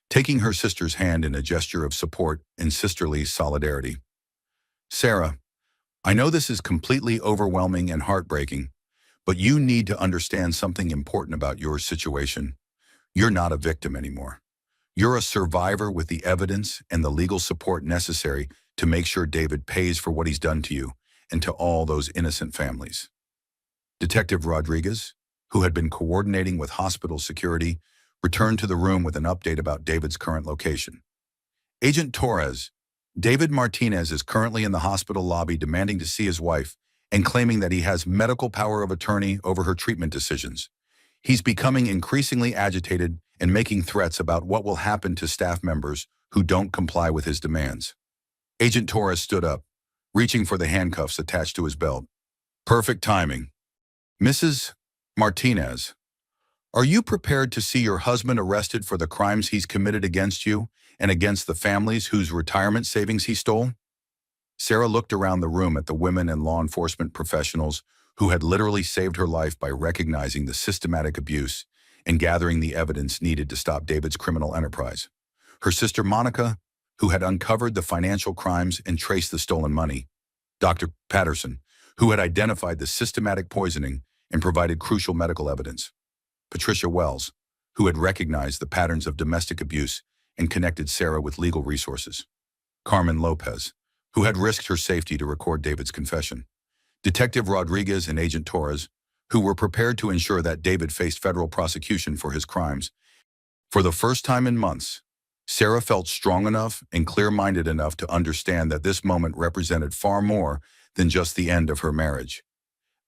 taking her sister's hand in a gesture of support and sisterly solidarity. Sarah, I know this is completely overwhelming and heartbreaking, but you need to understand something important about your situation. You're not a victim anymore. You're a survivor with the evidence and the legal support necessary to make sure David pays for what he's done to you and to all those innocent families. Detective Rodriguez, who had been coordinating with hospital security, returned to the room with an update about David's current location. Agent Torres, David Martinez is currently in the hospital lobby demanding to see his wife and claiming that he has medical power of attorney over her treatment decisions. He's becoming increasingly agitated and making threats about what will happen to staff members who don't comply with his demands. Agent Torres stood up, reaching for the handcuffs attached to his belt. Perfect timing. Mrs. Martinez, are you prepared to see your husband arrested for the crimes he's committed against you and against the families whose retirement savings he stole? Sarah looked around the room at the women and law enforcement professionals who had literally saved her life by recognizing the systematic abuse and gathering the evidence needed to stop David's criminal enterprise. Her sister Monica, who had uncovered the financial crimes and traced the stolen money. Dr. Patterson, who had identified the systematic poisoning and provided crucial medical evidence. Patricia Wells, who had recognized the patterns of domestic abuse and connected Sarah with legal resources. Carmen Lopez, who had risked her safety to record David's confession. Detective Rodriguez and Agent Torres, who were prepared to ensure that David faced federal prosecution for his crimes. For the first time in months, Sarah felt strong enough and clear-minded enough to understand that this moment represented far more than just the end of her marriage.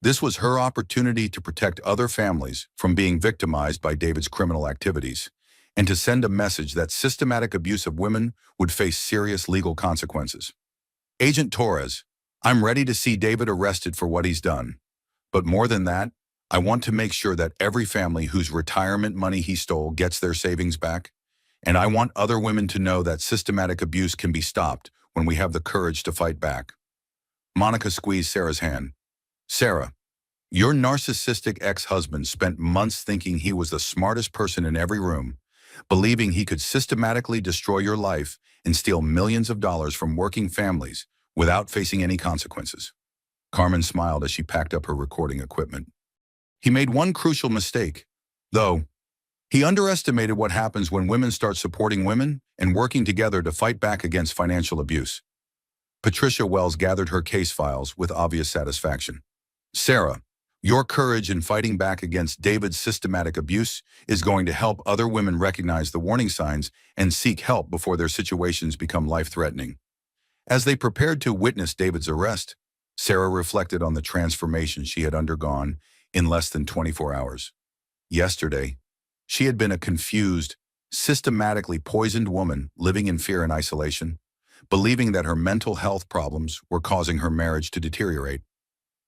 This was her opportunity to protect other families from being victimized by David's criminal activities and to send a message that systematic abuse of women would face serious legal consequences. Agent Torres, I'm ready to see David arrested for what he's done. But more than that, I want to make sure that every family whose retirement money he stole gets their savings back. And I want other women to know that systematic abuse can be stopped when we have the courage to fight back. Monica squeezed Sarah's hand. Sarah, your narcissistic ex-husband spent months thinking he was the smartest person in every room, believing he could systematically destroy your life and steal millions of dollars from working families without facing any consequences. Carmen smiled as she packed up her recording equipment. He made one crucial mistake, though. He underestimated what happens when women start supporting women and working together to fight back against financial abuse. Patricia Wells gathered her case files with obvious satisfaction. Sarah, Your courage in fighting back against David's systematic abuse is going to help other women recognize the warning signs and seek help before their situations become life-threatening. As they prepared to witness David's arrest, Sarah reflected on the transformation she had undergone in less than 24 hours. Yesterday, she had been a confused, systematically poisoned woman living in fear and isolation, believing that her mental health problems were causing her marriage to deteriorate.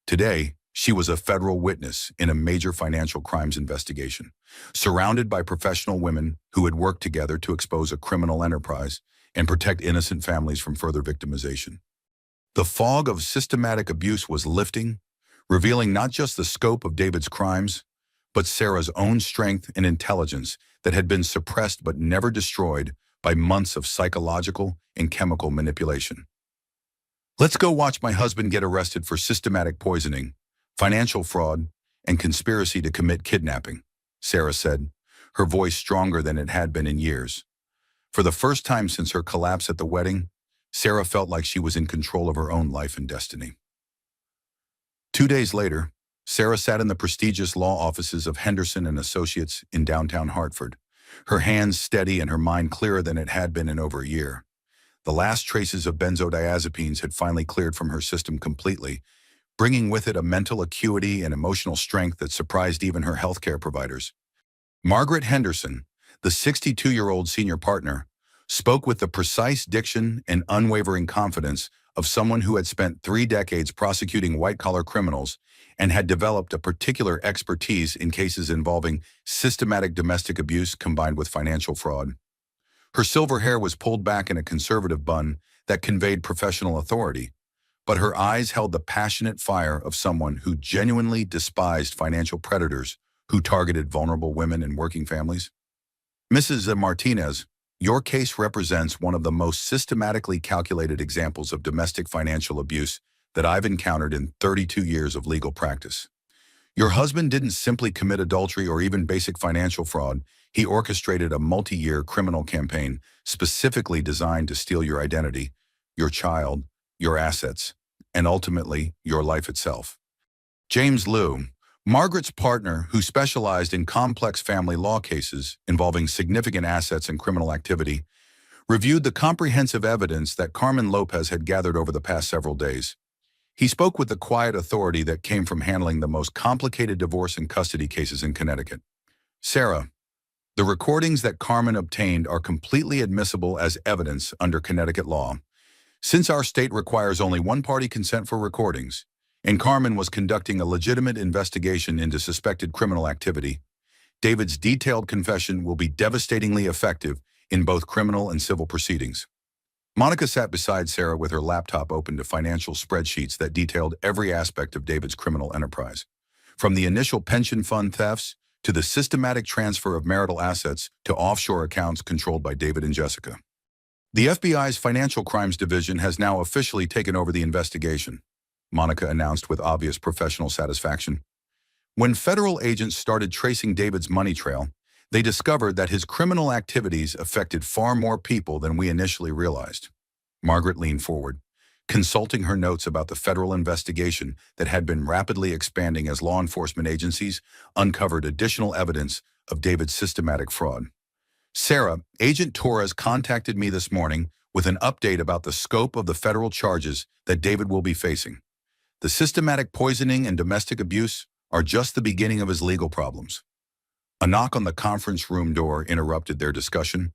Today, she was a federal witness in a major financial crimes investigation, surrounded by professional women who had worked together to expose a criminal enterprise and protect innocent families from further victimization. The fog of systematic abuse was lifting, revealing not just the scope of David's crimes, but Sarah's own strength and intelligence that had been suppressed but never destroyed by months of psychological and chemical manipulation. "Let's go watch my husband get arrested for systematic poisoning, financial fraud, and conspiracy to commit kidnapping," Sarah said, her voice stronger than it had been in years. For the first time since her collapse at the wedding, Sarah felt like she was in control of her own life and destiny. 2 days later, Sarah sat in the prestigious law offices of Henderson and Associates in downtown Hartford, her hands steady and her mind clearer than it had been in over a year. The last traces of benzodiazepines had finally cleared from her system completely, bringing with it a mental acuity and emotional strength that surprised even her healthcare providers. Margaret Henderson, the 62-year-old senior partner, spoke with the precise diction and unwavering confidence of someone who had spent 3 decades prosecuting white-collar criminals and had developed a particular expertise in cases involving systematic domestic abuse combined with financial fraud. Her silver hair was pulled back in a conservative bun that conveyed professional authority, but her eyes held the passionate fire of someone who genuinely despised financial predators who targeted vulnerable women and working families. "Mrs. Martinez, your case represents one of the most systematically calculated examples of domestic financial abuse that I've encountered in 32 years of legal practice. Your husband didn't simply commit adultery or even basic financial fraud. He orchestrated a multi-year criminal campaign specifically designed to steal your identity, your child, your assets, and ultimately, your life itself." James Liu, Margaret's partner who specialized in complex family law cases involving significant assets and criminal activity, reviewed the comprehensive evidence that Carmen Lopez had gathered over the past several days. He spoke with the quiet authority that came from handling the most complicated divorce and custody cases in Connecticut. "Sarah, the recordings that Carmen obtained are completely admissible as evidence under Connecticut law. Since our state requires only one-party consent for recordings, and Carmen was conducting a legitimate investigation into suspected criminal activity, David's detailed confession will be devastatingly effective in both criminal and civil proceedings." Monica sat beside Sarah with her laptop open to financial spreadsheets that detailed every aspect of David's criminal enterprise, from the initial pension fund thefts to the systematic transfer of marital assets to offshore accounts controlled by David and Jessica. "The FBI's Financial Crimes Division has now officially taken over the investigation," Monica announced with obvious professional satisfaction. "When federal agents started tracing David's money trail, they discovered that his criminal activities affected far more people than we initially realized." Margaret leaned forward, consulting her notes about the federal investigation that had been rapidly expanding as law enforcement agencies uncovered additional evidence of David's systematic fraud. "Sarah, Agent Torres contacted me this morning with an update about the scope of the federal charges that David will be facing. The systematic poisoning and domestic abuse are just the beginning of his legal problems." A knock on the conference room door interrupted their discussion.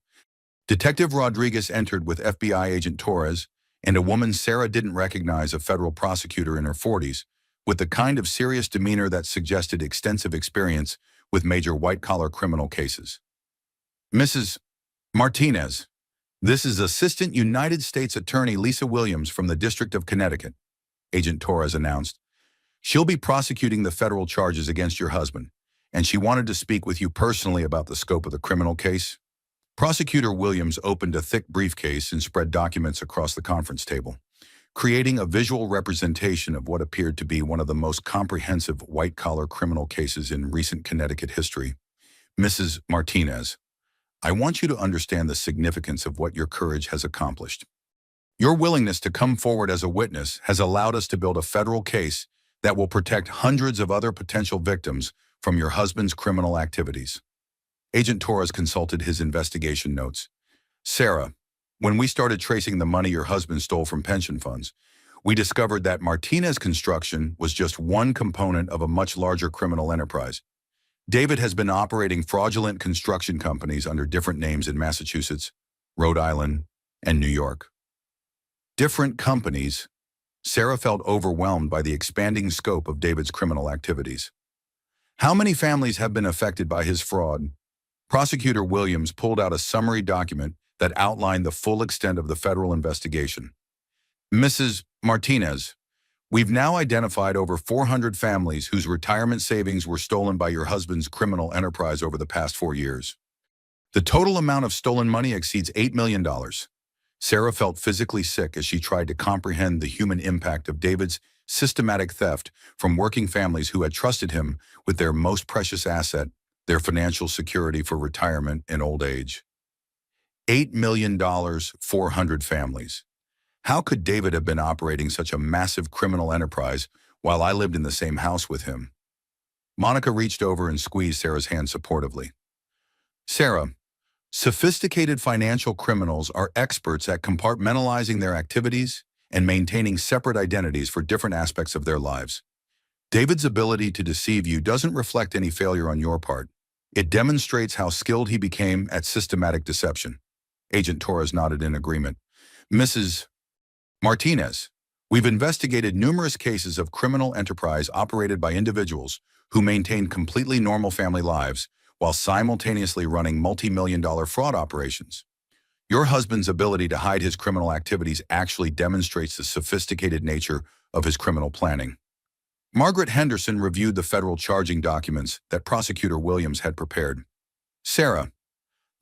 Detective Rodriguez entered with FBI Agent Torres and a woman Sarah didn't recognize, a federal prosecutor in her 40s, with the kind of serious demeanor that suggested extensive experience with major white-collar criminal cases. "Mrs. Martinez, this is Assistant United States Attorney Lisa Williams from the District of Connecticut," Agent Torres announced. "She'll be prosecuting the federal charges against your husband, and she wanted to speak with you personally about the scope of the criminal case." Prosecutor Williams opened a thick briefcase and spread documents across the conference table, creating a visual representation of what appeared to be one of the most comprehensive white-collar criminal cases in recent Connecticut history. "Mrs. Martinez, I want you to understand the significance of what your courage has accomplished. Your willingness to come forward as a witness has allowed us to build a federal case that will protect hundreds of other potential victims from your husband's criminal activities. Agent Torres consulted his investigation notes. Sarah, when we started tracing the money your husband stole from pension funds, we discovered that Martinez Construction was just one component of a much larger criminal enterprise. David has been operating fraudulent construction companies under different names in Massachusetts, Rhode Island, and New York. Different companies. Sarah felt overwhelmed by the expanding scope of David's criminal activities. How many families have been affected by his fraud? Prosecutor Williams pulled out a summary document that outlined the full extent of the federal investigation. Mrs. Martinez, we've now identified over 400 families whose retirement savings were stolen by your husband's criminal enterprise over the past 4 years. The total amount of stolen money exceeds $8 million. Sarah felt physically sick as she tried to comprehend the human impact of David's systematic theft from working families who had trusted him with their most precious asset, their financial security for retirement and old age. $8 million, 400 families. How could David have been operating such a massive criminal enterprise while I lived in the same house with him? Monica reached over and squeezed Sarah's hand supportively. Sarah, sophisticated financial criminals are experts at compartmentalizing their activities and maintaining separate identities for different aspects of their lives. David's ability to deceive you doesn't reflect any failure on your part. It demonstrates how skilled he became at systematic deception. Agent Torres nodded in agreement. Mrs. Martinez, we've investigated numerous cases of criminal enterprise operated by individuals who maintain completely normal family lives while simultaneously running multi-million-dollar fraud operations. Your husband's ability to hide his criminal activities actually demonstrates the sophisticated nature of his criminal planning. Margaret Henderson reviewed the federal charging documents that Prosecutor Williams had prepared. Sarah,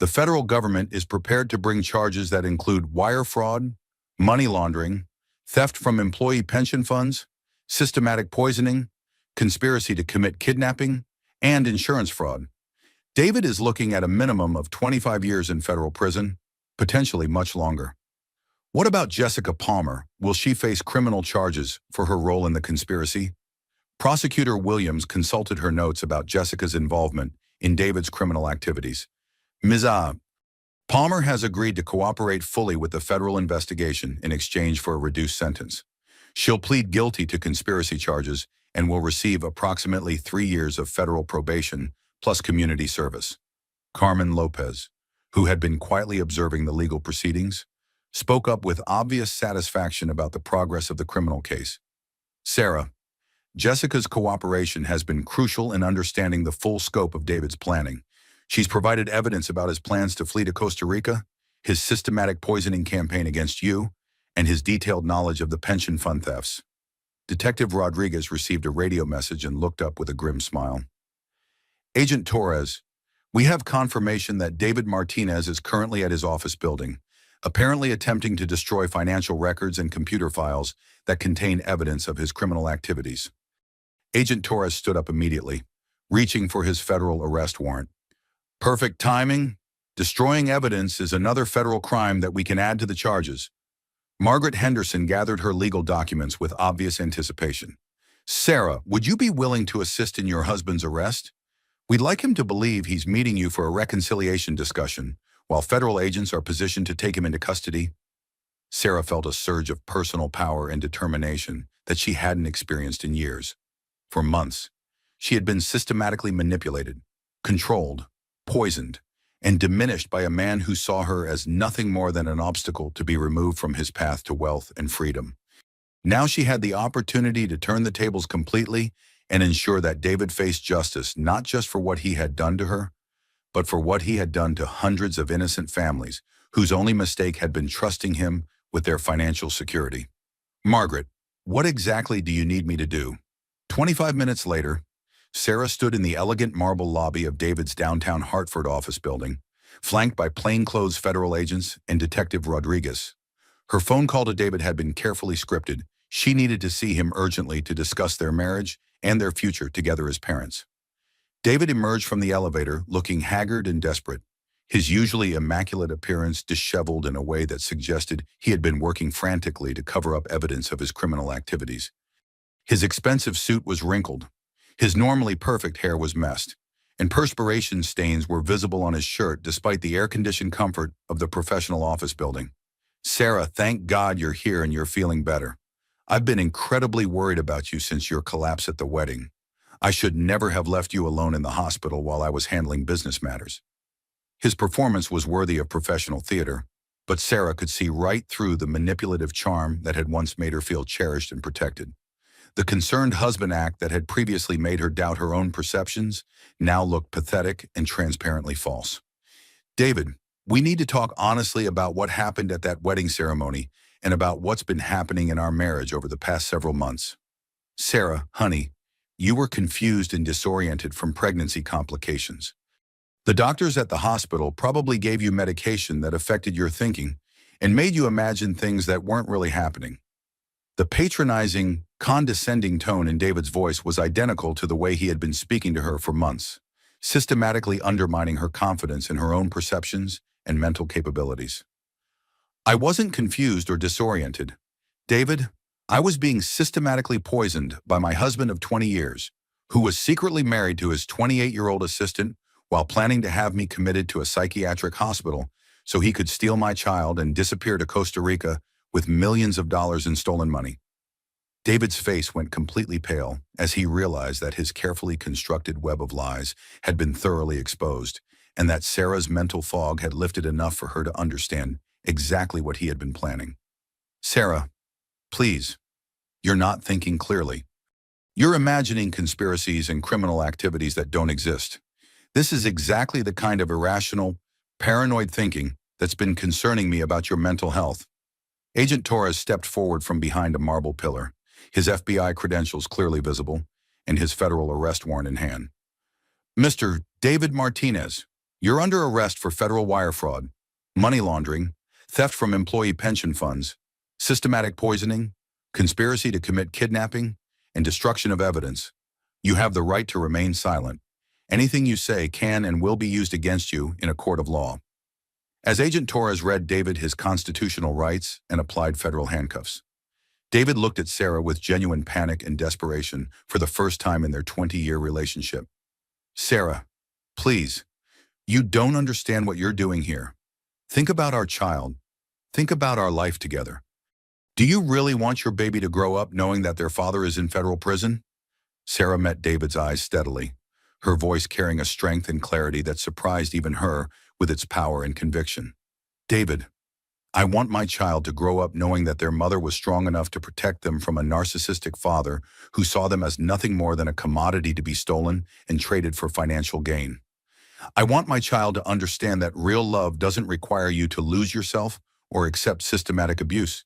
the federal government is prepared to bring charges that include wire fraud, money laundering, theft from employee pension funds, systematic poisoning, conspiracy to commit kidnapping, and insurance fraud. David is looking at a minimum of 25 years in federal prison, potentially much longer. What about Jessica Palmer? Will she face criminal charges for her role in the conspiracy? Prosecutor Williams consulted her notes about Jessica's involvement in David's criminal activities. Ms. Palmer has agreed to cooperate fully with the federal investigation in exchange for a reduced sentence. She'll plead guilty to conspiracy charges and will receive approximately 3 years of federal probation plus community service. Carmen Lopez, who had been quietly observing the legal proceedings, spoke up with obvious satisfaction about the progress of the criminal case. Sarah, Jessica's cooperation has been crucial in understanding the full scope of David's planning. She's provided evidence about his plans to flee to Costa Rica, his systematic poisoning campaign against you, and his detailed knowledge of the pension fund thefts. Detective Rodriguez received a radio message and looked up with a grim smile. Agent Torres, we have confirmation that David Martinez is currently at his office building, apparently attempting to destroy financial records and computer files that contain evidence of his criminal activities. Agent Torres stood up immediately, reaching for his federal arrest warrant. Perfect timing. Destroying evidence is another federal crime that we can add to the charges. Margaret Henderson gathered her legal documents with obvious anticipation. Sarah, would you be willing to assist in your husband's arrest? We'd like him to believe he's meeting you for a reconciliation discussion, while federal agents are positioned to take him into custody. Sarah felt a surge of personal power and determination that she hadn't experienced in years. For months, she had been systematically manipulated, controlled, poisoned, and diminished by a man who saw her as nothing more than an obstacle to be removed from his path to wealth and freedom. Now she had the opportunity to turn the tables completely and ensure that David faced justice not just for what he had done to her, but for what he had done to hundreds of innocent families whose only mistake had been trusting him with their financial security. Margaret, what exactly do you need me to do? 25 minutes later, Sarah stood in the elegant marble lobby of David's downtown Hartford office building, flanked by plainclothes federal agents and Detective Rodriguez. Her phone call to David had been carefully scripted. She needed to see him urgently to discuss their marriage and their future together as parents. David emerged from the elevator looking haggard and desperate, his usually immaculate appearance disheveled in a way that suggested he had been working frantically to cover up evidence of his criminal activities. His expensive suit was wrinkled. His normally perfect hair was messed, and perspiration stains were visible on his shirt despite the air-conditioned comfort of the professional office building. Sarah, thank God you're here and you're feeling better. I've been incredibly worried about you since your collapse at the wedding. I should never have left you alone in the hospital while I was handling business matters. His performance was worthy of professional theater, but Sarah could see right through the manipulative charm that had once made her feel cherished and protected. The concerned husband act that had previously made her doubt her own perceptions now looked pathetic and transparently false. David, we need to talk honestly about what happened at that wedding ceremony and about what's been happening in our marriage over the past several months. Sarah, honey, you were confused and disoriented from pregnancy complications. The doctors at the hospital probably gave you medication that affected your thinking and made you imagine things that weren't really happening. The patronizing, condescending tone in David's voice was identical to the way he had been speaking to her for months, systematically undermining her confidence in her own perceptions and mental capabilities. I wasn't confused or disoriented. David, I was being systematically poisoned by my husband of 20 years, who was secretly married to his 28-year-old assistant while planning to have me committed to a psychiatric hospital so he could steal my child and disappear to Costa Rica with millions of dollars in stolen money. David's face went completely pale as he realized that his carefully constructed web of lies had been thoroughly exposed, and that Sarah's mental fog had lifted enough for her to understand exactly what he had been planning. Sarah, please, you're not thinking clearly. You're imagining conspiracies and criminal activities that don't exist. This is exactly the kind of irrational, paranoid thinking that's been concerning me about your mental health. Agent Torres stepped forward from behind a marble pillar, his FBI credentials clearly visible, and his federal arrest warrant in hand. Mr. David Martinez, you're under arrest for federal wire fraud, money laundering, theft from employee pension funds, systematic poisoning, conspiracy to commit kidnapping, and destruction of evidence. You have the right to remain silent. Anything you say can and will be used against you in a court of law. As Agent Torres read David his constitutional rights and applied federal handcuffs, David looked at Sarah with genuine panic and desperation for the first time in their 20-year relationship. Sarah, please, you don't understand what you're doing here. Think about our child. Think about our life together. Do you really want your baby to grow up knowing that their father is in federal prison? Sarah met David's eyes steadily, her voice carrying a strength and clarity that surprised even her with its power and conviction. David, I want my child to grow up knowing that their mother was strong enough to protect them from a narcissistic father who saw them as nothing more than a commodity to be stolen and traded for financial gain. I want my child to understand that real love doesn't require you to lose yourself or accept systematic abuse.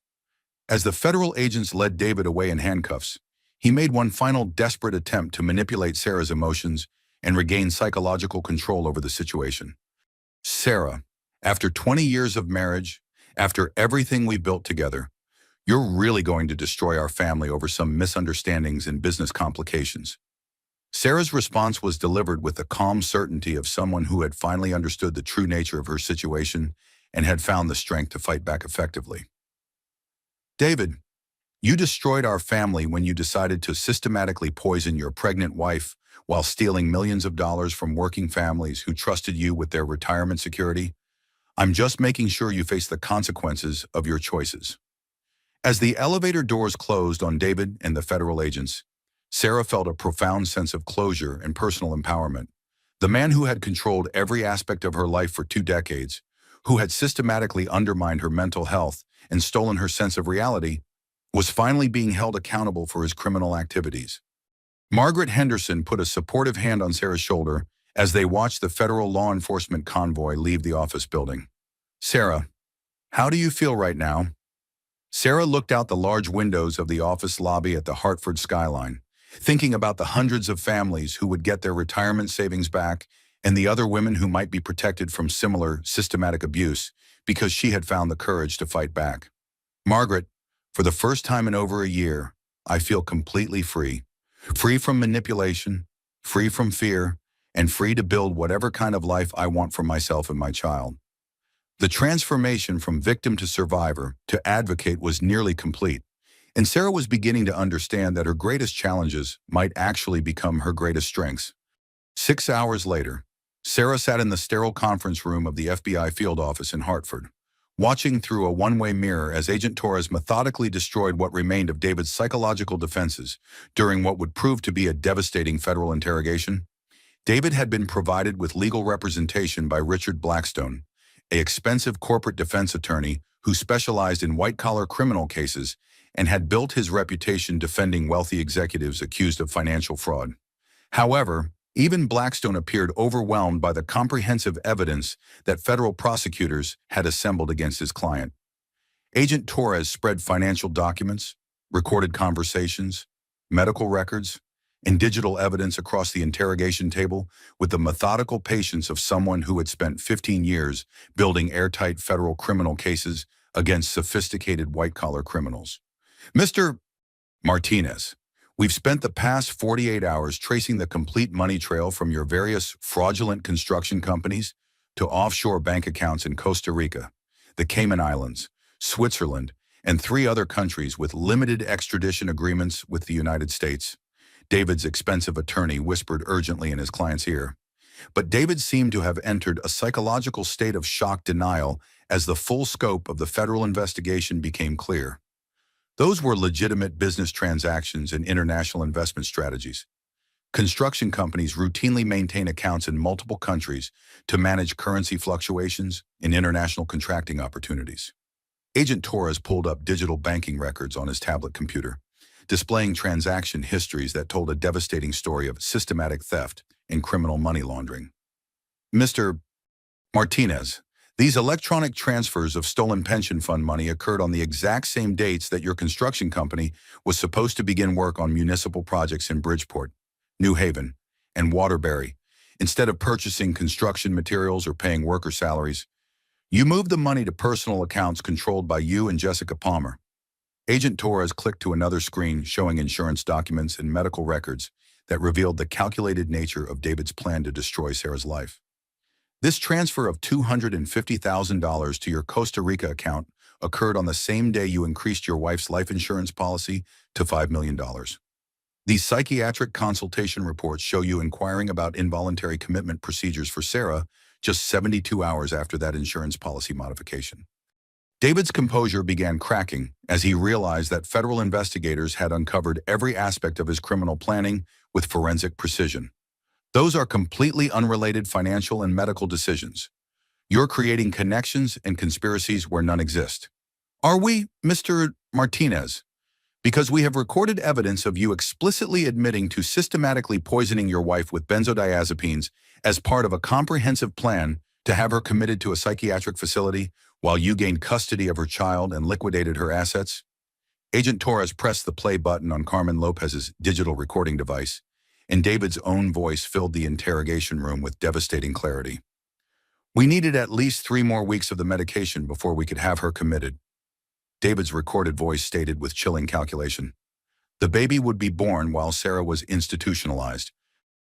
As the federal agents led David away in handcuffs, he made one final desperate attempt to manipulate Sarah's emotions and regain psychological control over the situation. Sarah, after 20 years of marriage, after everything we built together, you're really going to destroy our family over some misunderstandings and business complications. Sarah's response was delivered with the calm certainty of someone who had finally understood the true nature of her situation and had found the strength to fight back effectively. David, you destroyed our family when you decided to systematically poison your pregnant wife while stealing millions of dollars from working families who trusted you with their retirement security. I'm just making sure you face the consequences of your choices. As the elevator doors closed on David and the federal agents, Sarah felt a profound sense of closure and personal empowerment. The man who had controlled every aspect of her life for 2 decades, who had systematically undermined her mental health and stolen her sense of reality, was finally being held accountable for his criminal activities. Margaret Henderson put a supportive hand on Sarah's shoulder as they watched the federal law enforcement convoy leave the office building. Sarah, how do you feel right now? Sarah looked out the large windows of the office lobby at the Hartford skyline, thinking about the hundreds of families who would get their retirement savings back and the other women who might be protected from similar systematic abuse because she had found the courage to fight back. Margaret, for the first time in over a year, I feel completely free. Free from manipulation, free from fear, and free to build whatever kind of life I want for myself and my child. The transformation from victim to survivor to advocate was nearly complete, And Sarah was beginning to understand that her greatest challenges might actually become her greatest strengths. 6 hours later, Sarah sat in the sterile conference room of the FBI field office in Hartford, watching through a one-way mirror as Agent Torres methodically destroyed what remained of David's psychological defenses during what would prove to be a devastating federal interrogation. David had been provided with legal representation by Richard Blackstone, an expensive corporate defense attorney who specialized in white-collar criminal cases and had built his reputation defending wealthy executives accused of financial fraud. However, even Blackstone appeared overwhelmed by the comprehensive evidence that federal prosecutors had assembled against his client. Agent Torres spread financial documents, recorded conversations, medical records, and digital evidence across the interrogation table with the methodical patience of someone who had spent 15 years building airtight federal criminal cases against sophisticated white-collar criminals. Mr. Martinez, we've spent the past 48 hours tracing the complete money trail from your various fraudulent construction companies to offshore bank accounts in Costa Rica, the Cayman Islands, Switzerland, and 3 other countries with limited extradition agreements with the United States. David's expensive attorney whispered urgently in his client's ear. But David seemed to have entered a psychological state of shock denial as the full scope of the federal investigation became clear. Those were legitimate business transactions and international investment strategies. Construction companies routinely maintain accounts in multiple countries to manage currency fluctuations and international contracting opportunities. Agent Torres pulled up digital banking records on his tablet computer, displaying transaction histories that told a devastating story of systematic theft and criminal money laundering. Mr. Martinez, these electronic transfers of stolen pension fund money occurred on the exact same dates that your construction company was supposed to begin work on municipal projects in Bridgeport, New Haven, and Waterbury. Instead of purchasing construction materials or paying worker salaries, you moved the money to personal accounts controlled by you and Jessica Palmer. Agent Torres clicked to another screen showing insurance documents and medical records that revealed the calculated nature of David's plan to destroy Sarah's life. This transfer of $250,000 to your Costa Rica account occurred on the same day you increased your wife's life insurance policy to $5 million. These psychiatric consultation reports show you inquiring about involuntary commitment procedures for Sarah just 72 hours after that insurance policy modification. David's composure began cracking as he realized that federal investigators had uncovered every aspect of his criminal planning with forensic precision. Those are completely unrelated financial and medical decisions. You're creating connections and conspiracies where none exist. Are we, Mr. Martinez? Because we have recorded evidence of you explicitly admitting to systematically poisoning your wife with benzodiazepines as part of a comprehensive plan to have her committed to a psychiatric facility while you gained custody of her child and liquidated her assets. Agent Torres pressed the play button on Carmen Lopez's digital recording device, and David's own voice filled the interrogation room with devastating clarity. We needed at least 3 more weeks of the medication before we could have her committed. David's recorded voice stated with chilling calculation. The baby would be born while Sarah was institutionalized.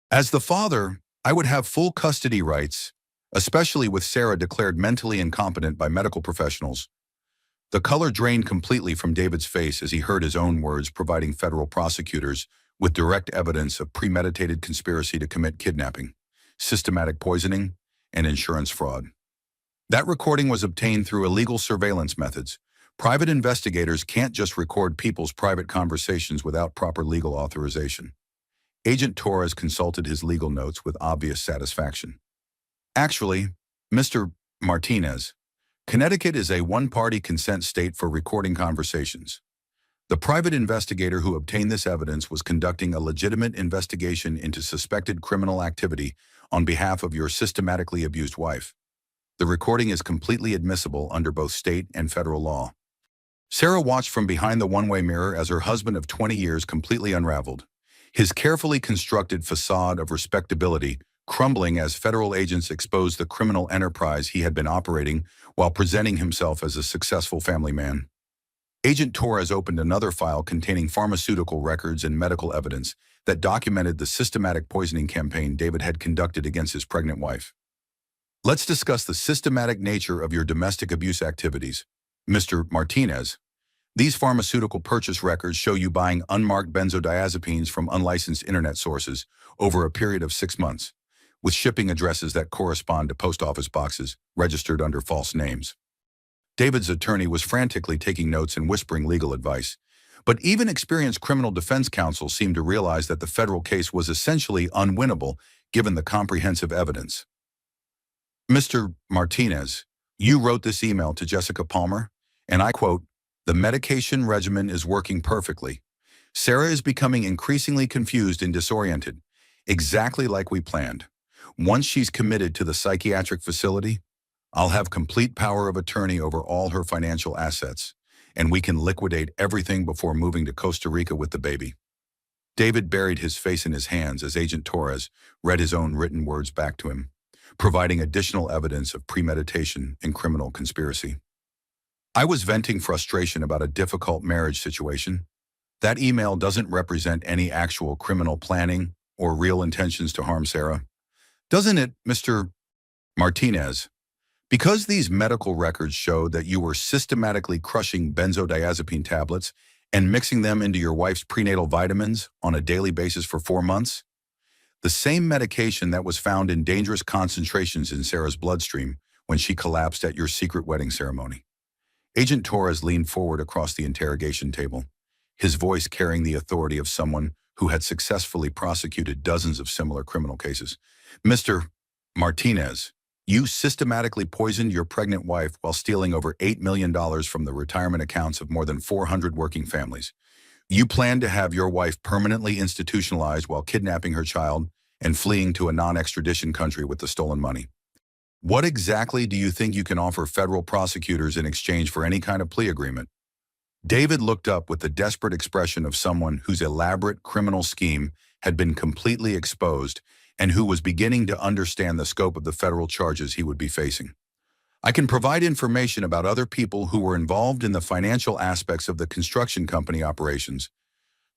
As the father, I would have full custody rights, especially with Sarah declared mentally incompetent by medical professionals. The color drained completely from David's face as he heard his own words providing federal prosecutors with direct evidence of premeditated conspiracy to commit kidnapping, systematic poisoning, and insurance fraud. That recording was obtained through illegal surveillance methods. Private investigators can't just record people's private conversations without proper legal authorization. Agent Torres consulted his legal notes with obvious satisfaction. Actually, Mr. Martinez, Connecticut is a one-party consent state for recording conversations. The private investigator who obtained this evidence was conducting a legitimate investigation into suspected criminal activity on behalf of your systematically abused wife. The recording is completely admissible under both state and federal law. Sarah watched from behind the one-way mirror as her husband of 20 years completely unraveled, his carefully constructed facade of respectability crumbling as federal agents exposed the criminal enterprise he had been operating while presenting himself as a successful family man. Agent Torres opened another file containing pharmaceutical records and medical evidence that documented the systematic poisoning campaign David had conducted against his pregnant wife. Let's discuss the systematic nature of your domestic abuse activities, Mr. Martinez. These pharmaceutical purchase records show you buying unmarked benzodiazepines from unlicensed internet sources over a period of 6 months, with shipping addresses that correspond to post office boxes registered under false names. David's attorney was frantically taking notes and whispering legal advice, but even experienced criminal defense counsel seemed to realize that the federal case was essentially unwinnable given the comprehensive evidence. Mr. Martinez, you wrote this email to Jessica Palmer, and I quote, "The medication regimen is working perfectly. Sarah is becoming increasingly confused and disoriented, exactly like we planned. Once she's committed to the psychiatric facility, I'll have complete power of attorney over all her financial assets, and we can liquidate everything before moving to Costa Rica with the baby." David buried his face in his hands as Agent Torres read his own written words back to him, providing additional evidence of premeditation and criminal conspiracy. "I was venting frustration about a difficult marriage situation. That email doesn't represent any actual criminal planning or real intentions to harm Sarah. Doesn't it, Mr. Martinez? Because these medical records show that you were systematically crushing benzodiazepine tablets and mixing them into your wife's prenatal vitamins on a daily basis for 4 months, the same medication that was found in dangerous concentrations in Sarah's bloodstream when she collapsed at your secret wedding ceremony." Agent Torres leaned forward across the interrogation table, his voice carrying the authority of someone who had successfully prosecuted dozens of similar criminal cases. "Mr. Martinez, you systematically poisoned your pregnant wife while stealing over $8 million from the retirement accounts of more than 400 working families. You planned to have your wife permanently institutionalized while kidnapping her child and fleeing to a non-extradition country with the stolen money. What exactly do you think you can offer federal prosecutors in exchange for any kind of plea agreement?" David looked up with the desperate expression of someone whose elaborate criminal scheme had been completely exposed and who was beginning to understand the scope of the federal charges he would be facing. "I can provide information about other people who were involved in the financial aspects of the construction company operations.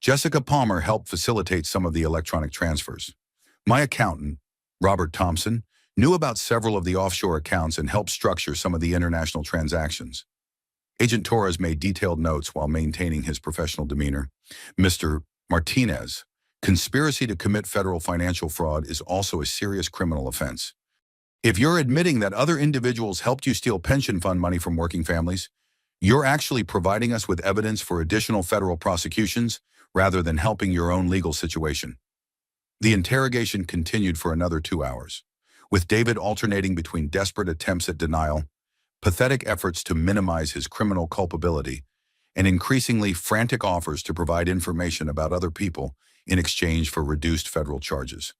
Jessica Palmer helped facilitate some of the electronic transfers. My accountant, Robert Thompson, knew about several of the offshore accounts and helped structure some of the international transactions." Agent Torres made detailed notes while maintaining his professional demeanor. "Mr. Martinez, conspiracy to commit federal financial fraud is also a serious criminal offense. If you're admitting that other individuals helped you steal pension fund money from working families, you're actually providing us with evidence for additional federal prosecutions rather than helping your own legal situation." The interrogation continued for another 2 hours, with David alternating between desperate attempts at denial, pathetic efforts to minimize his criminal culpability, and increasingly frantic offers to provide information about other people in exchange for reduced federal charges.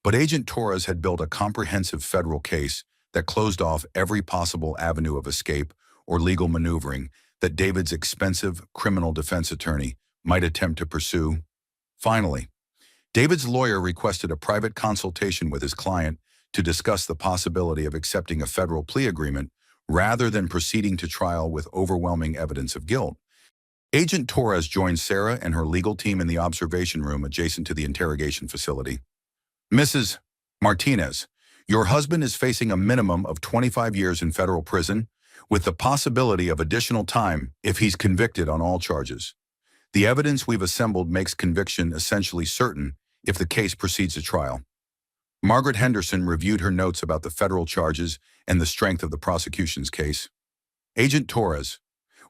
But Agent Torres had built a comprehensive federal case that closed off every possible avenue of escape or legal maneuvering that David's expensive criminal defense attorney might attempt to pursue. Finally, David's lawyer requested a private consultation with his client to discuss the possibility of accepting a federal plea agreement rather than proceeding to trial with overwhelming evidence of guilt. Agent Torres joined Sarah and her legal team in the observation room adjacent to the interrogation facility. "Mrs. Martinez, your husband is facing a minimum of 25 years in federal prison, with the possibility of additional time if he's convicted on all charges. The evidence we've assembled makes conviction essentially certain if the case proceeds to trial." Margaret Henderson reviewed her notes about the federal charges and the strength of the prosecution's case. "Agent Torres,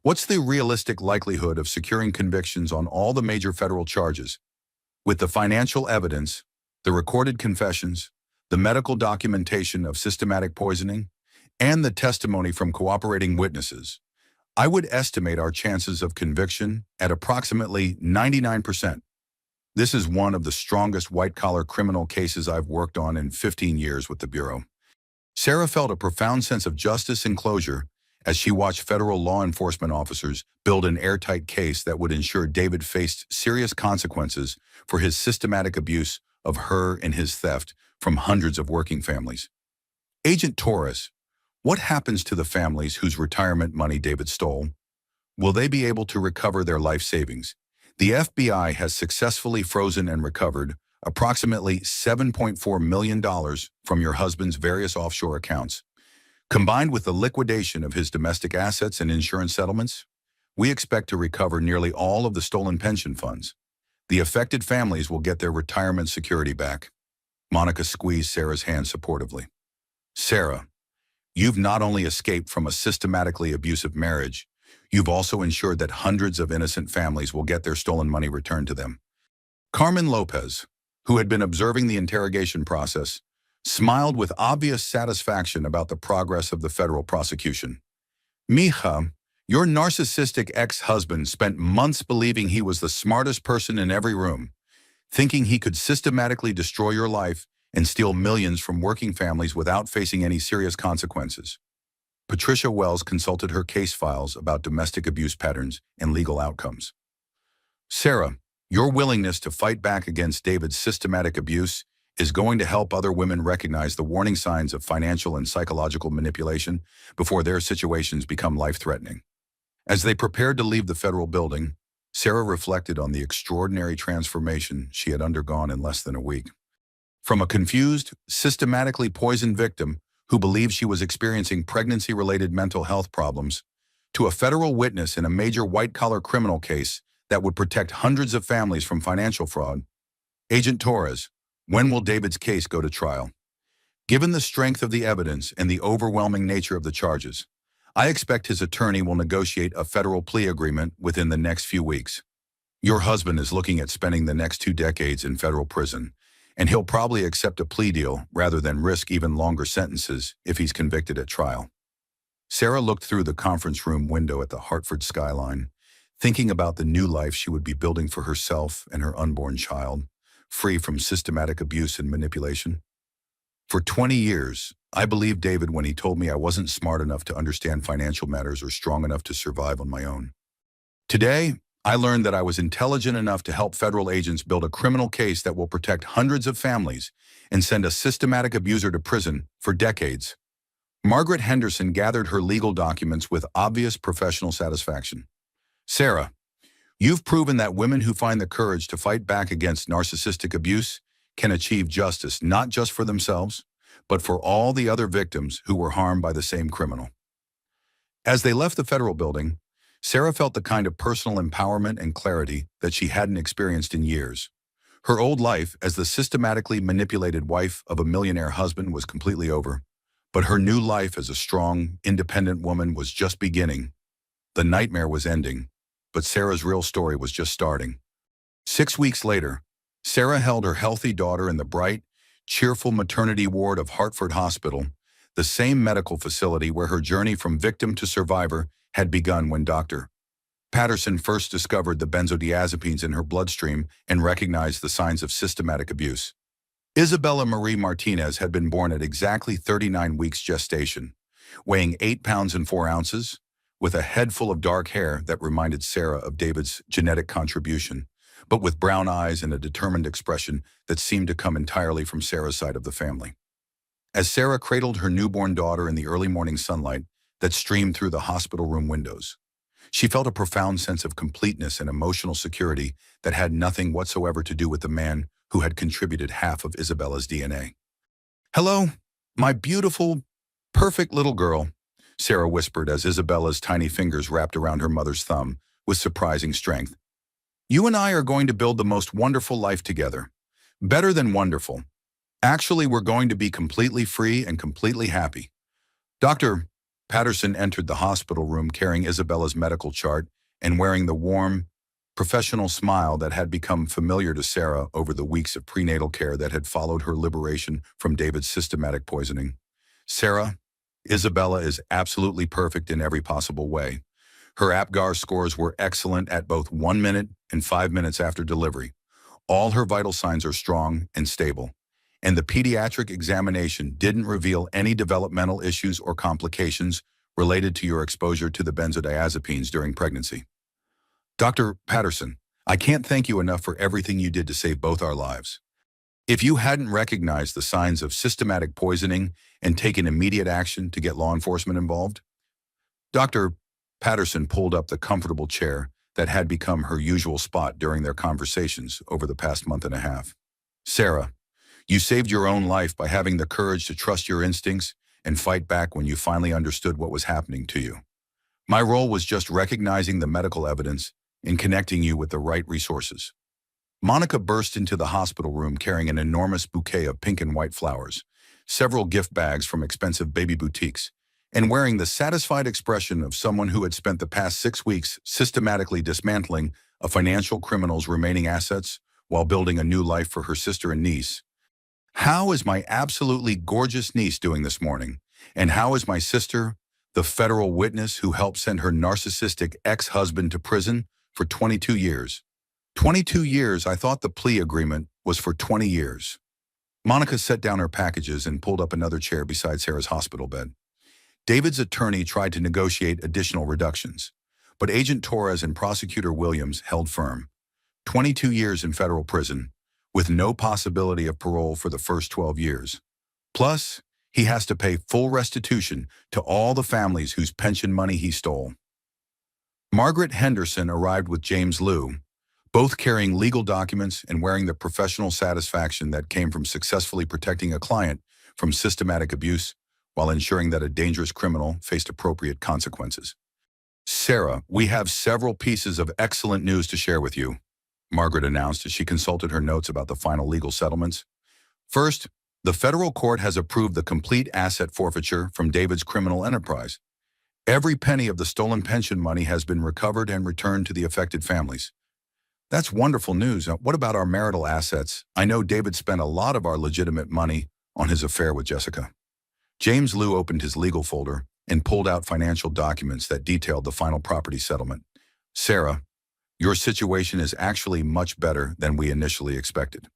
what's the realistic likelihood of securing convictions on all the major federal charges? With the financial evidence, the recorded confessions, the medical documentation of systematic poisoning, and the testimony from cooperating witnesses, I would estimate our chances of conviction at approximately 99%. This is one of the strongest white-collar criminal cases I've worked on in 15 years with the Bureau." Sarah felt a profound sense of justice and closure as she watched federal law enforcement officers build an airtight case that would ensure David faced serious consequences for his systematic abuse of her and his theft from hundreds of working families. "Agent Torres, what happens to the families whose retirement money David stole? Will they be able to recover their life savings? The FBI has successfully frozen and recovered approximately $7.4 million from your husband's various offshore accounts. Combined with the liquidation of his domestic assets and insurance settlements, We expect to recover nearly all of the stolen pension funds. The affected families will get their retirement security back. Monica squeezed Sarah's hand supportively. Sarah, you've not only escaped from a systematically abusive marriage, you've also ensured that hundreds of innocent families will get their stolen money returned to them. Carmen Lopez, who had been observing the interrogation process, smiled with obvious satisfaction about the progress of the federal prosecution. Mija, your narcissistic ex-husband spent months believing he was the smartest person in every room, thinking he could systematically destroy your life and steal millions from working families without facing any serious consequences. Patricia Wells consulted her case files about domestic abuse patterns and legal outcomes. Sarah, your willingness to fight back against David's systematic abuse is going to help other women recognize the warning signs of financial and psychological manipulation before their situations become life-threatening. As they prepared to leave the federal building, Sarah reflected on the extraordinary transformation she had undergone in less than a week. From a confused, systematically poisoned victim who believed she was experiencing pregnancy-related mental health problems, to a federal witness in a major white-collar criminal case that would protect hundreds of families from financial fraud. Agent Torres, when will David's case go to trial? Given the strength of the evidence and the overwhelming nature of the charges, I expect his attorney will negotiate a federal plea agreement within the next few weeks. Your husband is looking at spending the next 2 decades in federal prison, and he'll probably accept a plea deal rather than risk even longer sentences if he's convicted at trial. Sarah looked through the conference room window at the Hartford skyline, thinking about the new life she would be building for herself and her unborn child, free from systematic abuse and manipulation. For 20 years, I believed David when he told me I wasn't smart enough to understand financial matters or strong enough to survive on my own. Today, I learned that I was intelligent enough to help federal agents build a criminal case that will protect hundreds of families and send a systematic abuser to prison for decades. Margaret Henderson gathered her legal documents with obvious professional satisfaction. Sarah, you've proven that women who find the courage to fight back against narcissistic abuse can achieve justice not just for themselves, but for all the other victims who were harmed by the same criminal. As they left the federal building, Sarah felt the kind of personal empowerment and clarity that she hadn't experienced in years. Her old life as the systematically manipulated wife of a millionaire husband was completely over, but her new life as a strong, independent woman was just beginning. The nightmare was ending, but Sarah's real story was just starting. 6 weeks later, Sarah held her healthy daughter in the bright, cheerful maternity ward of Hartford Hospital, the same medical facility where her journey from victim to survivor had begun when Dr. Patterson first discovered the benzodiazepines in her bloodstream and recognized the signs of systematic abuse. Isabella Marie Martinez had been born at exactly 39 weeks gestation, weighing 8 pounds and 4 ounces, with a head full of dark hair that reminded Sarah of David's genetic contribution, but with brown eyes and a determined expression that seemed to come entirely from Sarah's side of the family. As Sarah cradled her newborn daughter in the early morning sunlight that streamed through the hospital room windows, she felt a profound sense of completeness and emotional security that had nothing whatsoever to do with the man who had contributed half of Isabella's DNA. "Hello, my beautiful, perfect little girl," Sarah whispered as Isabella's tiny fingers wrapped around her mother's thumb with surprising strength. "You and I are going to build the most wonderful life together. Better than wonderful. Actually, we're going to be completely free and completely happy." Dr. Patterson entered the hospital room carrying Isabella's medical chart and wearing the warm, professional smile that had become familiar to Sarah over the weeks of prenatal care that had followed her liberation from David's systematic poisoning. "Sarah, Isabella is absolutely perfect in every possible way. Her APGAR scores were excellent at both 1 minute and 5 minutes after delivery. All her vital signs are strong and stable, and the pediatric examination didn't reveal any developmental issues or complications related to your exposure to the benzodiazepines during pregnancy. Dr. Patterson, I can't thank you enough for everything you did to save both our lives. If you hadn't recognized the signs of systematic poisoning and taken immediate action to get law enforcement involved." Dr. Patterson pulled up the comfortable chair that had become her usual spot during their conversations over the past month and a half. "Sarah, you saved your own life by having the courage to trust your instincts and fight back when you finally understood what was happening to you. My role was just recognizing the medical evidence and connecting you with the right resources. Monica burst into the hospital room carrying an enormous bouquet of pink and white flowers, several gift bags from expensive baby boutiques, and wearing the satisfied expression of someone who had spent the past 6 weeks systematically dismantling a financial criminal's remaining assets while building a new life for her sister and niece. How is my absolutely gorgeous niece doing this morning? And how is my sister, the federal witness who helped send her narcissistic ex-husband to prison for 22 years? 22 years, I thought the plea agreement was for 20 years. Monica set down her packages and pulled up another chair beside Sarah's hospital bed. David's attorney tried to negotiate additional reductions, but Agent Torres and Prosecutor Williams held firm. 22 years in federal prison, with no possibility of parole for the first 12 years. Plus, he has to pay full restitution to all the families whose pension money he stole. Margaret Henderson arrived with James Liu, both carrying legal documents and wearing the professional satisfaction that came from successfully protecting a client from systematic abuse while ensuring that a dangerous criminal faced appropriate consequences. Sarah, we have several pieces of excellent news to share with you, Margaret announced as she consulted her notes about the final legal settlements. First, the federal court has approved the complete asset forfeiture from David's criminal enterprise. Every penny of the stolen pension money has been recovered and returned to the affected families. That's wonderful news. Now, what about our marital assets? I know David spent a lot of our legitimate money on his affair with Jessica. James Liu opened his legal folder and pulled out financial documents that detailed the final property settlement. Sarah, your situation is actually much better than we initially expected.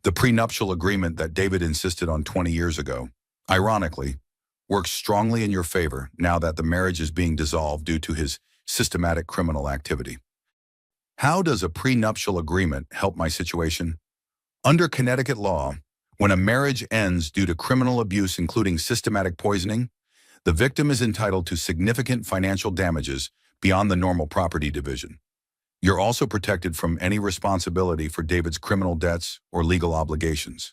The prenuptial agreement that David insisted on 20 years ago, ironically, works strongly in your favor now that the marriage is being dissolved due to his systematic criminal activity. How does a prenuptial agreement help my situation? Under Connecticut law, when a marriage ends due to criminal abuse including systematic poisoning, the victim is entitled to significant financial damages beyond the normal property division. You're also protected from any responsibility for David's criminal debts or legal obligations.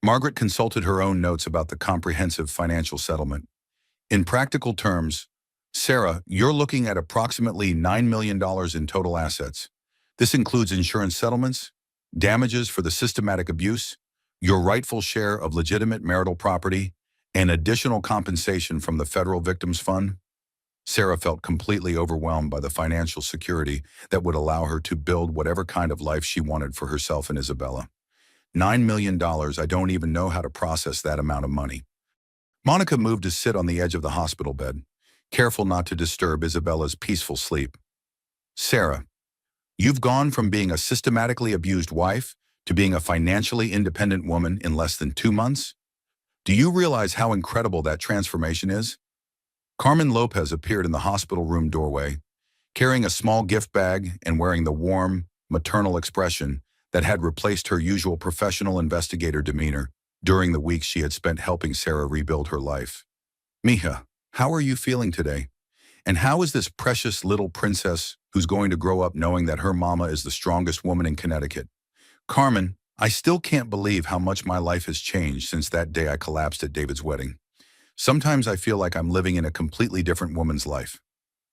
Margaret consulted her own notes about the comprehensive financial settlement. In practical terms, Sarah, you're looking at approximately $9 million in total assets. This includes insurance settlements, damages for the systematic abuse, your rightful share of legitimate marital property, and additional compensation from the Federal Victims Fund. Sarah felt completely overwhelmed by the financial security that would allow her to build whatever kind of life she wanted for herself and Isabella. $9 million, I don't even know how to process that amount of money. Monica moved to sit on the edge of the hospital bed, careful not to disturb Isabella's peaceful sleep. Sarah, you've gone from being a systematically abused wife to being a financially independent woman in less than 2 months? Do you realize how incredible that transformation is? Carmen Lopez appeared in the hospital room doorway, carrying a small gift bag and wearing the warm, maternal expression that had replaced her usual professional investigator demeanor during the weeks she had spent helping Sarah rebuild her life. Mija, how are you feeling today? And how is this precious little princess who's going to grow up knowing that her mama is the strongest woman in Connecticut? Carmen, I still can't believe how much my life has changed since that day I collapsed at David's wedding. Sometimes I feel like I'm living in a completely different woman's life.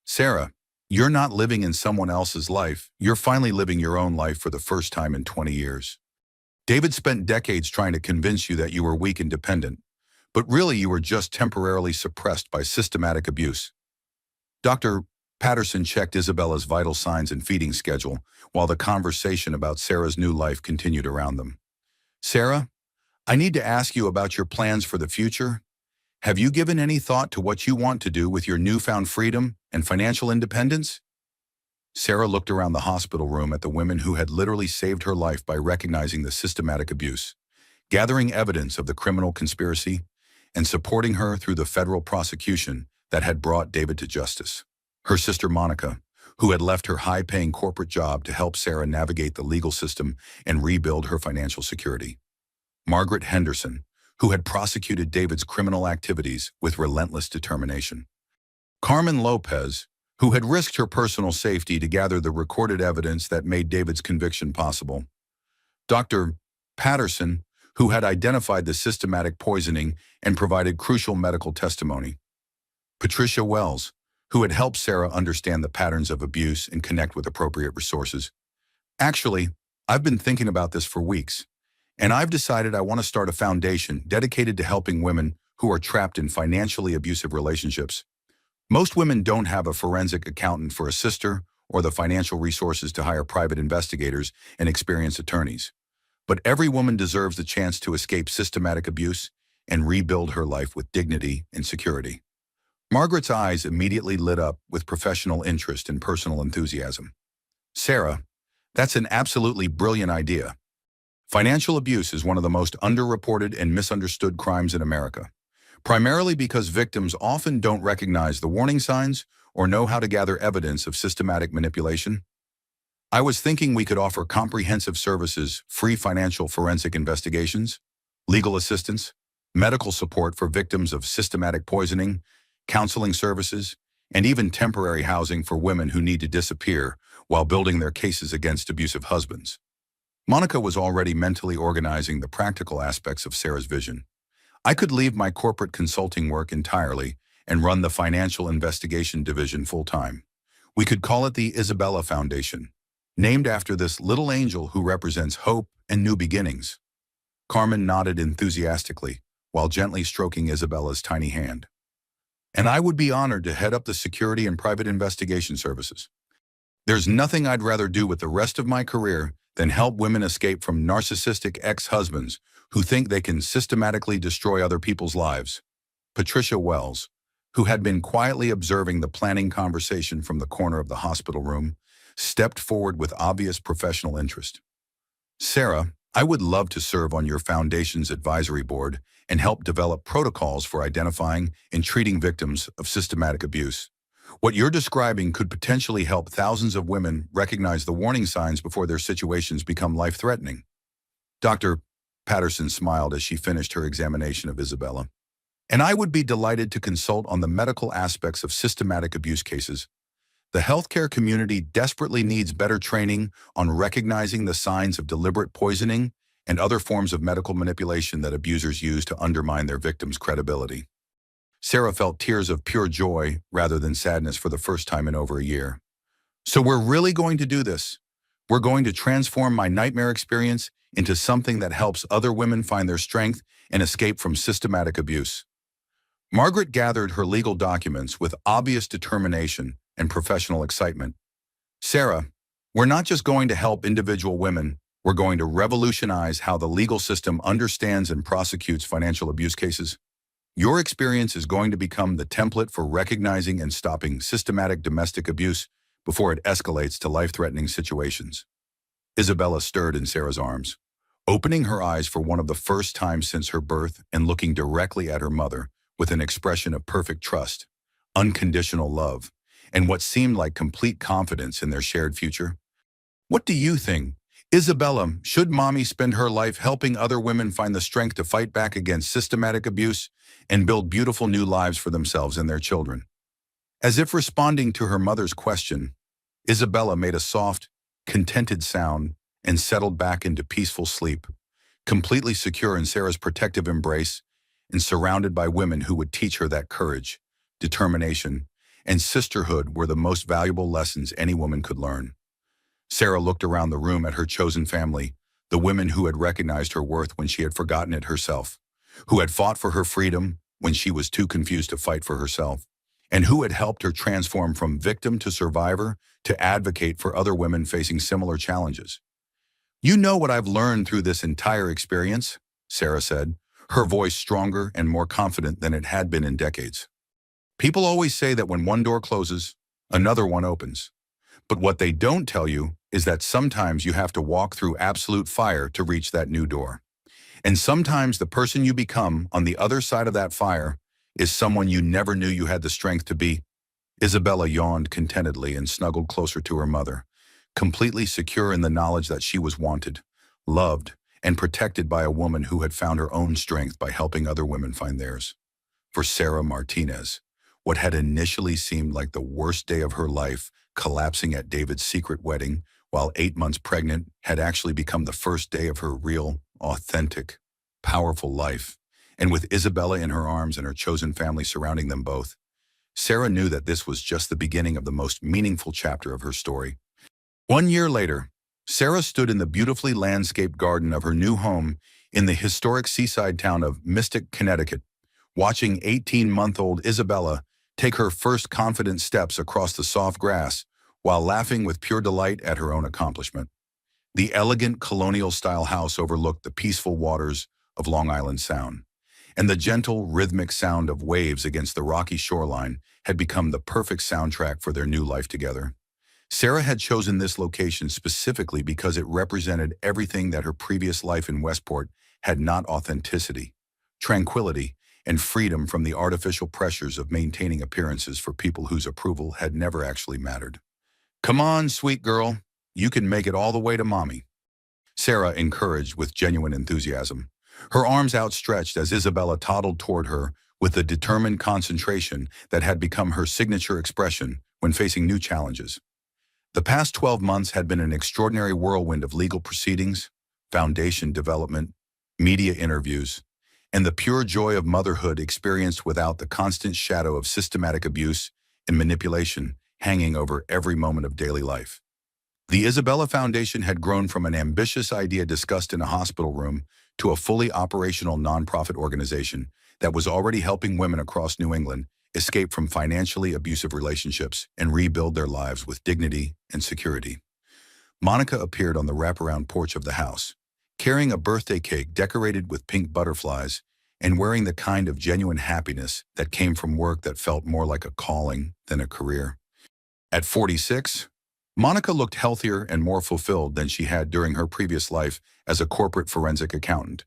Sarah, you're not living in someone else's life. You're finally living your own life for the first time in 20 years. David spent decades trying to convince you that you were weak and dependent, but really you were just temporarily suppressed by systematic abuse. Dr. Patterson checked Isabella's vital signs and feeding schedule while the conversation about Sarah's new life continued around them. Sarah, I need to ask you about your plans for the future. Have you given any thought to what you want to do with your newfound freedom and financial independence? Sarah looked around the hospital room at the women who had literally saved her life by recognizing the systematic abuse, gathering evidence of the criminal conspiracy, and supporting her through the federal prosecution that had brought David to justice. Her sister Monica, who had left her high-paying corporate job to help Sarah navigate the legal system and rebuild her financial security. Margaret Henderson, who had prosecuted David's criminal activities with relentless determination. Carmen Lopez, who had risked her personal safety to gather the recorded evidence that made David's conviction possible. Dr. Patterson, who had identified the systematic poisoning and provided crucial medical testimony. Patricia Wells, who had helped Sarah understand the patterns of abuse and connect with appropriate resources. Actually, I've been thinking about this for weeks, and I've decided I want to start a foundation dedicated to helping women who are trapped in financially abusive relationships. Most women don't have a forensic accountant for a sister or the financial resources to hire private investigators and experienced attorneys. But every woman deserves the chance to escape systematic abuse and rebuild her life with dignity and security. Margaret's eyes immediately lit up with professional interest and personal enthusiasm. Sarah, that's an absolutely brilliant idea. Financial abuse is one of the most underreported and misunderstood crimes in America, primarily because victims often don't recognize the warning signs or know how to gather evidence of systematic manipulation. I was thinking we could offer comprehensive services, free financial forensic investigations, legal assistance, medical support for victims of systematic poisoning, counseling services, and even temporary housing for women who need to disappear while building their cases against abusive husbands. Monica was already mentally organizing the practical aspects of Sarah's vision. I could leave my corporate consulting work entirely and run the financial investigation division full-time. We could call it the Isabella Foundation, named after this little angel who represents hope and new beginnings. Carmen nodded enthusiastically while gently stroking Isabella's tiny hand. And I would be honored to head up the security and private investigation services. There's nothing I'd rather do with the rest of my career than help women escape from narcissistic ex-husbands who think they can systematically destroy other people's lives. Patricia Wells, who had been quietly observing the planning conversation from the corner of the hospital room, stepped forward with obvious professional interest. Sarah, I would love to serve on your foundation's advisory board and help develop protocols for identifying and treating victims of systematic abuse. What you're describing could potentially help thousands of women recognize the warning signs before their situations become life-threatening. Dr. Patterson smiled as she finished her examination of Isabella. And I would be delighted to consult on the medical aspects of systematic abuse cases. The healthcare community desperately needs better training on recognizing the signs of deliberate poisoning and other forms of medical manipulation that abusers use to undermine their victims' credibility. Sarah felt tears of pure joy rather than sadness for the first time in over a year. So we're really going to do this. We're going to transform my nightmare experience into something that helps other women find their strength and escape from systematic abuse. Margaret gathered her legal documents with obvious determination and professional excitement. Sarah, we're not just going to help individual women, we're going to revolutionize how the legal system understands and prosecutes financial abuse cases. Your experience is going to become the template for recognizing and stopping systematic domestic abuse before it escalates to life-threatening situations. Isabella stirred in Sarah's arms, opening her eyes for one of the first times since her birth and looking directly at her mother with an expression of perfect trust, unconditional love, and what seemed like complete confidence in their shared future. What do you think? Isabella, should mommy spend her life helping other women find the strength to fight back against systematic abuse and build beautiful new lives for themselves and their children? As if responding to her mother's question, Isabella made a soft, contented sound and settled back into peaceful sleep, completely secure in Sarah's protective embrace and surrounded by women who would teach her that courage, determination, and sisterhood were the most valuable lessons any woman could learn. Sarah looked around the room at her chosen family, the women who had recognized her worth when she had forgotten it herself, who had fought for her freedom when she was too confused to fight for herself, and who had helped her transform from victim to survivor to advocate for other women facing similar challenges. You know what I've learned through this entire experience, Sarah said, her voice stronger and more confident than it had been in decades. People always say that when one door closes, another one opens. But what they don't tell you is that sometimes you have to walk through absolute fire to reach that new door. And sometimes the person you become on the other side of that fire is someone you never knew you had the strength to be. Isabella yawned contentedly and snuggled closer to her mother, completely secure in the knowledge that she was wanted, loved, and protected by a woman who had found her own strength by helping other women find theirs. For Sarah Martinez, what had initially seemed like the worst day of her life, collapsing at David's secret wedding while 8 months pregnant, had actually become the first day of her real, authentic, powerful life. And with Isabella in her arms and her chosen family surrounding them both, Sarah knew that this was just the beginning of the most meaningful chapter of her story. 1 year later, Sarah stood in the beautifully landscaped garden of her new home in the historic seaside town of Mystic, Connecticut, watching 18-month-old Isabella take her first confident steps across the soft grass while laughing with pure delight at her own accomplishment. The elegant colonial-style house overlooked the peaceful waters of Long Island Sound, and the gentle, rhythmic sound of waves against the rocky shoreline had become the perfect soundtrack for their new life together. Sarah had chosen this location specifically because it represented everything that her previous life in Westport had not: authenticity, tranquility, and freedom from the artificial pressures of maintaining appearances for people whose approval had never actually mattered. "Come on, sweet girl. You can make it all the way to mommy," Sarah encouraged with genuine enthusiasm, her arms outstretched as Isabella toddled toward her with the determined concentration that had become her signature expression when facing new challenges. The past 12 months had been an extraordinary whirlwind of legal proceedings, foundation development, media interviews, and the pure joy of motherhood experienced without the constant shadow of systematic abuse and manipulation hanging over every moment of daily life. The Isabella Foundation had grown from an ambitious idea discussed in a hospital room to a fully operational nonprofit organization that was already helping women across New England escape from financially abusive relationships and rebuild their lives with dignity and security. Monica appeared on the wraparound porch of the house, carrying a birthday cake decorated with pink butterflies and wearing the kind of genuine happiness that came from work that felt more like a calling than a career. At 46, Monica looked healthier and more fulfilled than she had during her previous life as a corporate forensic accountant,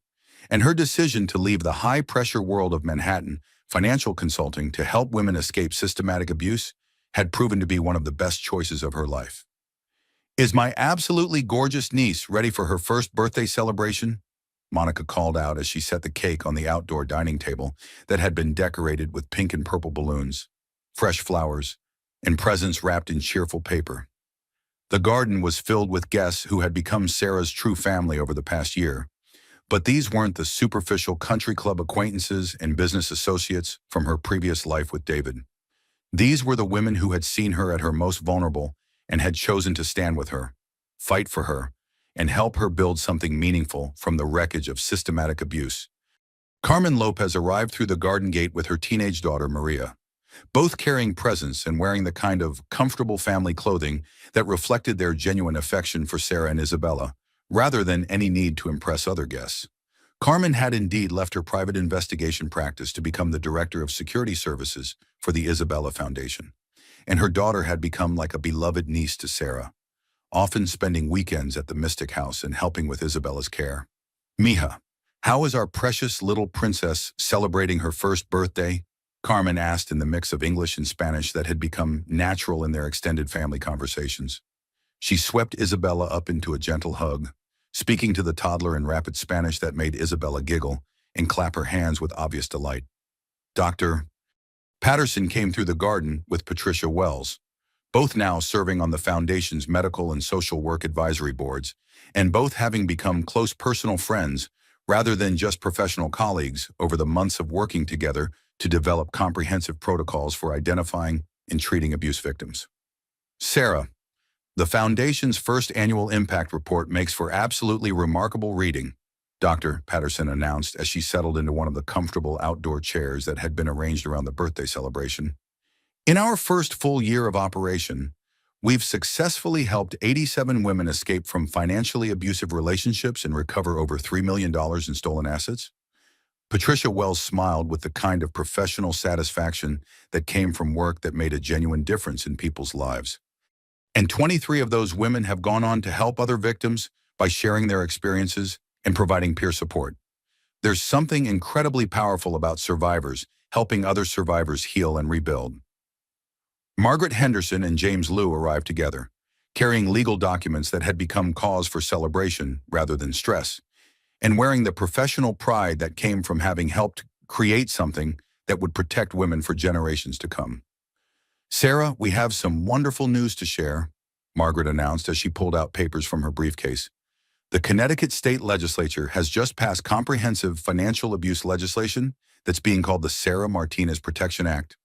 and her decision to leave the high-pressure world of Manhattan financial consulting to help women escape systematic abuse had proven to be one of the best choices of her life. "Is my absolutely gorgeous niece ready for her first birthday celebration?" Monica called out as she set the cake on the outdoor dining table that had been decorated with pink and purple balloons, fresh flowers, and presents wrapped in cheerful paper. The garden was filled with guests who had become Sarah's true family over the past year, but these weren't the superficial country club acquaintances and business associates from her previous life with David. These were the women who had seen her at her most vulnerable and had chosen to stand with her, fight for her, and help her build something meaningful from the wreckage of systematic abuse. Carmen Lopez arrived through the garden gate with her teenage daughter, Maria, both carrying presents and wearing the kind of comfortable family clothing that reflected their genuine affection for Sarah and Isabella, rather than any need to impress other guests. Carmen had indeed left her private investigation practice to become the director of security services for the Isabella Foundation, and her daughter had become like a beloved niece to Sarah, often spending weekends at the Mystic House and helping with Isabella's care. "Mija, how is our precious little princess celebrating her first birthday?" Carmen asked in the mix of English and Spanish that had become natural in their extended family conversations. She swept Isabella up into a gentle hug, speaking to the toddler in rapid Spanish that made Isabella giggle and clap her hands with obvious delight. Dr. Patterson came through the garden with Patricia Wells, both now serving on the Foundation's medical and social work advisory boards, and both having become close personal friends rather than just professional colleagues over the months of working together to develop comprehensive protocols for identifying and treating abuse victims. "Sarah, the Foundation's first annual impact report makes for absolutely remarkable reading," Dr. Patterson announced as she settled into one of the comfortable outdoor chairs that had been arranged around the birthday celebration. "In our first full year of operation, we've successfully helped 87 women escape from financially abusive relationships and recover over $3 million in stolen assets." Patricia Wells smiled with the kind of professional satisfaction that came from work that made a genuine difference in people's lives. "And 23 of those women have gone on to help other victims by sharing their experiences and providing peer support. There's something incredibly powerful about survivors helping other survivors heal and rebuild." Margaret Henderson and James Liu arrived together, carrying legal documents that had become cause for celebration rather than stress, and wearing the professional pride that came from having helped create something that would protect women for generations to come. "Sarah, we have some wonderful news to share," Margaret announced as she pulled out papers from her briefcase. "The Connecticut State Legislature has just passed comprehensive financial abuse legislation that's being called the Sarah Martinez Protection Act.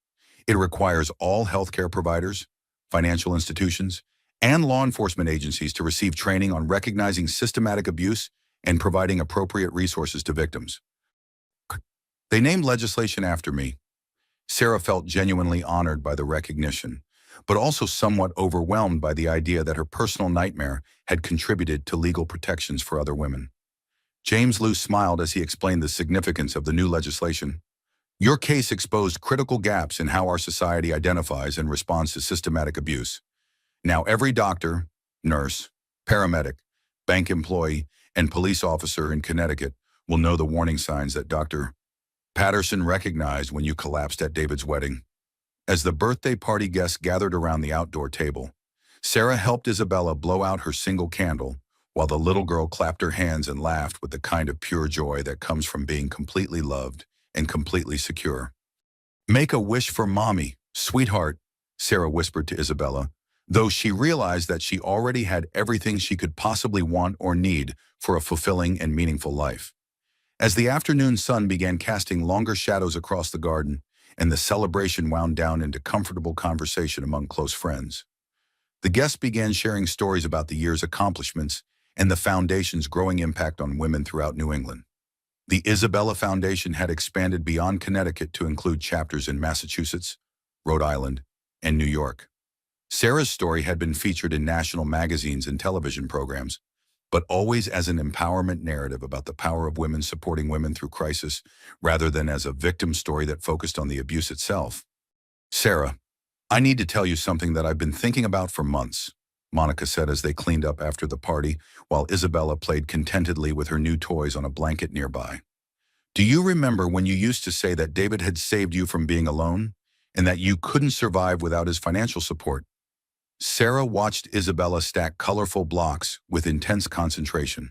It requires all healthcare providers, financial institutions, and law enforcement agencies to receive training on recognizing systematic abuse and providing appropriate resources to victims. They named legislation after me. Sarah felt genuinely honored by the recognition, but also somewhat overwhelmed by the idea that her personal nightmare had contributed to legal protections for other women. James Lew smiled as he explained the significance of the new legislation. Your case exposed critical gaps in how our society identifies and responds to systematic abuse. Now every doctor, nurse, paramedic, bank employee, and police officer in Connecticut will know the warning signs that Dr. Patterson recognized when you collapsed at David's wedding. As the birthday party guests gathered around the outdoor table, Sarah helped Isabella blow out her single candle, while the little girl clapped her hands and laughed with the kind of pure joy that comes from being completely loved and completely secure. Make a wish for mommy, sweetheart, Sarah whispered to Isabella, though she realized that she already had everything she could possibly want or need for a fulfilling and meaningful life. As the afternoon sun began casting longer shadows across the garden, and the celebration wound down into comfortable conversation among close friends, the guests began sharing stories about the year's accomplishments and the Foundation's growing impact on women throughout New England. The Isabella Foundation had expanded beyond Connecticut to include chapters in Massachusetts, Rhode Island, and New York. Sarah's story had been featured in national magazines and television programs, but always as an empowerment narrative about the power of women supporting women through crisis, rather than as a victim story that focused on the abuse itself. Sarah, I need to tell you something that I've been thinking about for months, Monica said as they cleaned up after the party, while Isabella played contentedly with her new toys on a blanket nearby. Do you remember when you used to say that David had saved you from being alone, and that you couldn't survive without his financial support? Sarah watched Isabella stack colorful blocks with intense concentration,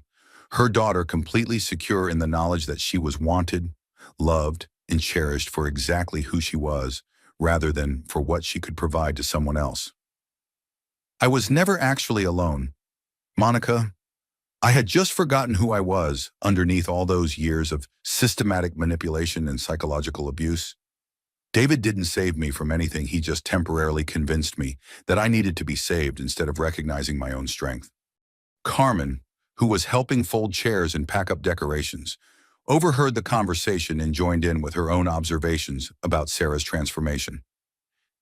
her daughter completely secure in the knowledge that she was wanted, loved, and cherished for exactly who she was, rather than for what she could provide to someone else. I was never actually alone, Monica. I had just forgotten who I was underneath all those years of systematic manipulation and psychological abuse. David didn't save me from anything, he just temporarily convinced me that I needed to be saved instead of recognizing my own strength. Carmen, who was helping fold chairs and pack up decorations, overheard the conversation and joined in with her own observations about Sarah's transformation.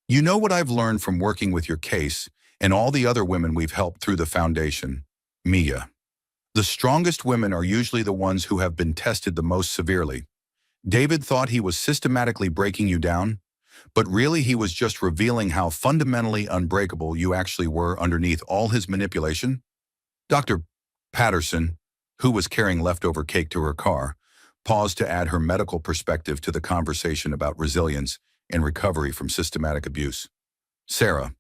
You know what I've learned from working with your case and all the other women we've helped through the foundation, Mia. The strongest women are usually the ones who have been tested the most severely. David thought he was systematically breaking you down, but really he was just revealing how fundamentally unbreakable you actually were underneath all his manipulation. Dr. Patterson, who was carrying leftover cake to her car, paused to add her medical perspective to the conversation about resilience and recovery from systematic abuse. Sarah,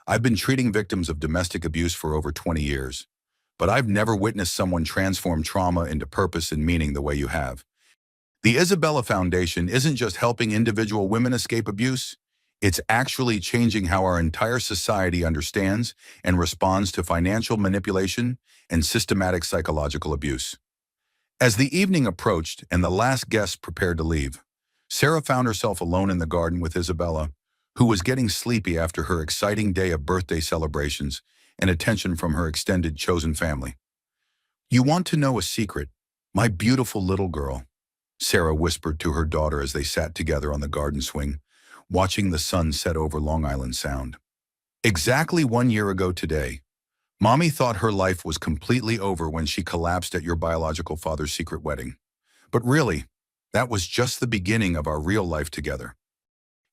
I've been treating victims of domestic abuse for over 20 years, but I've never witnessed someone transform trauma into purpose and meaning the way you have. The Isabella Foundation isn't just helping individual women escape abuse, it's actually changing how our entire society understands and responds to financial manipulation and systematic psychological abuse. As the evening approached and the last guests prepared to leave, Sarah found herself alone in the garden with Isabella, who was getting sleepy after her exciting day of birthday celebrations and attention from her extended chosen family. You want to know a secret, my beautiful little girl, Sarah whispered to her daughter as they sat together on the garden swing, watching the sun set over Long Island Sound. Exactly 1 year ago today, Mommy thought her life was completely over when she collapsed at your biological father's secret wedding. But really, that was just the beginning of our real life together.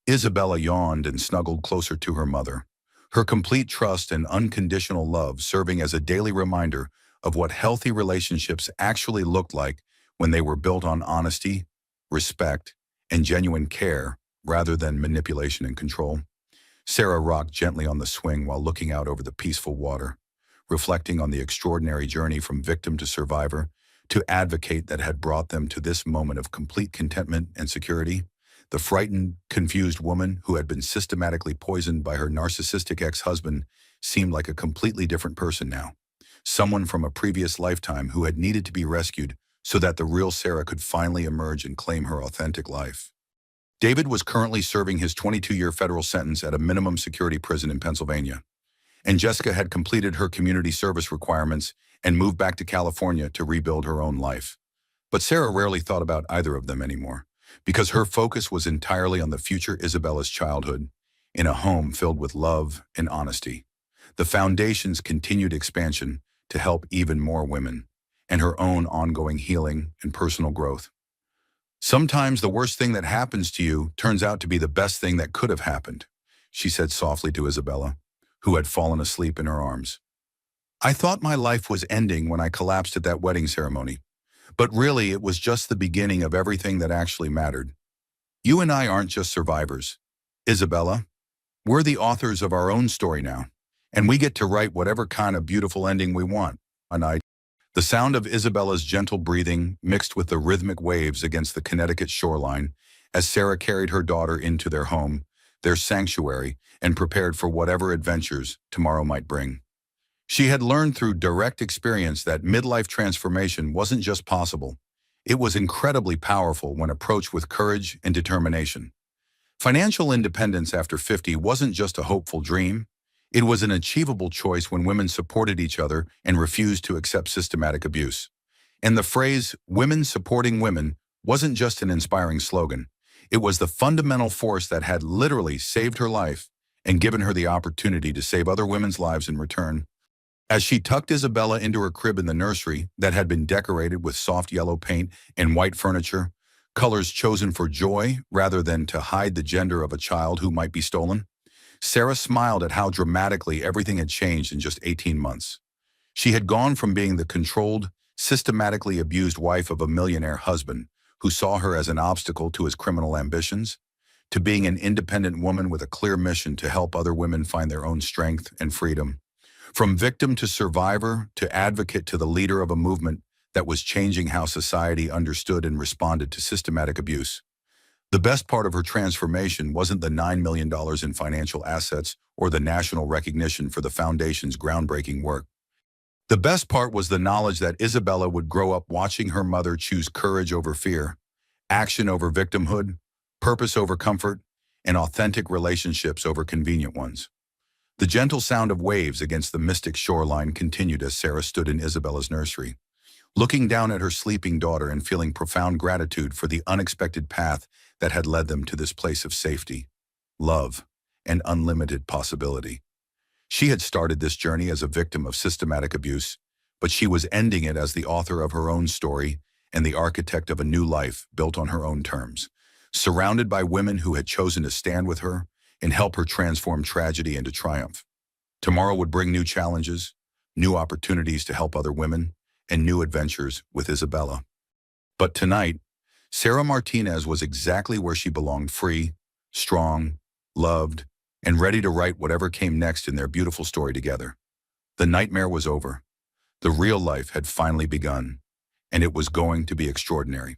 Isabella yawned and snuggled closer to her mother, her complete trust and unconditional love serving as a daily reminder of what healthy relationships actually looked like when they were built on honesty, respect, and genuine care rather than manipulation and control. Sarah rocked gently on the swing while looking out over the peaceful water, reflecting on the extraordinary journey from victim to survivor to advocate that had brought them to this moment of complete contentment and security. The frightened, confused woman who had been systematically poisoned by her narcissistic ex-husband seemed like a completely different person now, someone from a previous lifetime who had needed to be rescued so that the real Sarah could finally emerge and claim her authentic life. David was currently serving his 22-year federal sentence at a minimum security prison in Pennsylvania, and Jessica had completed her community service requirements and moved back to California to rebuild her own life. But Sarah rarely thought about either of them anymore, because her focus was entirely on the future Isabella's childhood, in a home filled with love and honesty. The foundation's continued expansion to help even more women, and her own ongoing healing and personal growth. Sometimes the worst thing that happens to you turns out to be the best thing that could have happened, she said softly to Isabella, who had fallen asleep in her arms. I thought my life was ending when I collapsed at that wedding ceremony, but really it was just the beginning of everything that actually mattered. You and I aren't just survivors, Isabella. We're the authors of our own story now, and we get to write whatever kind of beautiful ending we want. The sound of Isabella's gentle breathing mixed with the rhythmic waves against the Connecticut shoreline as Sarah carried her daughter into their home, their sanctuary, and prepared for whatever adventures tomorrow might bring. She had learned through direct experience that midlife transformation wasn't just possible. It was incredibly powerful when approached with courage and determination. Financial independence after 50 wasn't just a hopeful dream. It was an achievable choice when women supported each other and refused to accept systematic abuse. And the phrase, women supporting women, wasn't just an inspiring slogan. It was the fundamental force that had literally saved her life and given her the opportunity to save other women's lives in return. As she tucked Isabella into her crib in the nursery that had been decorated with soft yellow paint and white furniture, colors chosen for joy rather than to hide the gender of a child who might be stolen, Sarah smiled at how dramatically everything had changed in just 18 months. She had gone from being the controlled, systematically abused wife of a millionaire husband who saw her as an obstacle to his criminal ambitions, to being an independent woman with a clear mission to help other women find their own strength and freedom. From victim to survivor to advocate to the leader of a movement that was changing how society understood and responded to systematic abuse. The best part of her transformation wasn't the $9 million in financial assets or the national recognition for the foundation's groundbreaking work. The best part was the knowledge that Isabella would grow up watching her mother choose courage over fear, action over victimhood, purpose over comfort, and authentic relationships over convenient ones. The gentle sound of waves against the mystic shoreline continued as Sarah stood in Isabella's nursery, looking down at her sleeping daughter and feeling profound gratitude for the unexpected path that had led them to this place of safety, love, and unlimited possibility. She had started this journey as a victim of systematic abuse, but she was ending it as the author of her own story and the architect of a new life built on her own terms, surrounded by women who had chosen to stand with her and help her transform tragedy into triumph. Tomorrow would bring new challenges, new opportunities to help other women, and new adventures with Isabella. But tonight, Sarah Martinez was exactly where she belonged, free, strong, loved, and ready to write whatever came next in their beautiful story together. The nightmare was over. The real life had finally begun, and it was going to be extraordinary.